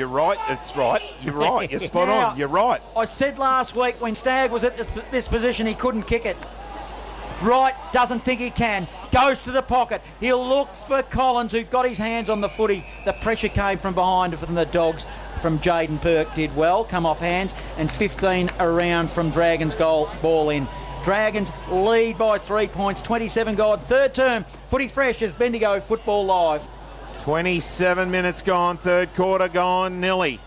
right. It's right. You're right. You're spot on. You're right. I said last week when Stagg was at this position, he couldn't kick it. Wright doesn't think he can. Goes to the pocket. He'll look for Collins, who got his hands on the footy. The pressure came from behind from the Dogs. From Jaden Perk did well, come off hands, and 15 around from Dragons' ball in. Dragons lead by 3 points, 27 gone. Third term, Footy Fresh is Bendigo Football Live. 27 minutes gone, third quarter gone, nearly.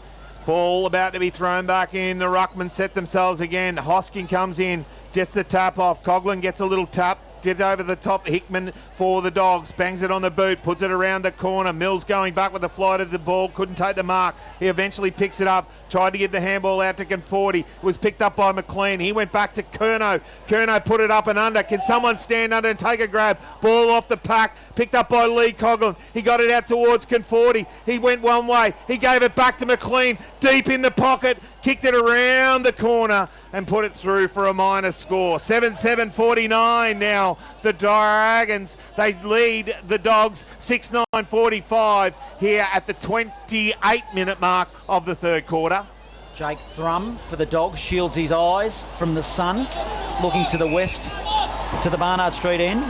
Ball about to be thrown back in. The Ruckman set themselves again. Hosking comes in, just the tap off. Coughlin gets a little tap. get over the top. Hickman for the Dogs. Bangs it on the boot. Puts it around the corner. Mills going back with the flight of the ball. Couldn't take the mark. He eventually picks it up. Tried to give the handball out to Conforti. Was picked up by McLean. He went back to Curnow. Curnow put it up and under. Can someone stand under and take a grab? Ball off the pack. Picked up by Lee Coughlin. He got it out towards Conforti. He went one way. He gave it back to McLean. Deep in the pocket. Kicked it around the corner and put it through for a minor score. 7-7-49 now. The Dragons, they lead the Dogs 6-9-45 here at the 28-minute mark of the third quarter. Jake Thrum for the Dogs shields his eyes from the sun, looking to the west, to the Barnard Street end.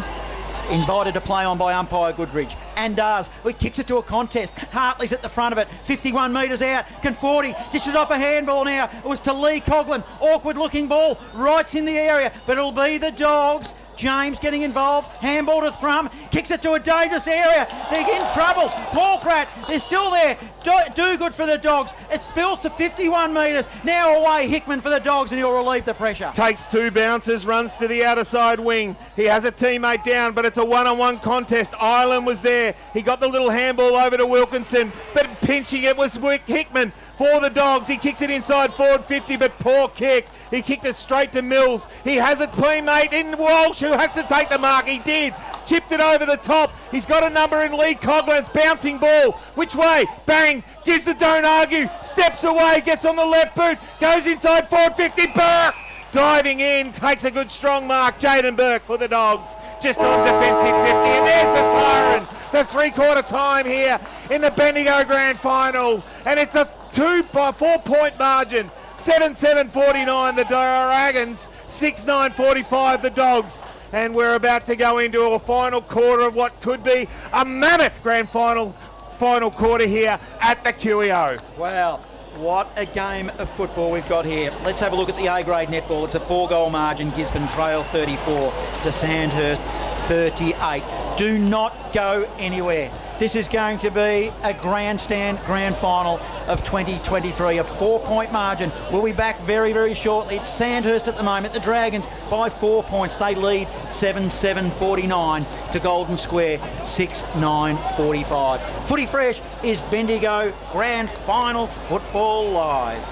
Invited to play on by umpire Goodridge. And does. He kicks it to a contest. Hartley's at the front of it. 51 metres out. Conforti dishes off a handball now. It was to Lee Coughlin. Awkward looking ball. Right's in the area. But it'll be the Dogs. James getting involved. Handball to Thrum. Kicks it to a dangerous area. They're in trouble. Paul Pratt. They're still there. Do good for the Dogs. It spills to 51 metres. Now away Hickman for the Dogs and he'll relieve the pressure. Takes two bounces. Runs to the outer side wing. He has a teammate down, but it's a one-on-one contest. Ireland was there. He got the little handball over to Wilkinson, but pinching it was Hickman for the Dogs. He kicks it inside forward 50, but poor kick. He kicked it straight to Mills. He has a teammate in Walsh who has to take the mark. He did. Chipped it over the top. He's got a number in Lee Coughlin's bouncing ball. Which way? Bang. Gives the don't argue. Steps away. Gets on the left boot. Goes inside forward 50. Burke diving in. Takes a good strong mark. Jaden Burke for the Dogs. Just on defensive 50. And there's the siren for three-quarter time here in the Bendigo Grand Final. And it's a 4-point margin. 7-7-49 the Dragons, 6-9-45 the Dogs. And we're about to go into a final quarter of what could be a mammoth grand final quarter here at the QEO. Wow, what a game of football we've got here. Let's have a look at the A-grade netball. It's a 4-goal margin. Gisborne trail 34 to Sandhurst 38. Do not go anywhere. This is going to be a grandstand grand final of 2023, a 4-point margin. We'll be back very, very shortly. It's Sandhurst at the moment. The Dragons by 4 points. They lead 7-7-49 to Golden Square 6-9-45. Footy Fresh is Bendigo Grand Final Football Live.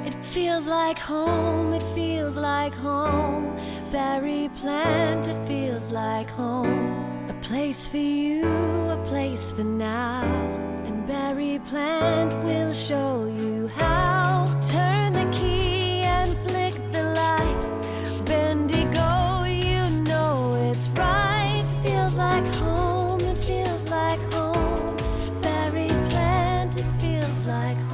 It feels like home, it feels like home. Berry plant, it feels like home. A place for you, a place for now. And Berry Plant will show you how. Turn the key and flick the light. Bendigo, you know it's right. Feels like home, it feels like home. Berry Plant, it feels like home.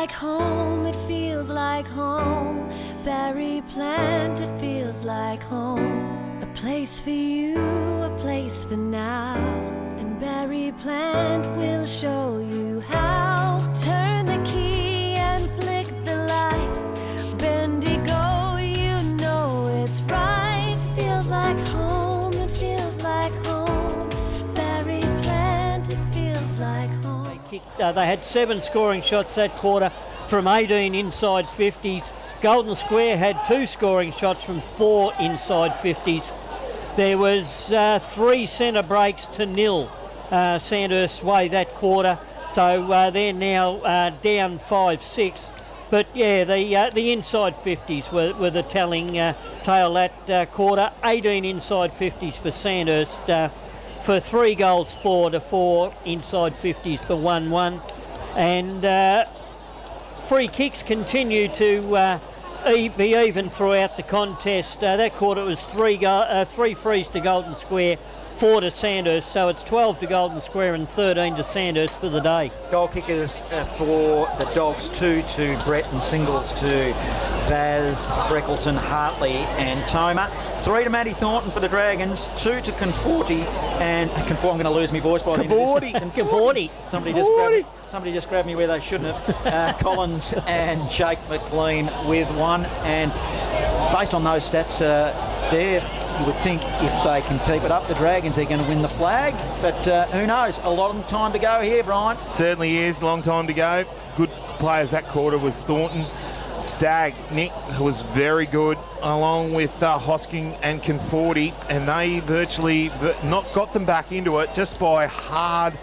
like home, it feels like home. Berry plant, it feels like home. A place for you, a place for now. And Berry plant will show you how. Turn the key and flick the light. Bendigo, you know it's right. Feels like home, it feels like home. Berry plant, it feels like home. They had 7 scoring shots that quarter from 18 inside 50s. Golden Square had 2 scoring shots from 4 inside 50s. There was 3 centre breaks to 0 Sandhurst's way that quarter, so they're now down 5-6. But yeah, the inside 50s were the telling tale that quarter. 18 inside 50s for Sandhurst for 3 goals 4-4, inside 50s for 1-1. And free kicks continue to be even throughout the contest. That quarter was 3 frees to Golden Square, 4 to Sandhurst, so it's 12 to Golden Square and 13 to Sandhurst for the day. Goal kickers for the Dogs, 2 to Brett and singles to Vaz, Freckleton, Hartley and Toma. 3 to Matty Thornton for the Dragons, 2 to Conforti and I'm going to lose my voice by the end of this. Conforti. Somebody just grabbed me where they shouldn't have. Collins and Jake McLean with 1, and based on those stats there, you would think if they can keep it up, the Dragons are going to win the flag, but who knows? A lot of time to go here, Brian. Certainly is, long time to go. Good players that quarter was Thornton. Stagg, Nick, who was very good, along with Hosking and Conforti, and they virtually not got them back into it just by hard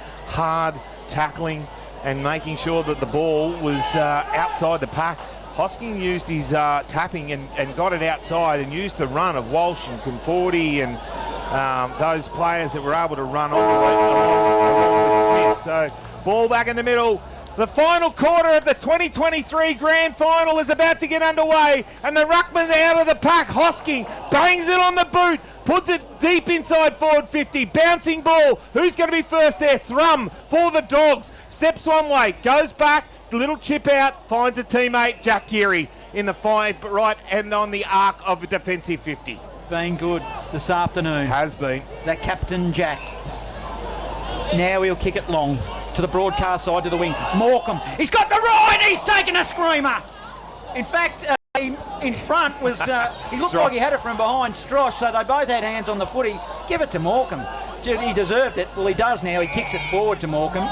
tackling and making sure that the ball was outside the pack. Hosking used his tapping and got it outside and used the run of Walsh and Conforti and those players that were able to run along with Smith. So ball back in the middle. The final quarter of the 2023 Grand Final is about to get underway, and the ruckman out of the pack, Hosking, bangs it on the boot, puts it deep inside forward 50, bouncing ball. Who's going to be first there? Thrum for the Dogs. Steps one way, goes back, little chip out, finds a teammate, Jack Geary, in the 5 right and on the arc of a defensive 50. Been good this afternoon. Has been. That Captain Jack. Now he'll kick it long to the broadcast side, to the wing. Morecambe, he's got the ride, he's taken a screamer. In fact, in front was, he looked like he had it from behind Strosh, so they both had hands on the footy. Give it to Morecambe. He deserved it. Well, he does now. He kicks it forward to Morecambe.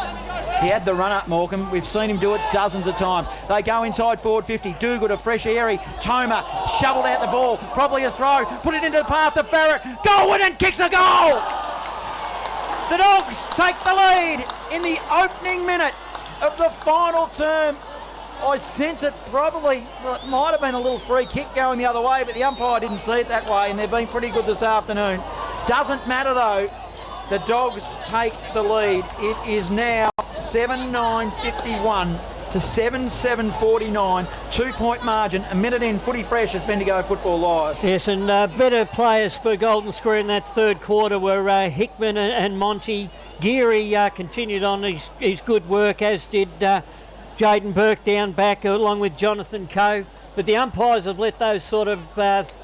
He had the run up, Morecambe. We've seen him do it dozens of times. They go inside forward 50. Duguid, a fresh airy. Toma shoveled out the ball. Probably a throw. Put it into the path of Barrett. Goalwyn and kicks a goal. The Dogs take the lead in the opening minute of the final term. I sense it probably, well, it might have been a little free kick going the other way, but the umpire didn't see it that way, and they've been pretty good this afternoon. Doesn't matter though. The Dogs take the lead. It is now 7-9-51 to 7-7-49. 2-point margin. A minute in, footy fresh as Bendigo Football Live. Yes, and better players for Golden Square in that third quarter were Hickman and Monty. Geary continued on his good work, as did Jaden Burke down back along with Jonathan Coe. But the umpires have let those sort of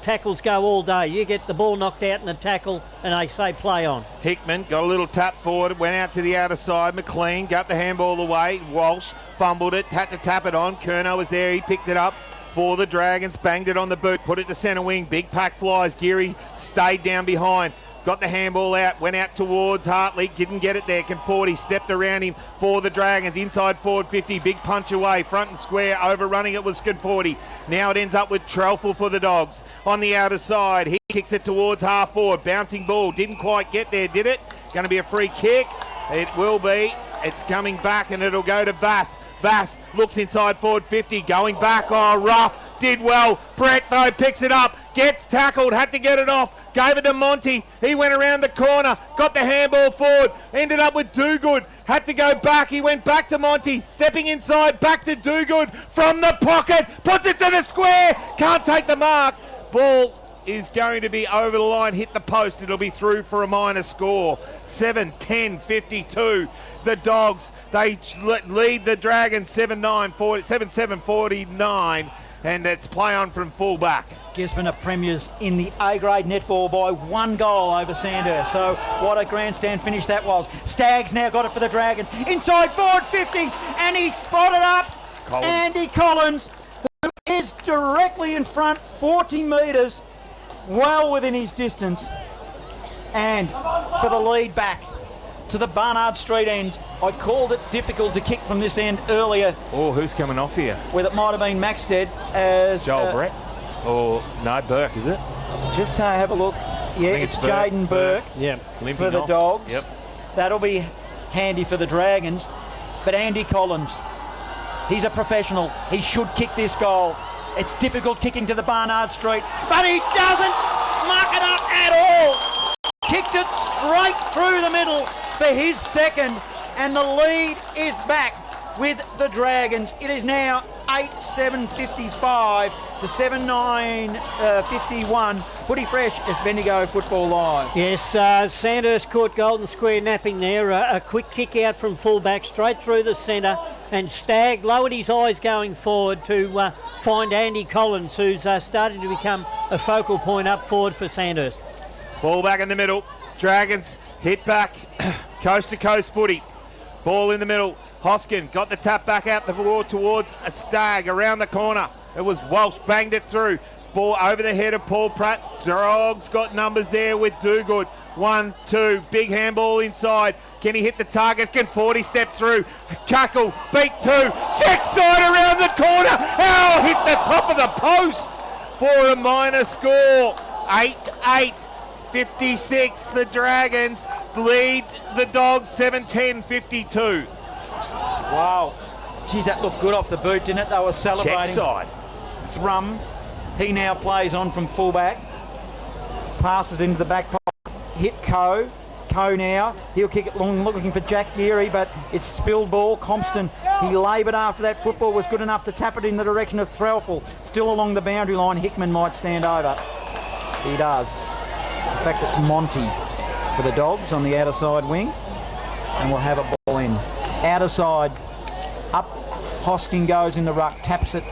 tackles go all day. You get the ball knocked out in the tackle and they say play on. Hickman got a little tap forward, went out to the outer side. McLean got the handball away. Walsh fumbled it, had to tap it on. Curnow was there, he picked it up for the Dragons, banged it on the boot, put it to centre wing. Big pack flies. Geary stayed down behind. Got the handball out, went out towards Hartley, didn't get it there. Conforti stepped around him for the Dragons, inside forward 50, big punch away, front and square, overrunning it was Conforti. Now it ends up with Trelfel for the Dogs. On the outer side, he kicks it towards half forward, bouncing ball, didn't quite get there, did it? Going to be a free kick, it will be. It's coming back and it'll go to Vass. Vass looks inside forward 50, going back, oh rough, did well. Brett though picks it up, gets tackled, had to get it off, gave it to Monty. He went around the corner, got the handball forward, ended up with Duguid, had to go back, he went back to Monty, stepping inside, back to Duguid from the pocket, puts it to the square, can't take the mark. Ball is going to be over the line, hit the post. It'll be through for a minor score. 7-10-52. The Dogs, they lead the Dragons 7-7-49, and it's play on from full-back. Gisborne are premiers in the A-grade netball by 1 goal over Sandhurst. So what a grandstand finish that was. Staggs now got it for the Dragons. Inside forward 50, and he's spotted up Andy Collins, who is directly in front, 40 metres, well within his distance. And for the lead back to the Barnard Street end. I called it difficult to kick from this end earlier. Oh, who's coming off here? Where it might have been Maxted as... Joel Brett? Or no, Burke, is it? Just have a look. Yeah, it's Jaden Burke for the Dogs. Yep. That'll be handy for the Dragons. But Andy Collins, he's a professional. He should kick this goal. It's difficult kicking to the Barnard Street, but he doesn't muck it up at all. Kicked it straight through the middle for his second, and the lead is back with the Dragons. It is now 8-7-55 to 7-9-51. Footy fresh is Bendigo Football Live. Yes, Sandhurst caught Golden Square napping there. A quick kick out from fullback straight through the centre, and Stagg lowered his eyes going forward to find Andy Collins, who's starting to become a focal point up forward for Sandhurst. Ball back in the middle. Dragons hit back. Coast to coast footy. Ball in the middle. Hoskin got the tap back out the ball towards a Stagg around the corner. It was Walsh, banged it through. Ball over the head of Paul Pratt. Dogs got numbers there with Dogood. 1, 2, big handball inside. Can he hit the target? Can 40 step through? Cackle, beat 2. Check side around the corner. Oh, hit the top of the post for a minor score. 8-8-56. The Dragons lead the Dogs 7-10-52. Wow. Geez, that looked good off the boot, didn't it? They were celebrating. Check side. Thrum. He now plays on from fullback. Passes into the back pocket. Hit Coe. Coe now. He'll kick it long, looking for Jack Geary, but it's spilled ball. Compston, he laboured after that football, was good enough to tap it in the direction of Threlfall. Still along the boundary line. Hickman might stand over. He does. In fact, it's Monty for the Dogs on the outer side wing. And we'll have a ball in. Outer side, up, Hoskin goes in the ruck, taps it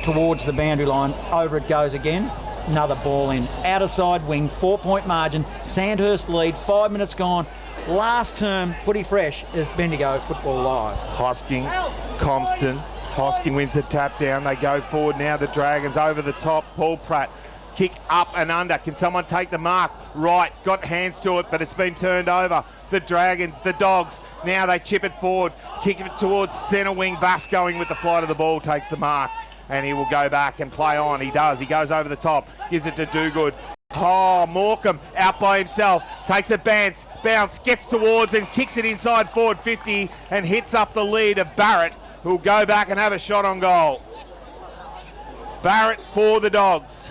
towards the boundary line, over it goes again, another ball in. Outer side wing, 4-point margin, Sandhurst lead, 5 minutes gone. Last term, footy fresh is Bendigo Football Live. Hosking, Compston, Hoskin wins the tap down, they go forward now, the Dragons over the top, Paul Pratt. Kick up and under. Can someone take the mark? Right, got hands to it, but it's been turned over. The Dragons, the Dogs, now they chip it forward, kick it towards centre wing. Vass going with the flight of the ball, takes the mark, and he will go back and play on. He does. He goes over the top, gives it to Dogood. Oh, Morecambe out by himself, takes a bounce, gets towards and kicks it inside forward 50 and hits up the lead of Barrett, who'll go back and have a shot on goal. Barrett for the Dogs.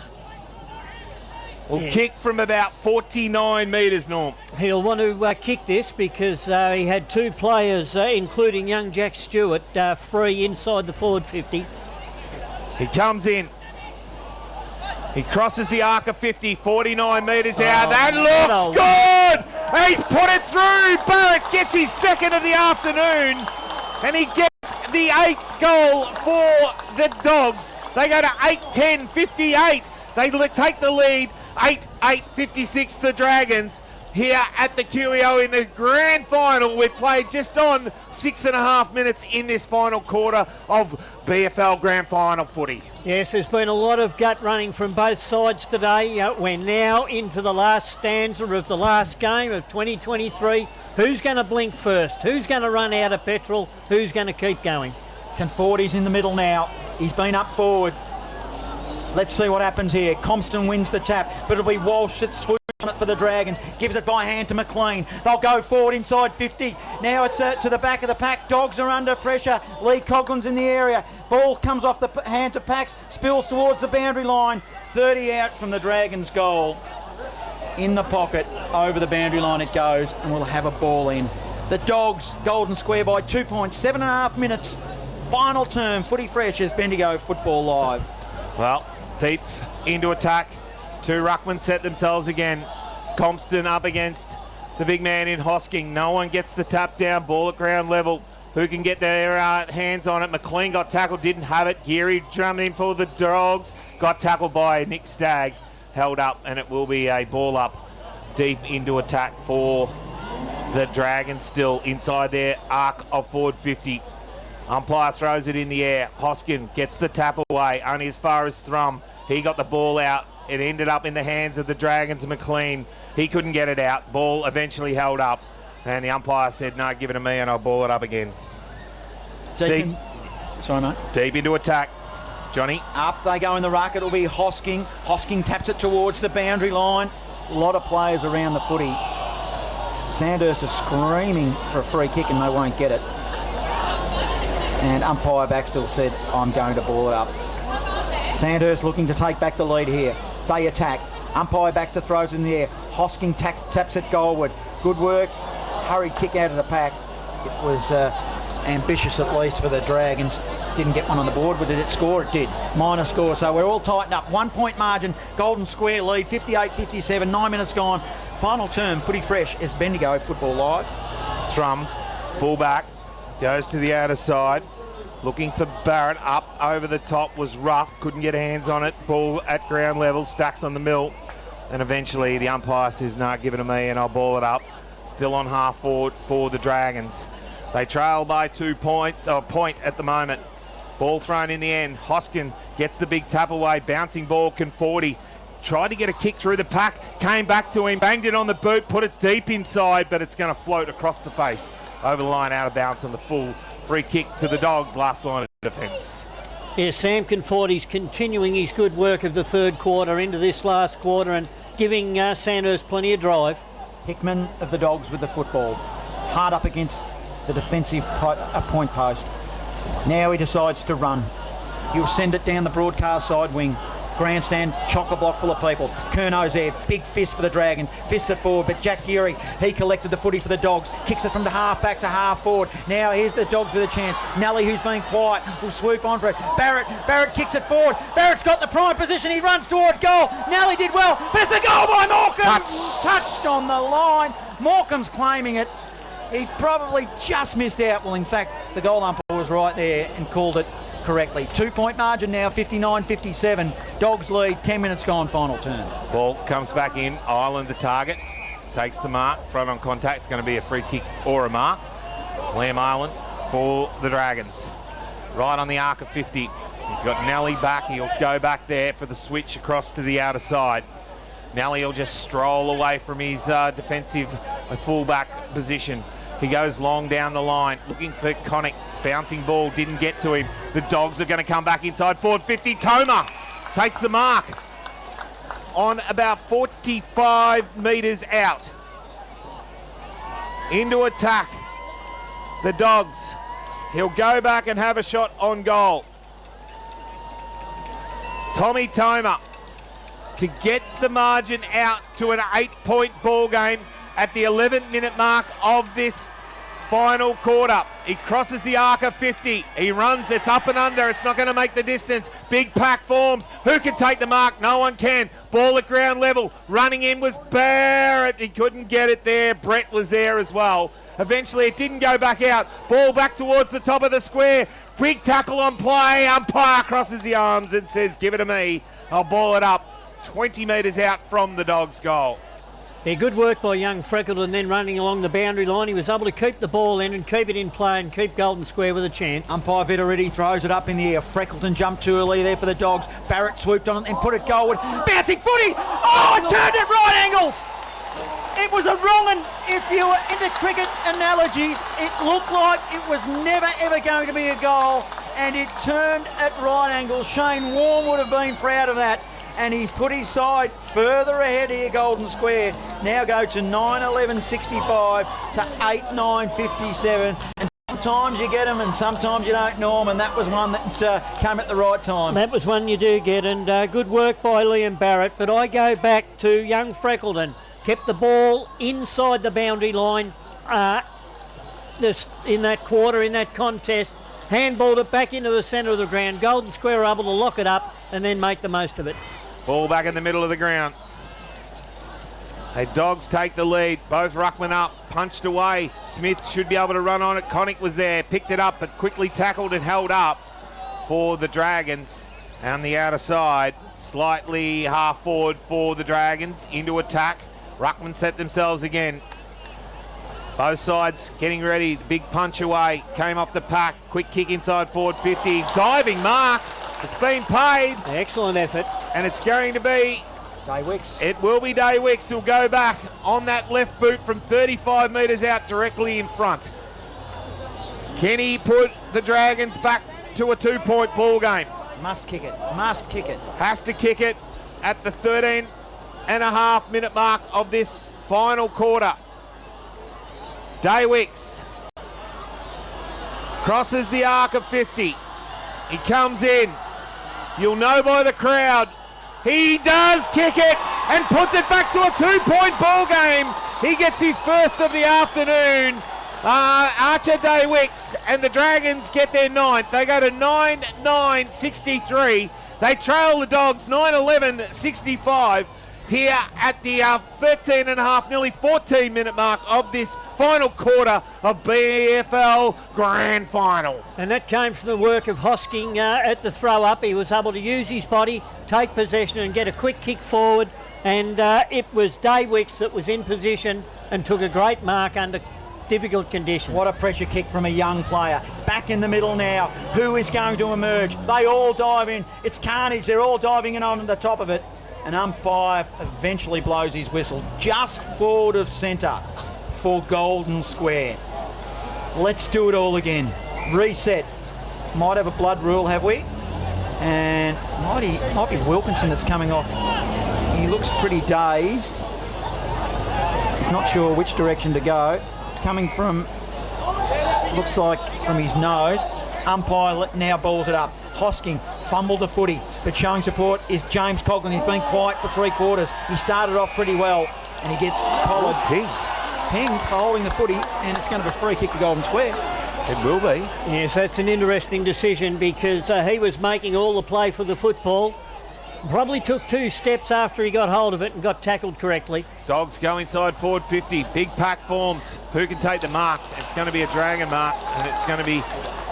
Will kick from about 49 metres, Norm. He'll want to kick this because he had 2 players, including young Jack Stewart, free inside the forward 50. He comes in. He crosses the arc of 50, 49 metres out. That looks good! And he's put it through. Barrett gets his second of the afternoon. And he gets the 8th goal for the Dogs. They go to 8-10-58. They take the lead. 8-8-56 the Dragons here at the QEO in the grand final. We've played just on 6.5 minutes in this final quarter of BFL grand final footy. Yes, there's been a lot of gut running from both sides today. We're now into the last stanza of the last game of 2023. Who's going to blink first? Who's going to run out of petrol? Who's going to keep going? Conforti's in the middle now. He's been up forward. Let's see what happens here. Compston wins the tap, but it'll be Walsh that swoops on it for the Dragons. Gives it by hand to McLean. They'll go forward inside 50. Now it's to the back of the pack. Dogs are under pressure. Lee Coughlin's in the area. Ball comes off the hands of Pax, spills towards the boundary line. 30 out from the Dragons' goal. In the pocket, over the boundary line it goes, and we'll have a ball in. The Dogs, Golden Square by 2 points, 7.5 minutes. Final term, footy fresh as Bendigo Football Live. Well, deep into attack. Two ruckmen set themselves again. Compston up against the big man in Hosking. No one gets the tap down. Ball at ground level. Who can get their hands on it? McLean got tackled, didn't have it. Geary drumming in for the Dogs. Got tackled by Nick Stagg. Held up, and it will be a ball up deep into attack for the Dragons, still inside their arc of forward 50. Umpire throws it in the air. Hoskin gets the tap away, only as far as Thrum. He got the ball out. It ended up in the hands of the Dragons. McLean, he couldn't get it out. Ball eventually held up, and the umpire said, no, give it to me and I'll ball it up again. Deep. Sorry, mate. Deep into attack. Johnny. Up they go in the ruck. It'll be Hosking. Hosking taps it towards the boundary line. A lot of players around the footy. Sandhurst are screaming for a free kick and they won't get it. And umpire Baxter said, I'm going to ball it up. Sandhurst looking to take back the lead here. They attack. Umpire Baxter throws it in the air. Hosking taps it goalward. Good work. Hurried kick out of the pack. It was ambitious at least for the Dragons. Didn't get one on the board, but did it score? It did. Minor score, so we're all tightened up. 1 point margin, Golden Square lead, 58-57, 9 minutes gone. Final term, footy fresh, is Bendigo Football Live. Thrum, fullback, goes to the outer side. Looking for Barrett, up over the top, was rough, couldn't get hands on it. Ball at ground level, Stacks on the mill. And eventually the umpire says, no, give it to me and I'll ball it up. Still on half forward for the Dragons. They trail by 2 points, or a point at the moment. Ball thrown in the end. Hoskin gets the big tap away. Bouncing ball, Conforti. Tried to get a kick through the pack. Came back to him. Banged it on the boot. Put it deep inside, but it's going to float across the face. Over the line, out of bounds on the full free kick to the Dogs. Last line of defence. Yeah, Sam Conforti's continuing his good work of the third quarter into this last quarter and giving Sandhurst plenty of drive. Hickman of the Dogs with the football. Hard up against the defensive point post. Now he decides to run. He'll send it down the broadcast side wing. Grandstand, chock-a-block full of people. Kerno's there, big fist for the Dragons. Fists it forward, but Jack Geary, he collected the footy for the Dogs. Kicks it from the half back to half forward. Now here's the Dogs with a chance. Nelly, who's been quiet, will swoop on for it. Barrett kicks it forward. Barrett's got the prime position. He runs toward goal. Nelly did well, but it's a goal by Morecambe. Touched on the line. Morecambe's claiming it. He probably just missed out. Well, in fact, the goal umpire was right there and called it correctly. 2 point margin now, 59-57. Dogs lead, 10 minutes gone, final turn. Ball comes back in. Ireland the target. Takes the mark. Front on contact. It's going to be a free kick or a mark. Liam Ireland for the Dragons. Right on the arc of 50. He's got Nelly back. He'll go back there for the switch across to the outer side. Nelly will just stroll away from his defensive fullback position. He goes long down the line, looking for Connick. Bouncing ball, didn't get to him. The Dogs are going to come back inside forward 50. Toma takes the mark on about 45 metres out. Into attack. The Dogs. He'll go back and have a shot on goal. Tommy Toma to get the margin out to an 8-point ball game at the 11-minute mark of this final quarter. He crosses the arc of 50. He runs. It's up and under. It's not going to make the distance. Big pack forms. Who can take the mark? No one can. Ball at ground level. Running in was Barrett. He couldn't get it there. Brett was there as well. Eventually it didn't go back out. Ball back towards the top of the square. Big tackle on play. Umpire crosses the arms and says, give it to me. I'll ball it up 20 metres out from the Dogs' goal. Yeah, good work by young Freckleton then running along the boundary line. He was able to keep the ball in and keep it in play and keep Golden Square with a chance. Umpire Vittoriti throws it up in the air. Freckleton jumped too early there for the Dogs. Barrett swooped on it and put it goalward. Bouncing footy! Oh, it turned at right angles! It was a wrong, and if you were into cricket analogies, it looked like it was never ever going to be a goal, and it turned at right angles. Shane Warne would have been proud of that. And he's put his side further ahead here, Golden Square. Now go to 9-11-65 to 8-9-57. And sometimes you get them and sometimes you don't, Norm, and that was one that came at the right time. That was one you do get, and good work by Liam Barrett. But I go back to young Freckleton. Kept the ball inside the boundary line in that quarter, in that contest. Handballed it back into the centre of the ground. Golden Square were able to lock it up and then make the most of it. Ball back in the middle of the ground. The Dogs take the lead. Both ruckmen up, punched away. Smith should be able to run on it. Connick was there, picked it up, but quickly tackled and held up for the Dragons. On the outer side, slightly half forward for the Dragons. Into attack. Ruckman set themselves again. Both sides getting ready. The big punch away. Came off the pack. Quick kick inside forward 50. Diving mark. It's been paid. Excellent effort. And it's going to be... Daywicks. It will be Daywicks who'll go back on that left boot from 35 metres out directly in front. Kenny put the Dragons back to a 2-point ball game. Must kick it. Must kick it. Has to kick it at the 13.5-minute mark of this final quarter. Daywicks crosses the arc of 50. He comes in. You'll know by the crowd. He does kick it and puts it back to a 2-point ball game. He gets his first of the afternoon. Archer Daywicks and the Dragons get their 9th. They go to 9-9-63. They trail the Dogs 9-11-65 here at the 13.5, nearly 14-minute mark of this final quarter of BFL Grand Final. And that came from the work of Hosking at the throw-up. He was able to use his body, take possession and get a quick kick forward. And it was Daywicks that was in position and took a great mark under difficult conditions. What a pressure kick from a young player. Back in the middle now. Who is going to emerge? They all dive in. It's carnage. They're all diving in on the top of it. An umpire eventually blows his whistle just forward of centre for Golden Square. Let's do it all again. Reset. Might have a blood rule, have we? And might be Wilkinson that's coming off. He looks pretty dazed. He's not sure which direction to go. It's coming from, looks like from his nose. Umpire now balls it up. Hosking fumbled the footy, but showing support is James Coughlin. He's been quiet for 3 quarters. He started off pretty well, and he gets collared. Pinged for holding the footy, and it's going to be a free kick to Golden Square. It will be. Yes, that's an interesting decision because he was making all the play for the football. Probably took 2 steps after he got hold of it and got tackled correctly. Dogs go inside forward 50. Big pack forms. Who can take the mark? It's going to be a Dragon mark, and it's going to be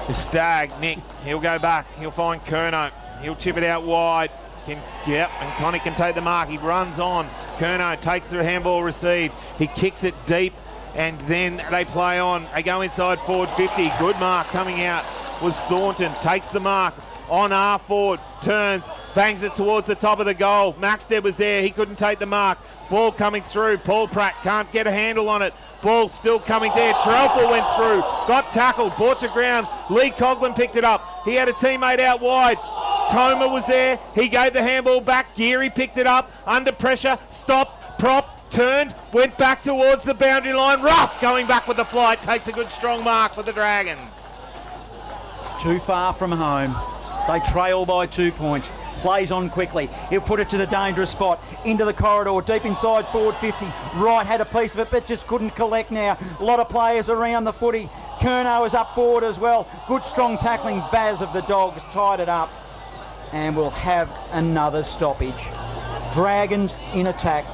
the Stag, Nick. He'll go back. He'll find Kerno. He'll chip it out wide. And Connick can take the mark. He runs on. Kerno takes the handball received. He kicks it deep, and then they play on. They go inside forward 50. Good mark coming out was Thornton. Takes the mark on half forward. Turns. Bangs it towards the top of the goal. Maxted was there. He couldn't take the mark. Ball coming through. Paul Pratt can't get a handle on it. Ball still coming there. Trelford went through. Got tackled. Brought to ground. Lee Coughlin picked it up. He had a teammate out wide. Toma was there. He gave the handball back. Geary picked it up. Under pressure. Stopped. Propped. Turned. Went back towards the boundary line. Ruff going back with the flight. Takes a good strong mark for the Dragons. Too far from home. They trail by 2 points. Plays on quickly. He'll put it to the dangerous spot. Into the corridor. Deep inside forward 50. Wright had a piece of it but just couldn't collect now. A lot of players around the footy. Kerno is up forward as well. Good strong tackling. Vaz of the Dogs tied it up. And we'll have another stoppage. Dragons in attack.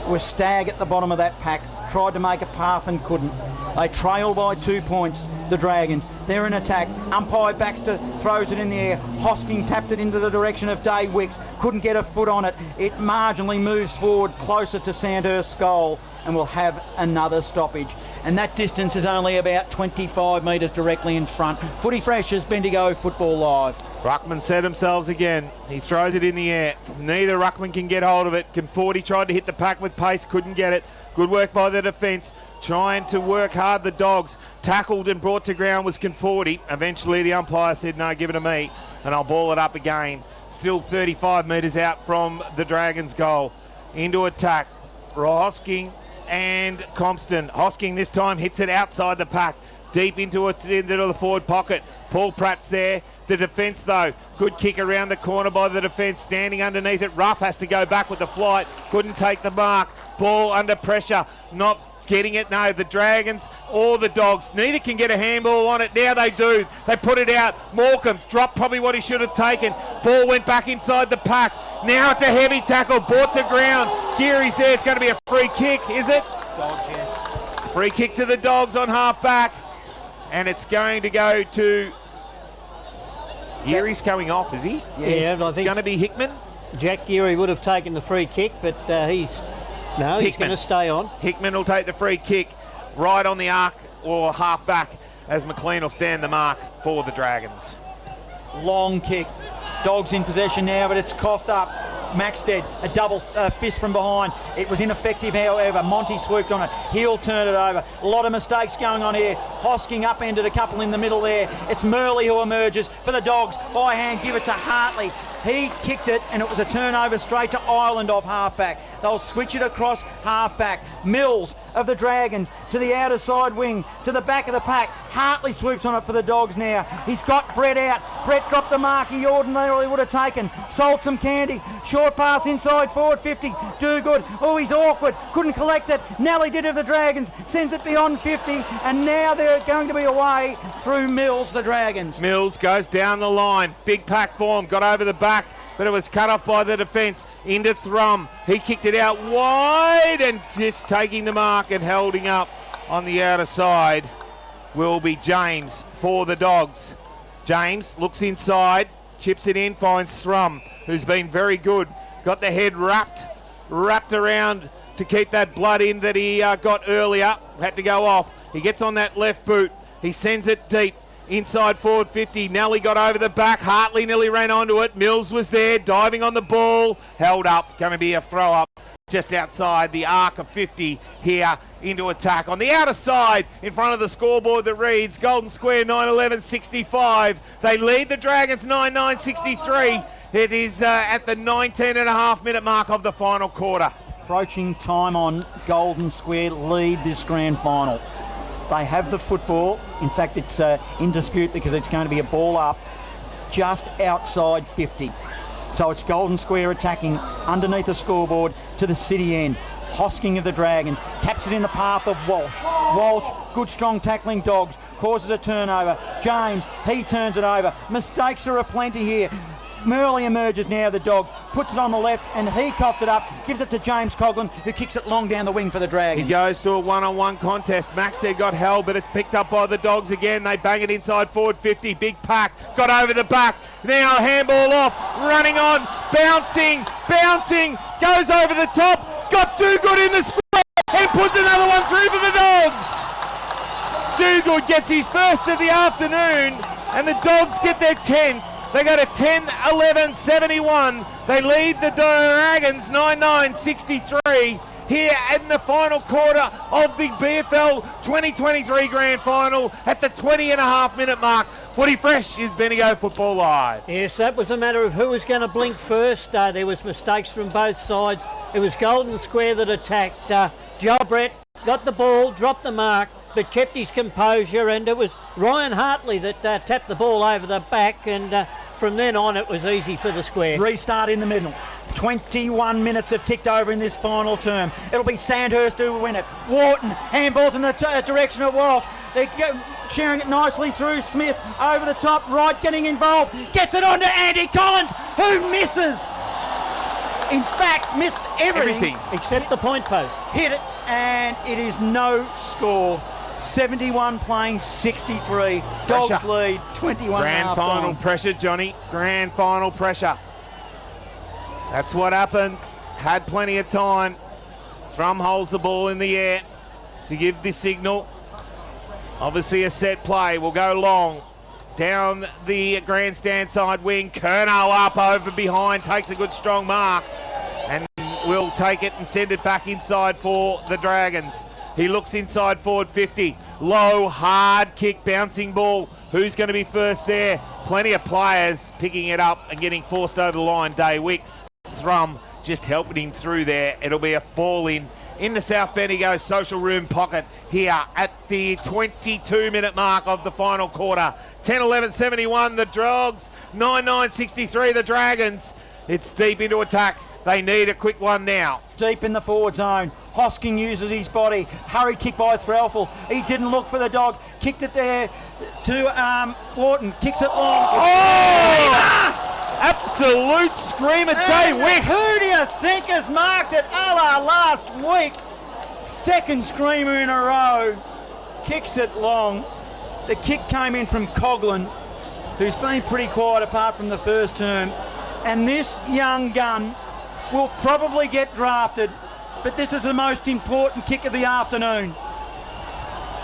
Was Stag at the bottom of that pack. Tried to make a path and couldn't. They trail by 2 points, the Dragons. They're in attack. Umpire Baxter throws it in the air. Hosking tapped it into the direction of Daywicks. Couldn't get a foot on it. It marginally moves forward closer to Sandhurst's goal, and we'll have another stoppage. And that distance is only about 25 metres directly in front. Footy Fresh is Bendigo Football Live. Ruckman set themselves again. He throws it in the air. Neither Ruckman can get hold of it. Conforti tried to hit the pack with pace, couldn't get it. Good work by the defence. Trying to work hard, the Dogs. Tackled and brought to ground was Conforti. Eventually the umpire said, no, give it to me, and I'll ball it up again. Still 35 metres out from the Dragons' goal. Into attack. Hosking and Compston. Hosking this time hits it outside the pack. Deep into the forward pocket. Paul Pratt's there. The defence, though, good kick around the corner by the defence. Standing underneath it. Ruff has to go back with the flight. Couldn't take the mark. Ball under pressure. Not getting it. No, the Dragons or the Dogs. Neither can get a handball on it. Now they do. They put it out. Morecambe dropped probably what he should have taken. Ball went back inside the pack. Now it's a heavy tackle. Brought to ground. Geary's there. It's going to be a free kick, is it? Dogs, yes. Free kick to the Dogs on half back. And it's going to go to... Geary's coming off, is he? Yeah, I It's think going to be Hickman. Jack Geary would have taken the free kick, but he's going to stay on. Hickman will take the free kick right on the arc or half back as McLean will stand the mark for the Dragons. Long kick. Dogs in possession now, but it's coughed up. Maxted, a double fist from behind. It was ineffective, however. Monty swooped on it. He'll turn it over. A lot of mistakes going on here. Hosking upended a couple in the middle there. It's Murley who emerges for the Dogs. By hand, give it to Hartley. He kicked it, and it was a turnover straight to Ireland off halfback. They'll switch it across halfback. Mills of the Dragons to the outer side wing, to the back of the pack. Hartley swoops on it for the Dogs now. He's got Brett out. Brett dropped the mark he ordinarily would have taken. Sold some candy. Short pass inside, forward 50. Do good. Oh, he's awkward. Couldn't collect it. Nelly did of the Dragons. Sends it beyond 50, and now they're going to be away through Mills, the Dragons. Mills goes down the line. Big pack for him. Got over the back, but it was cut off by the defence. Into Thrum. He kicked it out wide, and just taking the mark and holding up on the outer side will be James for the Dogs. James looks inside, chips it in, finds Thrum, who's been very good. Got the head wrapped around to keep that blood in that he got earlier. Had to go off. He gets on that left boot. He sends it deep. Inside forward 50. Nelly got over the back. Hartley nearly ran onto it. Mills was there, diving on the ball. Held up. Going to be a throw up just outside the arc of 50 here into attack. On the outer side, in front of the scoreboard that reads Golden Square 9-11-65. They lead the Dragons 9-9-63. It is at the 19.5-minute mark of the final quarter. Approaching time on Golden Square lead this grand final. They have the football. In fact, it's in dispute because it's going to be a ball up just outside 50. So it's Golden Square attacking underneath the scoreboard to the city end. Hosking of the Dragons taps it in the path of Walsh. Walsh, good strong tackling Dogs, causes a turnover. James, he turns it over. Mistakes are aplenty here. Murley emerges now, the Dogs, puts it on the left, and he coughed it up, gives it to James Coughlin, who kicks it long down the wing for the Dragons. He goes to a one-on-one contest. Max there got held, but it's picked up by the Dogs again. They bang it inside forward 50. Big pack, got over the back. Now handball off, running on, bouncing, goes over the top, got Dugood in the square, and puts another one through for the Dogs. Dugood gets his first of the afternoon, and the Dogs get their 10th. They go to 10-11-71. They lead the Dragons 9-9-63 here in the final quarter of the BFL 2023 Grand Final at the 20.5-minute mark. Footy Fresh is Bendigo Football Live. Yes, that was a matter of who was going to blink first. There was mistakes from both sides. It was Golden Square that attacked. Joe Brett got the ball, dropped the mark, but kept his composure, and it was Ryan Hartley that tapped the ball over the back, and from then on it was easy for the Square. Restart in the middle. 21 minutes have ticked over in this final term. It'll be Sandhurst who will win it. Wharton, handballs in the direction of Walsh. They're sharing it nicely through Smith, over the top, right, getting involved. Gets it on to Andy Collins, who misses. In fact, missed everything. Except the point post. Hit it, and it is no score. 71 playing 63. Dogs Pressure. lead 21. Grand final pressure, Johnny. Grand final pressure. That's what happens. Had plenty of time. Thrum holds the ball in the air to give the signal. Obviously a set play. Will go long. Down the grandstand side wing. Curnow up over behind. Takes a good strong mark. And will take it and send it back inside for the Dragons. He looks inside forward 50. Low, hard kick, bouncing ball. Who's going to be first there? Plenty of players picking it up and getting forced over the line. Day Wicks, Thrum just helping him through there. It'll be a ball in the South Bendigo social room pocket here at the 22-minute mark of the final quarter. 10-11-71 the Dogs, 9-9-63 the Dragons. It's deep into attack. They need a quick one now. Deep in the forward zone. Hosking uses his body. Hurried kick by Threlfall. He didn't look for the dog. Kicked it there to Wharton. Kicks it long. Oh! Absolute screamer, Day Wicks. Who do you think has marked it a la last week? Second screamer in a row. Kicks it long. The kick came in from Coughlin, who's been pretty quiet apart from the first term. And this young gun will probably get drafted, but this is the most important kick of the afternoon.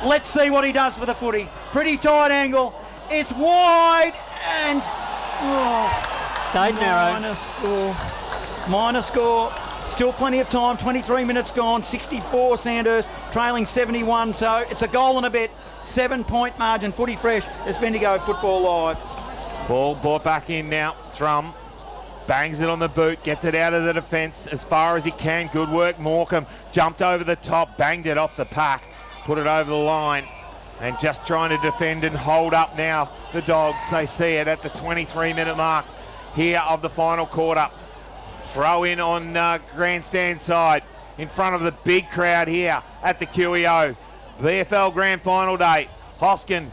Let's see what he does for the footy. Pretty tight angle. It's wide and stayed narrow. Minor score. Still plenty of time. 23 minutes gone. 64 Sandhurst, trailing 71. So it's a goal and a bit. 7-point margin. Footy fresh as Bendigo Football Live. Ball brought back in now. Thrum bangs it on the boot, gets it out of the defence as far as he can. Good work, Morecambe. Jumped over the top, banged it off the pack, put it over the line, and just trying to defend and hold up now. The Dogs, they see it at the 23-minute mark here of the final quarter. Throw in on grandstand side in front of the big crowd here at the QEO. BFL Grand Final day. Hoskin,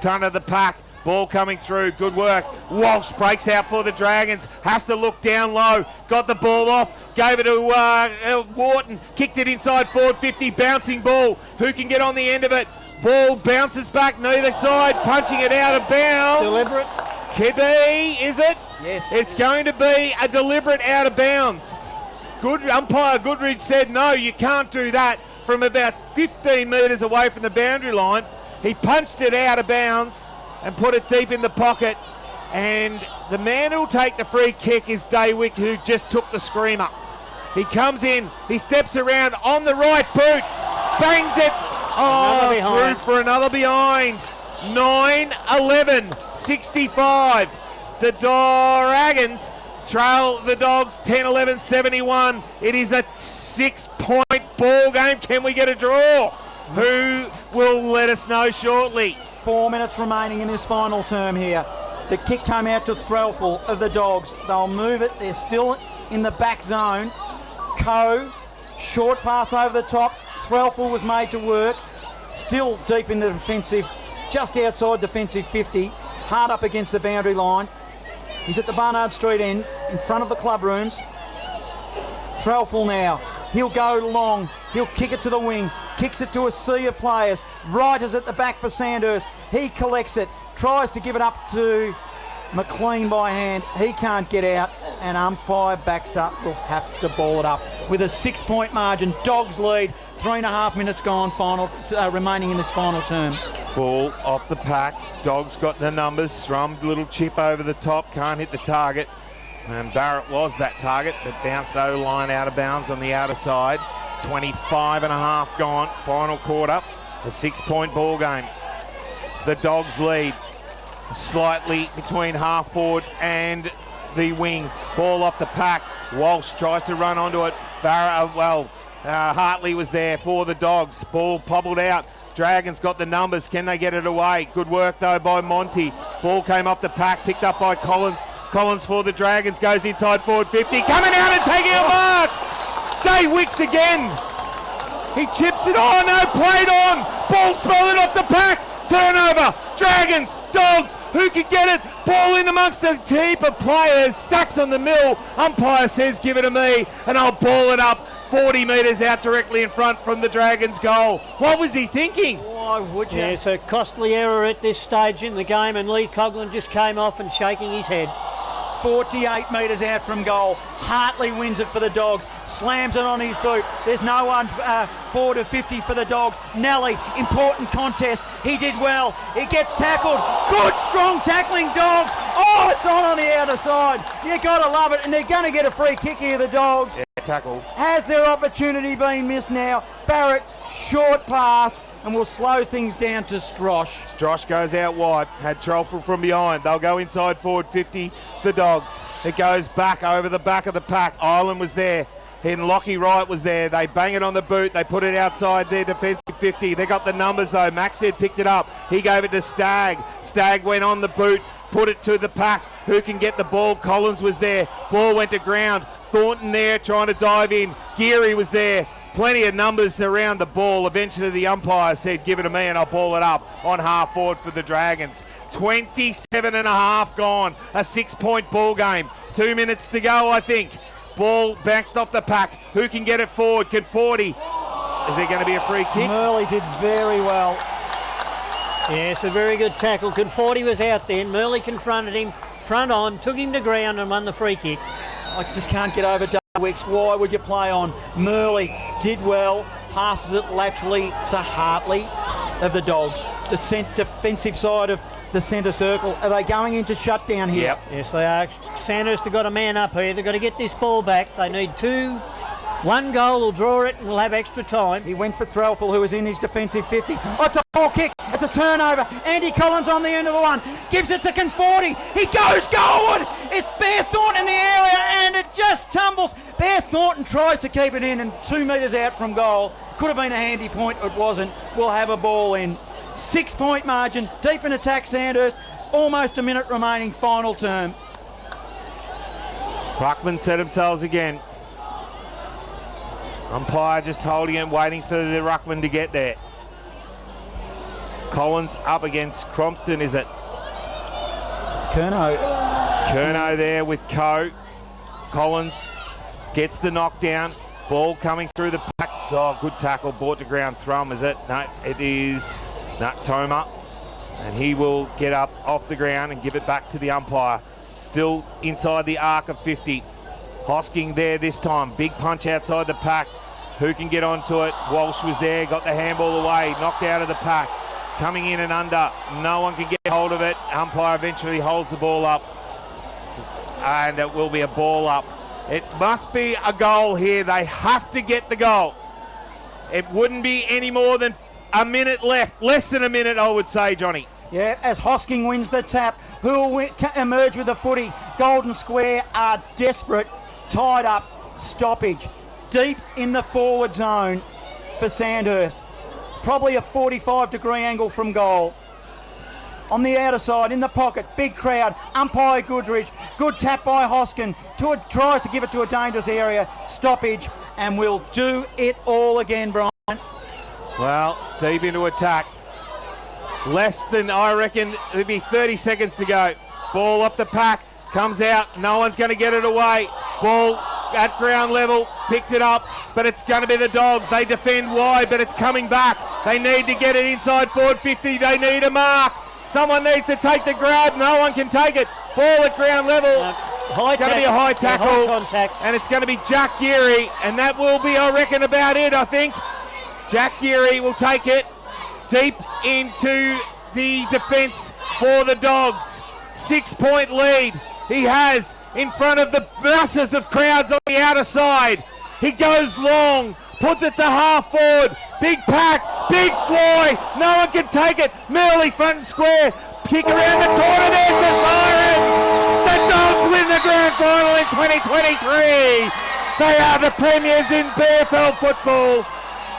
ton of the pack. Ball coming through, good work. Walsh breaks out for the Dragons, has to look down low, got the ball off, gave it to Wharton, kicked it inside forward 50, bouncing ball. Who can get on the end of it? Ball bounces back neither side, punching it out of bounds. Deliberate. Could be, is it? Yes. It's going to be a deliberate out of bounds. Good umpire Goodridge said, no, you can't do that from about 15 metres away from the boundary line. He punched it out of bounds and put it deep in the pocket, and the man who'll take the free kick is Daywick, who just took the screamer. He comes in, he steps around on the right boot, bangs it, through for another behind. 9-11, 65. The Dragons trail the Dogs 10-11, 71. It is a 6-point ball game. Can we get a draw? Who will let us know shortly? 4 minutes remaining in this final term here. The kick came out to Threlfall of the Dogs. They'll move it. They're still in the back zone. Short pass over the top. Threlfall was made to work. Still deep in the defensive, just outside defensive 50. Hard up against the boundary line. He's at the Barnard Street end, in front of the club rooms. Threlfall now. He'll go long. He'll kick it to the wing. Kicks it to a sea of players. Writers at the back for Sandhurst. He collects it. Tries to give it up to McLean by hand. He can't get out. And umpire Baxter will have to ball it up. With a 6-point margin, Dogs lead. 3.5 minutes gone, remaining in this final term. Ball off the pack. Dogs got the numbers. Thrummed a little chip over the top. Can't hit the target. And Barrett was that target, but bounced O-line out of bounds on the outer side. 25.5 gone. Final quarter. A 6-point ball game. The Dogs lead slightly between half forward and the wing. Ball off the pack. Walsh tries to run onto it. Hartley was there for the Dogs. Ball pobbled out. Dragons got the numbers. Can they get it away? Good work though by Monty. Ball came off the pack, picked up by Collins. Collins for the Dragons goes inside forward 50. Coming out and taking a mark. Day Wicks again. He chips it on. No, played on. Ball spilling off the pack. Turnover. Dragons. Dogs. Who can get it? Ball in amongst a heap of players. Stacks on the mill. Umpire says give it to me and I'll ball it up 40 metres out directly in front from the Dragons goal. What was he thinking? Why would you? Yeah, it's a costly error at this stage in the game, and Lee Coughlin just came off and shaking his head. 48 metres out from goal. Hartley wins it for the Dogs. Slams it on his boot. There's no one forward of 50 for the Dogs. Nelly, important contest. He did well. He gets tackled. Good, strong tackling, Dogs. Oh, it's on the outer side. You got to love it. And they're going to get a free kick here, the Dogs. Yeah, tackle. Has their opportunity been missed now? Barrett, short pass, and will slow things down to Strosh. Strosh goes out wide, had Trelfall from behind. They'll go inside forward 50, the Dogs. It goes back over the back of the pack. Ireland was there. And Lockie Wright was there. They bang it on the boot. They put it outside their defensive 50. They got the numbers though. Maxted picked it up. He gave it to Stagg. Stagg went on the boot, put it to the pack. Who can get the ball? Collins was there. Ball went to ground. Thornton there trying to dive in. Geary was there. Plenty of numbers around the ball. Eventually the umpire said, give it to me and I'll ball it up on half forward for the Dragons. 27 and a half gone. A 6-point ball game. 2 minutes to go, I think. Ball bounced off the pack. Who can get it forward? Can 40? Is there going to be a free kick? Murley did very well. Yes, a very good tackle. Conforti was out then. Murley confronted him, front on, took him to ground and won the free kick. I just can't get over Wicks. Why would you play on? Murley did well, passes it laterally to Hartley of the Dogs. Defensive side of the centre circle. Are they going into shutdown here? Yep. Yes, they are. Sandhurst have got a man up here. They've got to get this ball back. They need two. One goal will draw it and we'll have extra time. He went for Threlfall, who was in his defensive 50. Oh, it's a ball kick. It's a turnover. Andy Collins on the end of the one. Gives it to Conforti. He goes goalward. It's Bear Thornton in the area and it just tumbles. Bear Thornton tries to keep it in and 2 metres out from goal. Could have been a handy point. It wasn't. We'll have a ball in. 6-point margin. Deep in attack Sandhurst. Almost a minute remaining, final term. Ruckman set themselves again. Umpire just holding it, waiting for the Ruckman to get there. Collins up against Crompston, is it? Curnow there with Coe. Collins gets the knockdown. Ball coming through the pack. Oh, good tackle. Brought to ground. Thrum, is it? No, it is Toma. And he will get up off the ground and give it back to the umpire. Still inside the arc of 50. Hosking there this time. Big punch outside the pack. Who can get onto it? Walsh was there, got the handball away, knocked out of the pack. Coming in and under. No one can get hold of it. Umpire eventually holds the ball up. And it will be a ball up. It must be a goal here. They have to get the goal. It wouldn't be any more than a minute left. Less than a minute, I would say, Johnny. Yeah, as Hosking wins the tap, who will emerge with the footy? Golden Square are desperate. Tied up, stoppage. Deep in the forward zone for Sandhurst. Probably a 45-degree angle from goal. On the outer side, in the pocket, big crowd. Umpire Goodrich. Good tap by Hoskin. Tries to give it to a dangerous area. Stoppage, and we'll do it all again, Brian. Well, deep into attack. Less than, I reckon, it'll be 30 seconds to go. Ball up the pack. Comes out. No one's going to get it away. Ball at ground level, picked it up, but it's going to be the Dogs. They defend wide, but it's coming back. They need to get it inside forward 50. They need a mark. Someone needs to take the grab. No one can take it. Ball at ground level. It's going to be a high tackle. High contact. And it's going to be Jack Geary, and that will be, I reckon, about it, I think. Jack Geary will take it deep into the defence for the Dogs. 6-point lead he has in front of the masses of crowds on the outer side. He goes long, puts it to half forward. Big pack, big fly. No one can take it. Murley front and square. Kick around the corner. There's the siren. The Dogs win the grand final in 2023. They are the premiers in BFL football.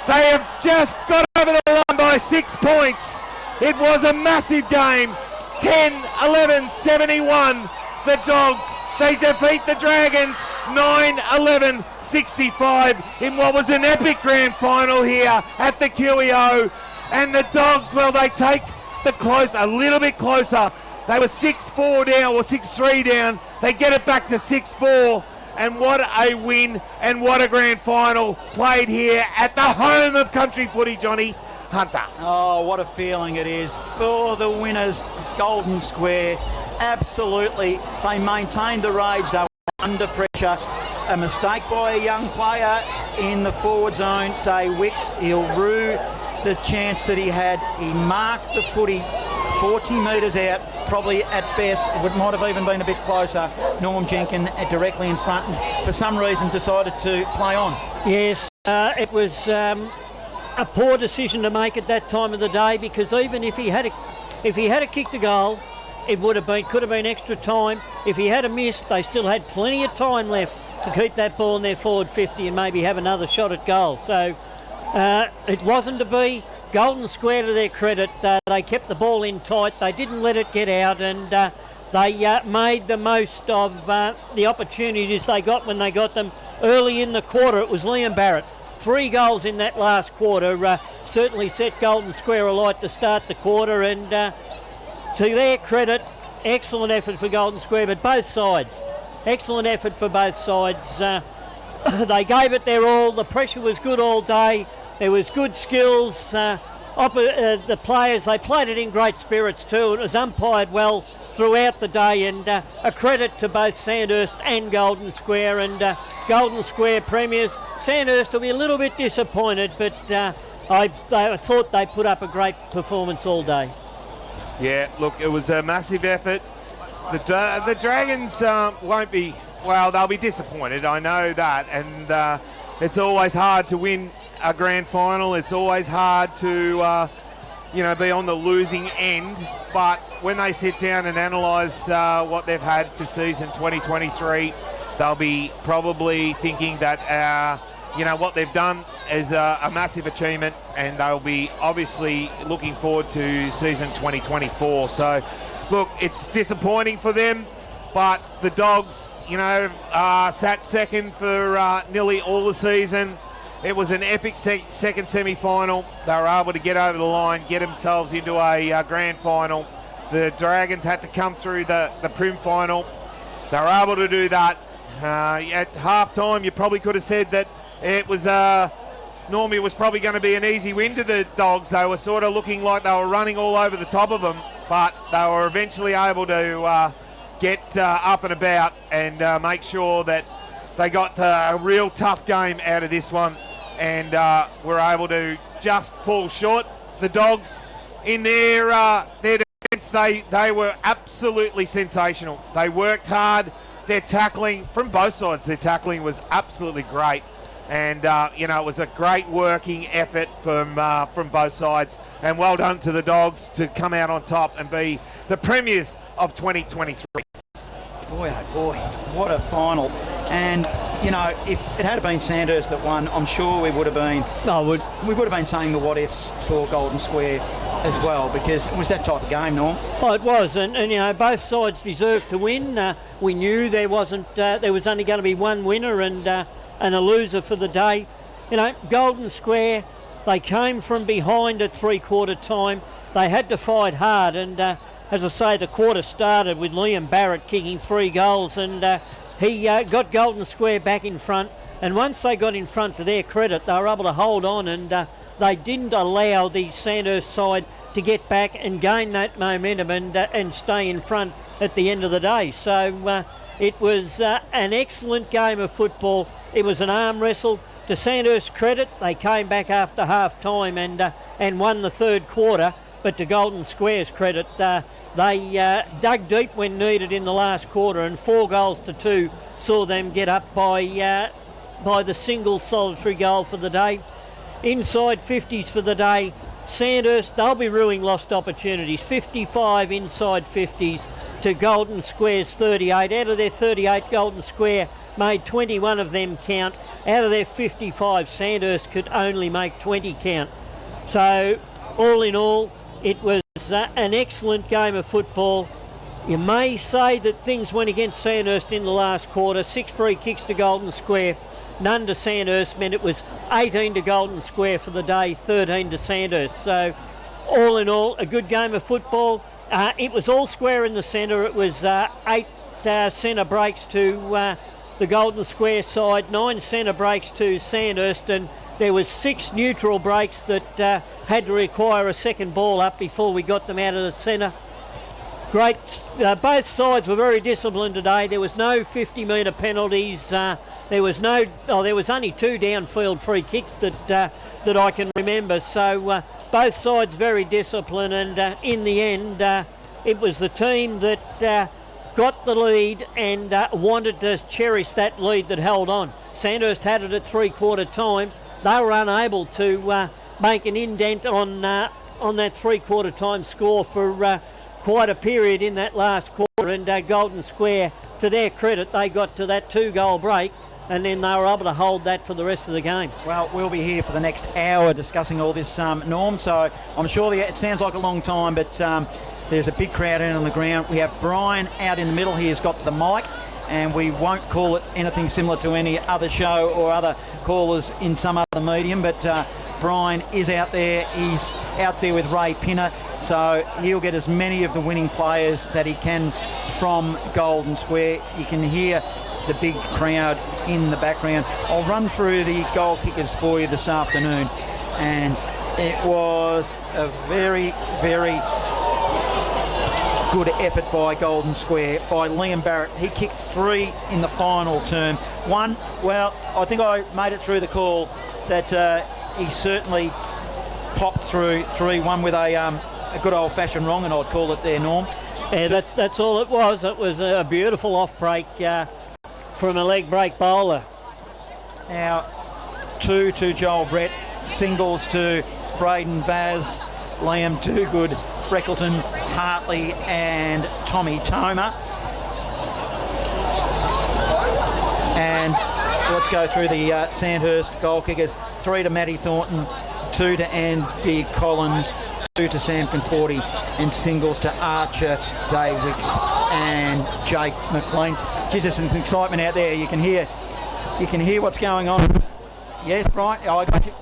They have just got over the line by 6 points. It was a massive game. 10-11-71. The Dogs, they defeat the Dragons 9-11-65 in what was an epic grand final here at the QEO. And the Dogs, well, they take the close a little bit closer. They were 6-4 down or 6-3 down. They get it back to 6-4. And what a win and what a grand final played here at the home of country footy, Johnny Hunter. Oh, what a feeling it is for the winners, Golden Square. Absolutely, they maintained the rage. They were under pressure. A mistake by a young player in the forward zone, Day Wicks. He'll rue the chance that he had. He marked the footy 40 metres out, probably at best. It might have even been a bit closer. Norm Jenkins directly in front and for some reason decided to play on. Yes, it was a poor decision to make at that time of the day, because even if he had kicked a goal, it could have been extra time. If he had a miss, they still had plenty of time left. to keep that ball in their forward 50 and maybe have another shot at goal. So it wasn't to be. Golden Square, to their credit, they kept the ball in tight. They didn't let it get out, and they made the most of the opportunities they got when they got them early in the quarter. It was Liam Barrett. 3 goals in that last quarter certainly set Golden Square alight to start the quarter, and to their credit, excellent effort for Golden Square, but both sides. Excellent effort for both sides. They gave it their all. The pressure was good all day. There was good skills. The players, they played it in great spirits too. It was umpired well throughout the day, and a credit to both Sandhurst and Golden Square, and Golden Square premiers. Sandhurst will be a little bit disappointed, but I thought they put up a great performance all day. Yeah, look, it was a massive effort. The Dragons won't be, well, they'll be disappointed, I know that, and it's always hard to win a grand final. It's always hard to be on the losing end, but when they sit down and analyse what they've had for season 2023, they'll be probably thinking that what they've done is a massive achievement, and they'll be obviously looking forward to season 2024. So look, it's disappointing for them, but the Dogs sat second for nearly all the season. It was an epic second semi-final. They were able to get over the line, get themselves into a grand final. The Dragons had to come through the Prim final. They were able to do that. At half-time, you probably could have said that it was normally it was probably going to be an easy win to the Dogs. They were sort of looking like they were running all over the top of them, but they were eventually able to get up and about and make sure that they got a real tough game out of this one, and were able to just fall short. The Dogs, in their defence, they were absolutely sensational. They worked hard. Their tackling from both sides, their tackling was absolutely great, and it was a great working effort from both sides. And well done to the Dogs to come out on top and be the premiers of 2023. Boy, oh boy, what a final. And, if it had been Sandhurst that won, I'm sure we would have been we would have been saying the what-ifs for Golden Square as well, because it was that type of game, Norm. Oh, it was, and both sides deserved to win. We knew there was only going to be one winner and a loser for the day. Golden Square, they came from behind at three-quarter time. They had to fight hard, and as I say, the quarter started with Liam Barrett kicking 3 goals, and he got Golden Square back in front. And once they got in front, to their credit, they were able to hold on, and they didn't allow the Sandhurst side to get back and gain that momentum and stay in front at the end of the day. So it was an excellent game of football. It was an arm wrestle. To Sandhurst's credit, they came back after half-time and won the third quarter. But to Golden Square's credit, they dug deep when needed in the last quarter, and 4 goals to 2 saw them get up by the single solitary goal for the day. Inside 50s for the day. Sandhurst, they'll be ruining lost opportunities. 55 inside 50s to Golden Square's 38. Out of their 38, Golden Square made 21 of them count. Out of their 55, Sandhurst could only make 20 count. So, all in all, it was an excellent game of football. You may say that things went against Sandhurst in the last quarter. 6 free kicks to Golden Square, none to Sandhurst, meant it was 18 to Golden Square for the day, 13 to Sandhurst. So, all in all, a good game of football. It was all square in the centre. It was 8 centre breaks to the Golden Square side, 9 centre breaks to Sandhurst, and there was 6 neutral breaks that had to require a second ball up before we got them out of the centre. Great. Both sides were very disciplined today. There was no 50-metre penalties. There was only 2 downfield free kicks that I can remember. So both sides very disciplined, and in the end, it was the team that got the lead and wanted to cherish that lead that held on. Sandhurst had it at three-quarter time. They were unable to make an indent on that three-quarter time score for quite a period in that last quarter, and Golden Square, to their credit, they got to that 2-goal break and then they were able to hold that for the rest of the game. Well, we'll be here for the next hour discussing all this, Norm, so I'm sure it sounds like a long time, but there's a big crowd out on the ground. We have Brian out in the middle. He has got the mic, and we won't call it anything similar to any other show or other callers in some other medium, but Brian is out there. He's out there with Ray Pinner, so he'll get as many of the winning players that he can from Golden Square. You can hear the big crowd in the background. I'll run through the goal kickers for you this afternoon, and it was a very, very good effort by Golden Square, by Liam Barrett. He kicked 3 in the final term. One, well, I think I made it through the call that he certainly popped through 3, one with a good old-fashioned wrong, and I'd call it there, Norm. Yeah, that's all it was. It was a beautiful off-break from a leg break bowler. Now, 2 to Joel Brett, singles to Braden Vaz, Liam Toogood, Freckleton, Hartley and Tommy Toma. And let's go through the Sandhurst goal kickers. 3 to Matty Thornton, 2 to Andy Collins, 2 to Sam Conforti, and singles to Archer, Dave Wicks and Jake McLean. Geez, there's some excitement out there. You can hear what's going on. Yes, Brian? Oh, I got you.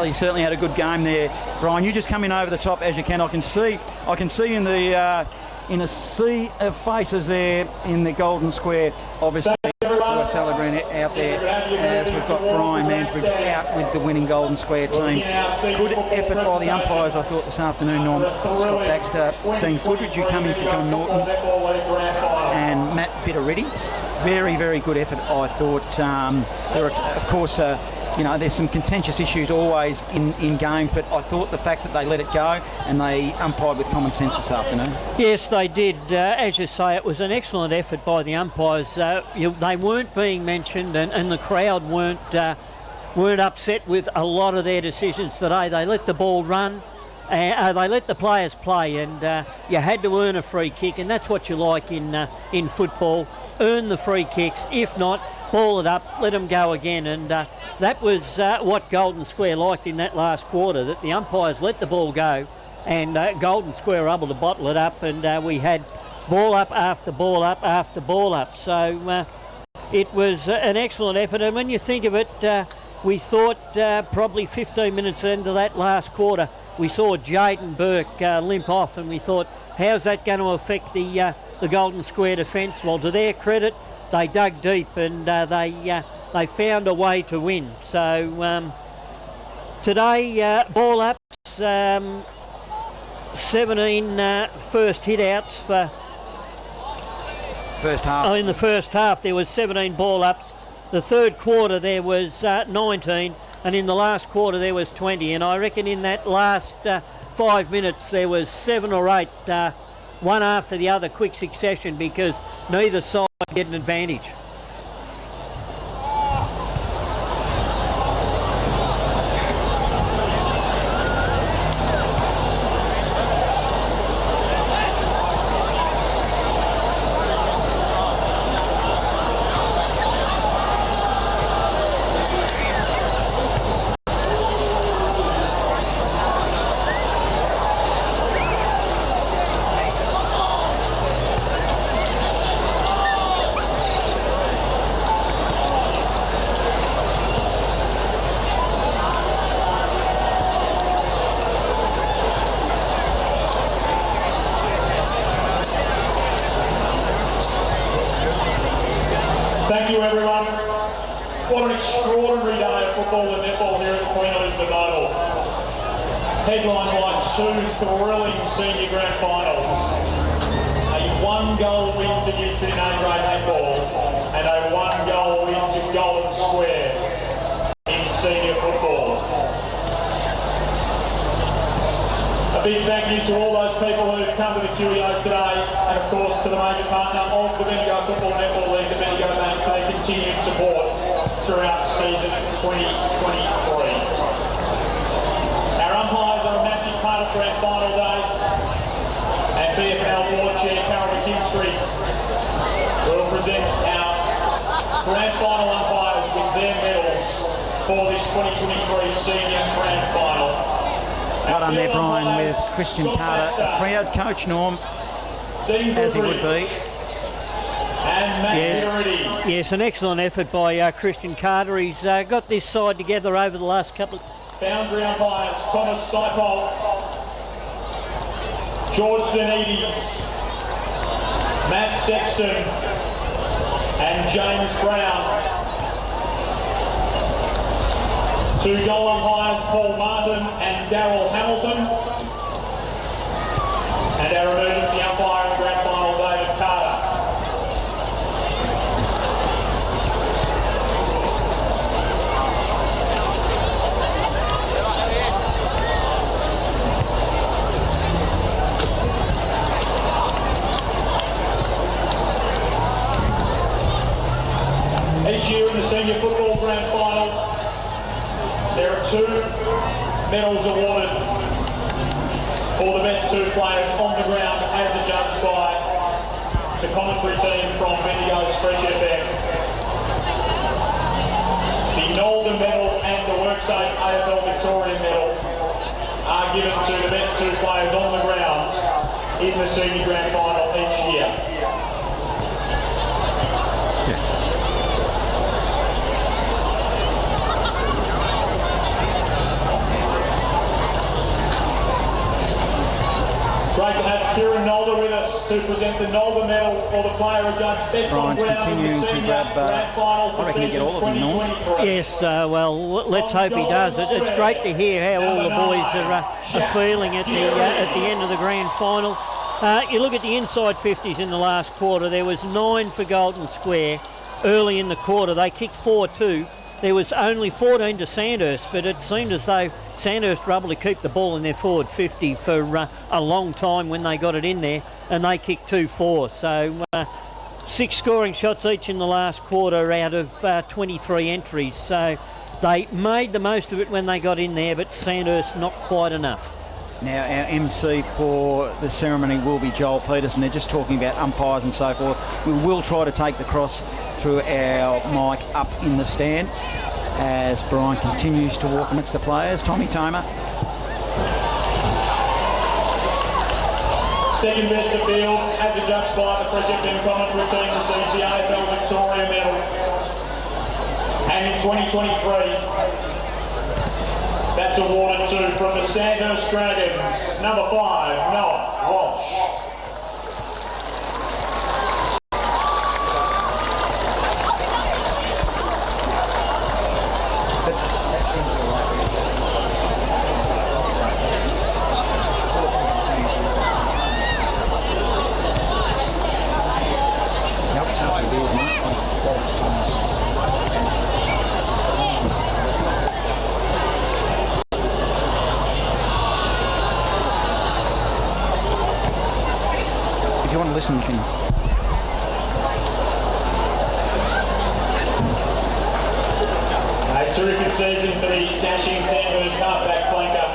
He certainly had a good game there, Brian. You just come in over the top as you can. I can see in the in a sea of faces there in the Golden Square. Obviously, we're celebrating out there as we've got Brian Mansbridge out with the winning Golden Square team. Good effort by the umpires, I thought, this afternoon. Norm, Scott Baxter, Dean Goodrich, you come in for John Norton, and Matt Vittoretti. Very, very good effort, I thought. There are, of course. There's some contentious issues always in games, but I thought the fact that they let it go and they umpired with common sense this afternoon. Yes, they did. As you say, it was an excellent effort by the umpires. They weren't being mentioned, and the crowd weren't upset with a lot of their decisions today. They let the ball run. They let the players play, and you had to earn a free kick, and that's what you like in football. Earn the free kicks. If not, ball it up, let them go again, and that was what Golden Square liked in that last quarter, that the umpires let the ball go, and Golden Square were able to bottle it up, and we had ball up after ball up after ball up. So it was an excellent effort, and when you think of it, we thought probably 15 minutes into that last quarter, we saw Jaden Burke limp off, and we thought, how's that going to affect the Golden Square defence? Well, to their credit, they dug deep, and they found a way to win. So today, ball ups, 17 first hit outs for first half. Oh, in the first half there was 17 ball ups. The third quarter there was 19, and in the last quarter there was 20. And I reckon in that last 5 minutes there was 7 or 8, one after the other, quick succession, because neither side get an advantage. Thank you, everyone. What an extraordinary day of football and netball here at the Queen Elizabeth Oval. Headlined by two thrilling senior grand finals. A one-goal win to Gisborne in A-grade netball and a one-goal win to Golden Square in senior football. A big thank you to all those people who've come to the QEO today, and of course to the major partner of the Bendigo Football Netball League, the Bendigo Bank, for their continued support throughout season 2023. Our umpires are a massive part of grand final day, and BFNL Board Chair Carol McKinstry will present our grand final umpires with their medals for this 2023 senior grand final. Well done there, Brian, with Christian Carter, a proud coach, Norm, as he would be. Yes, an excellent effort by Christian Carter. He's got this side together over the last couple of... Boundary umpires Thomas Seipol, George Zanides, Matt Sexton and James Brown. Two goal umpires Paul Martin and Darryl Hamilton. And our emergency umpire in grand final, David Carter. Each year in the senior football grand final, there are two medals awarded for the best two players on the ground as adjudged by the commentary team from Bendigo's Fresh FM. The Nolden medal and the WorkSafe AFL Victorian medal are given to the best two players on the ground in the senior grand final each year. Great to have Kieran Nolder with us to present the Nolder medal for the player adjudged best on Brian's ground continuing to grab, I reckon you get all of them, Norm. Yes, well, let's hope he does. It's great to hear how all the boys are feeling at the end of the grand final. You look at the inside 50s in the last quarter. There was 9 for Golden Square early in the quarter. They kicked 4-2. There was only 14 to Sandhurst, but it seemed as though Sandhurst were able to keep the ball in their forward 50 for a long time when they got it in there, and they kicked 2-4. So 6 scoring shots each in the last quarter out of 23 entries. So they made the most of it when they got in there, but Sandhurst not quite enough. Now, our MC for the ceremony will be Joel Peterson. They're just talking about umpires and so forth. We will try to take the cross through our mic up in the stand as Brian continues to walk amongst the players. Tommy Tomer. Second best of field, as adjudged by the Fresh FM commentary team, receives the AFL Victoria medal. And in 2023, that's awarded to, from the Sandhurst Dragons, number 5, Noah Walsh. If you want to listen, you can. A terrific season for the dashing Sandhurst halfback flanker.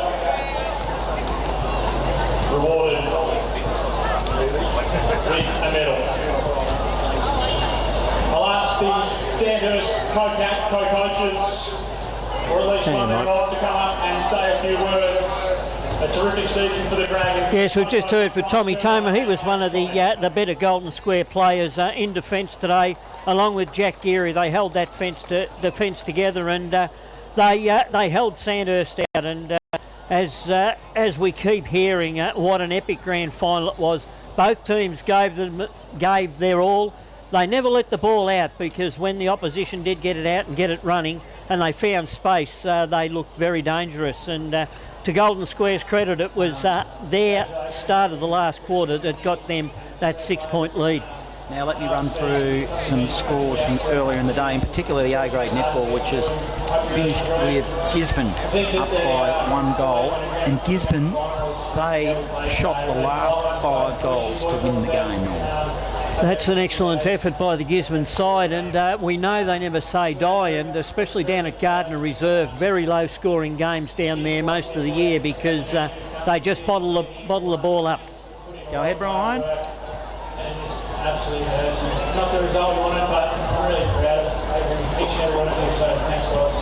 Rewarded with a medal. I'll ask the Sandhurst co-coaches, or at least one of them, to come up and say a few words. A terrific season for the Dragons. Yes, we've just heard from Tommy Tomer. He was one of the better Golden Square players in defence today, along with Jack Geary. They held that defence together, and they held Sandhurst out. And as we keep hearing, what an epic grand final it was. Both teams gave their all. they never let the ball out, because when the opposition did get it out and get it running and they found space, they looked very dangerous. And to Golden Square's credit, it was their start of the last quarter that got them that 6-point lead. Now let me run through some scores from earlier in the day, in particular the A-grade netball, which has finished with Gisborne up by 1 goal. And Gisborne, they shot the last 5 goals to win the game. That's an excellent effort by the Gisborne side, and we know they never say die, and especially down at Gardner Reserve, very low scoring games down there most of the year, because they just bottle the ball up. Go ahead, Brian. Absolutely. Not the result we wanted, but I'm really proud of each and every one of you, so thanks, guys.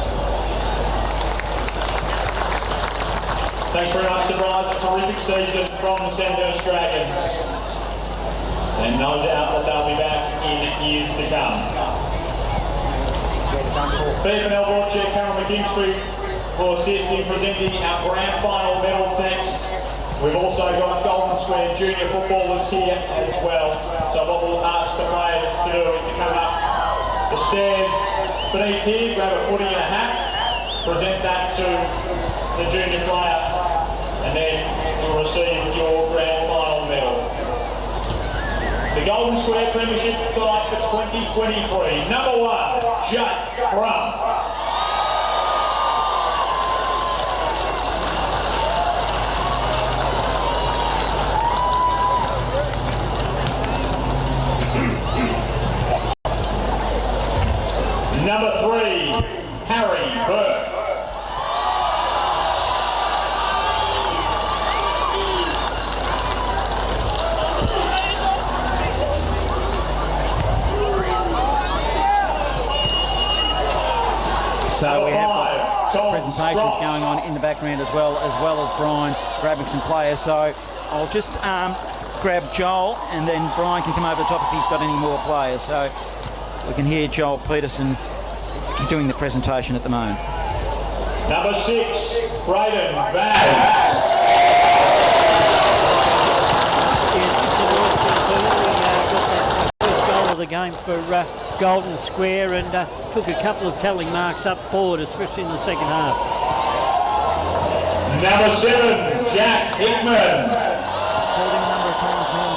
Thanks very much to Brian. A terrific season from the Sandhurst Dragons. And no doubt that they'll be back in years to come. BFNL board chair Cameron McKinstry will assist in presenting our grand final medals next. We've also got Golden Square junior footballers here as well. So what we'll ask the players to do is to come up the stairs beneath here, grab a footy and a hat, present that to the junior player, and then you'll receive your grand final medal. The Golden Square Premiership side for 2023. Number 1, Jake Crum. Number 3, Harry Burke. So we have got presentations going on in the background as well as Brian grabbing some players. So I'll just grab Joel, and then Brian can come over the top if he's got any more players. So we can hear Joel Peterson doing the presentation at the moment. Number 6, Braden Vance. Yes, it's a nice one too. We got that first goal of the game for Golden Square, and took a couple of telling marks up forward, especially in the second half. Number 7, Jack Hickman.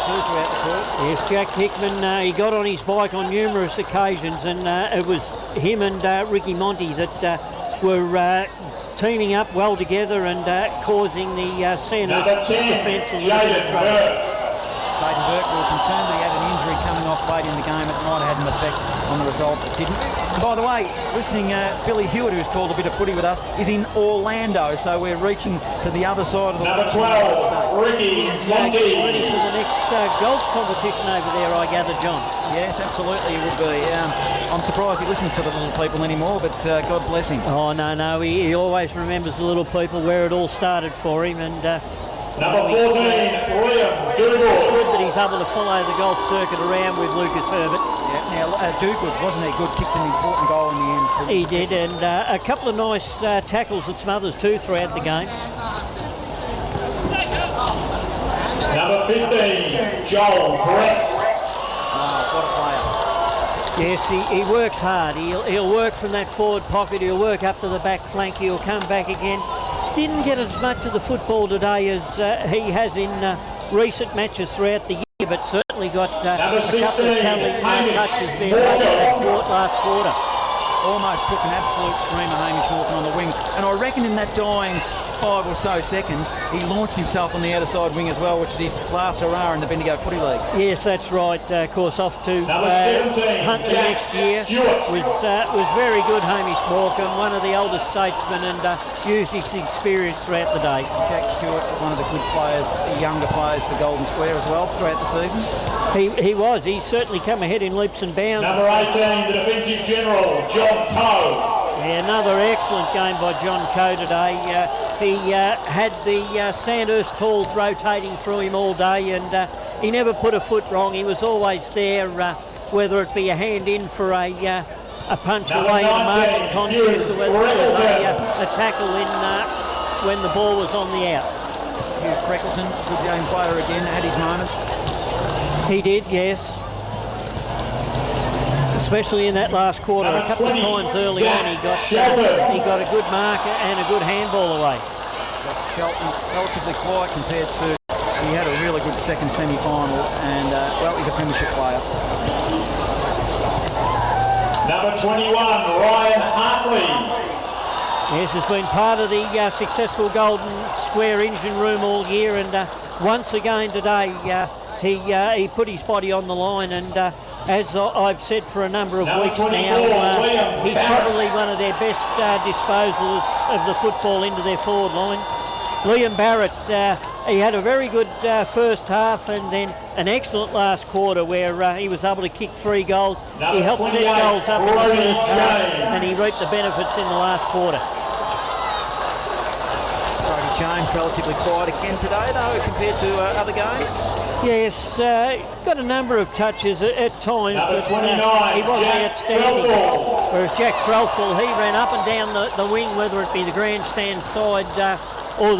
Throughout the court. Yes, Jack Hickman, he got on his bike on numerous occasions, and it was him and Ricky Monty that were teaming up well together and causing the Sandhurst defence a little bit of trouble. Jaden Burke, we were concerned that he had an injury coming off late in the game. It might have had an effect on the result, but didn't. And by the way, listening, Billy Hewitt, who's called a bit of footy with us, is in Orlando, so we're reaching to the other side of the Number 12, Ricky Monty. Ready for the next golf competition over there, I gather, John. Yes, absolutely, it would be. I'm surprised he listens to the little people anymore, but God bless him. Oh, no, he always remembers the little people, where it all started for him, and Number 14, William Dougal. It's good that he's able to follow the golf circuit around with Lucas Herbert. Yeah, now Dougal, wasn't he good? Kicked an important goal in the end. He did, and a couple of nice tackles at some others too throughout the game. Number 15, Joel Brett. What a player. Yes, he works hard. He'll work from that forward pocket. He'll work up to the back flank. He'll come back again. Didn't get as much of the football today as he has in recent matches throughout the year, but certainly got a couple of tackling touches there in that last quarter. Almost took an absolute screamer, Hamish Morgan, on the wing. And I reckon in that dying 5 or so seconds, he launched himself on the outer side wing as well, which is his last hurrah in the Bendigo Footy League. Yes, that's right. Of course, off to Huntley next year. Was very good, Hamish Morecambe, one of the older statesmen, and used his experience throughout the day. Jack Stewart, one of the good players, the younger players for Golden Square as well throughout the season. He was. He's certainly come ahead in leaps and bounds. Number 18, the defensive general, John Coe. Yeah, another excellent game by John Coe today. He had the Sandhurst talls rotating through him all day, and he never put a foot wrong. He was always there, whether it be a hand in for a punch away in a marking contest, or whether it was a tackle in when the ball was on the out. Hugh Freckleton, good game player again, had his moments. He did, yes. especially in that last quarter. A couple of times early on, he got a good marker and a good handball away. But Shelton, relatively quiet compared to, he had a really good second semi-final, and well, he's a premiership player. Number 21, Ryan Hartley. Yes, has been part of the successful Golden Square engine room all year, and once again today he put his body on the line, and as I've said for a number of weeks now, he's probably one of their best disposals of the football into their forward line. Liam Barrett, he had a very good first half and then an excellent last quarter where he was able to kick 3 goals. He helped set goals up in the first half and he reaped the benefits in the last quarter. Brody James relatively quiet again today though compared to other games. Yes, got a number of touches at times, but he wasn't outstanding. Whereas Jack Trelfall, he ran up and down the wing, whether it be the grandstand side or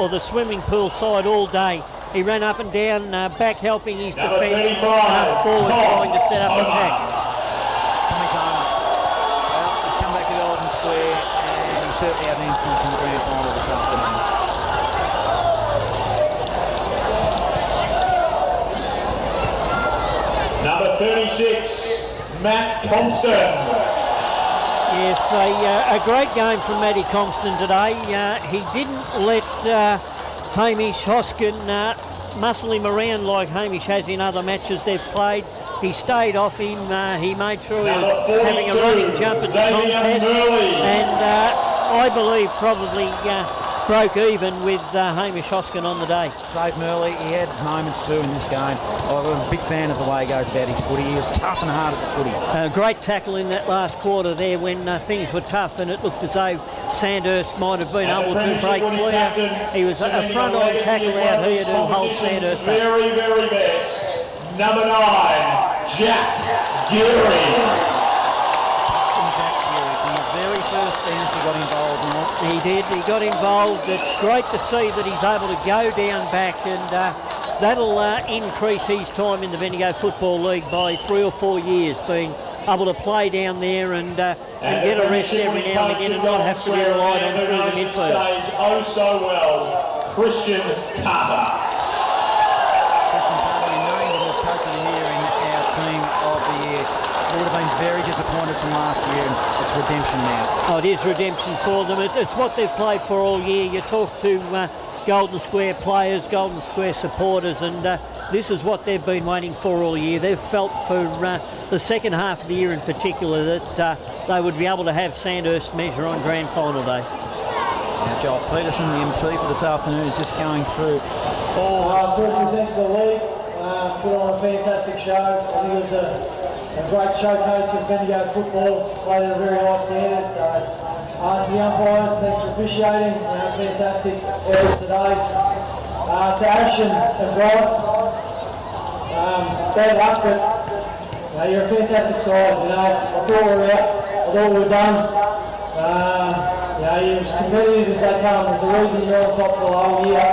the swimming pool side all day. He ran up and down, back helping his defence, and up forward trying to set up attacks. Tommy Tomer, well, he's come back to Golden Square and he certainly had an influence in the grand final this afternoon. Number 36, Matt Compston. Yes, a great game from Matty Compston today. He didn't let Hamish Hoskin muscle him around like Hamish has in other matches they've played. He stayed off him. He made sure he was having a running jump at the contest. And I believe probably broke even with Hamish Hoskin on the day. Dave Murley, he had moments too in this game. I'm a big fan of the way he goes about his footy. He was tough and hard at the footy. A great tackle in that last quarter there when things were tough and it looked as though Sandhurst might have been able to break clear. He was a front-on tackle out here to hold Sandhurst up. Very, very best. Number 9, Jack Geary. Very first bounce he got involved in it. He did, he got involved. It's great to see that he's able to go down back, and that'll increase his time in the Bendigo Football League by 3 or 4 years, being able to play down there and get a rest every now and again and not have to be relied on through the midfield. Oh so well, Christian Carter. Christian Carter, we named him as coach of the year in our team of the year. We would have been very disappointed from last year, and it's redemption now. Oh, it is redemption for them. It's what they've played for all year. You talk to Golden Square players, Golden Square supporters, and this is what they've been waiting for all year. They've felt for the second half of the year in particular that they would be able to have Sandhurst measure on grand final day. Now Joel Peterson, the MC for this afternoon, is just going through all... Firstly, thanks to the league. Put on a fantastic show. I think it was a great showcase of Bendigo football, played at a very high standard. So, to the umpires, thanks for officiating. Fantastic effort today. To Ash and Bryce, bad luck, but you're a fantastic side. I thought we were out. I thought we were done. You're as competitive as they come. There's a reason you're on top for the whole year.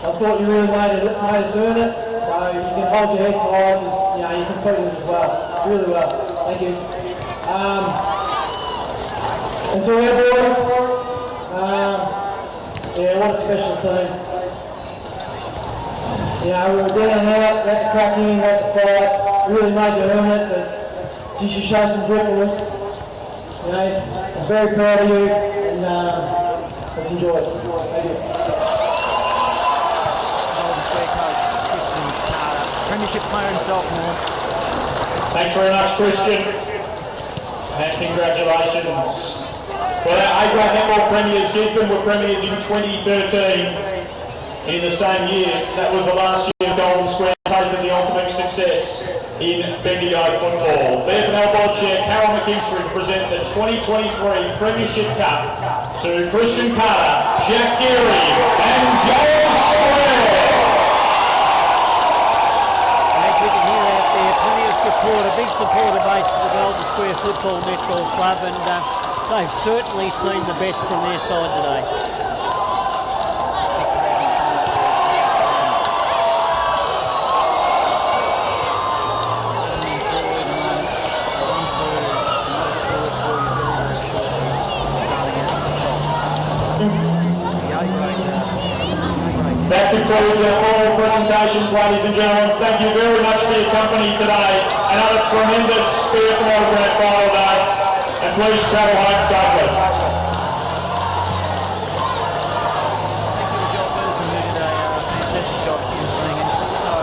I thought you really made us earn it. So you can hold your heads high because you competed as well, really well. Thank you. And to our boys, what a special team. We were down and out, had to crack in, had to fight, really made you earn it, but you should show some grit with us. I'm very proud of you, and let's enjoy it. Thank you. Premiership player himself, Norm. Thanks very much, Christian, and congratulations. Well, our A-grade netball premiers, Gisborne were premiers in 2013. In the same year, that was the last year Golden Square tasted the ultimate success in Bendigo football. BFNL board chair Carol McKinstry to present the 2023 Premiership Cup to Christian Carter, Jack Geary, and Golden Square. Support, a big supporter base for the Golden Square Football Netball Club, and they've certainly seen the best from their side today. presentations, ladies and gentlemen. Thank you very much for your company today. Another tremendous BFNL Grand Final day. And please travel home safely. Thank you to John Wilson, who did a fantastic job in seeing it. So,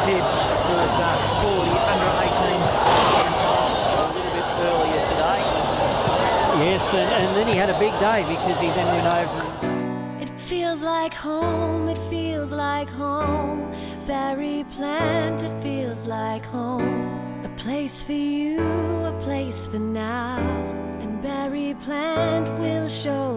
did, of course, call the under-18s a little bit earlier today. Yes, and then he had a big day because he then went over and... It feels like home, it feels like home. Barry Plant, it feels like home. A place for you, a place for now. And Barry Plant will show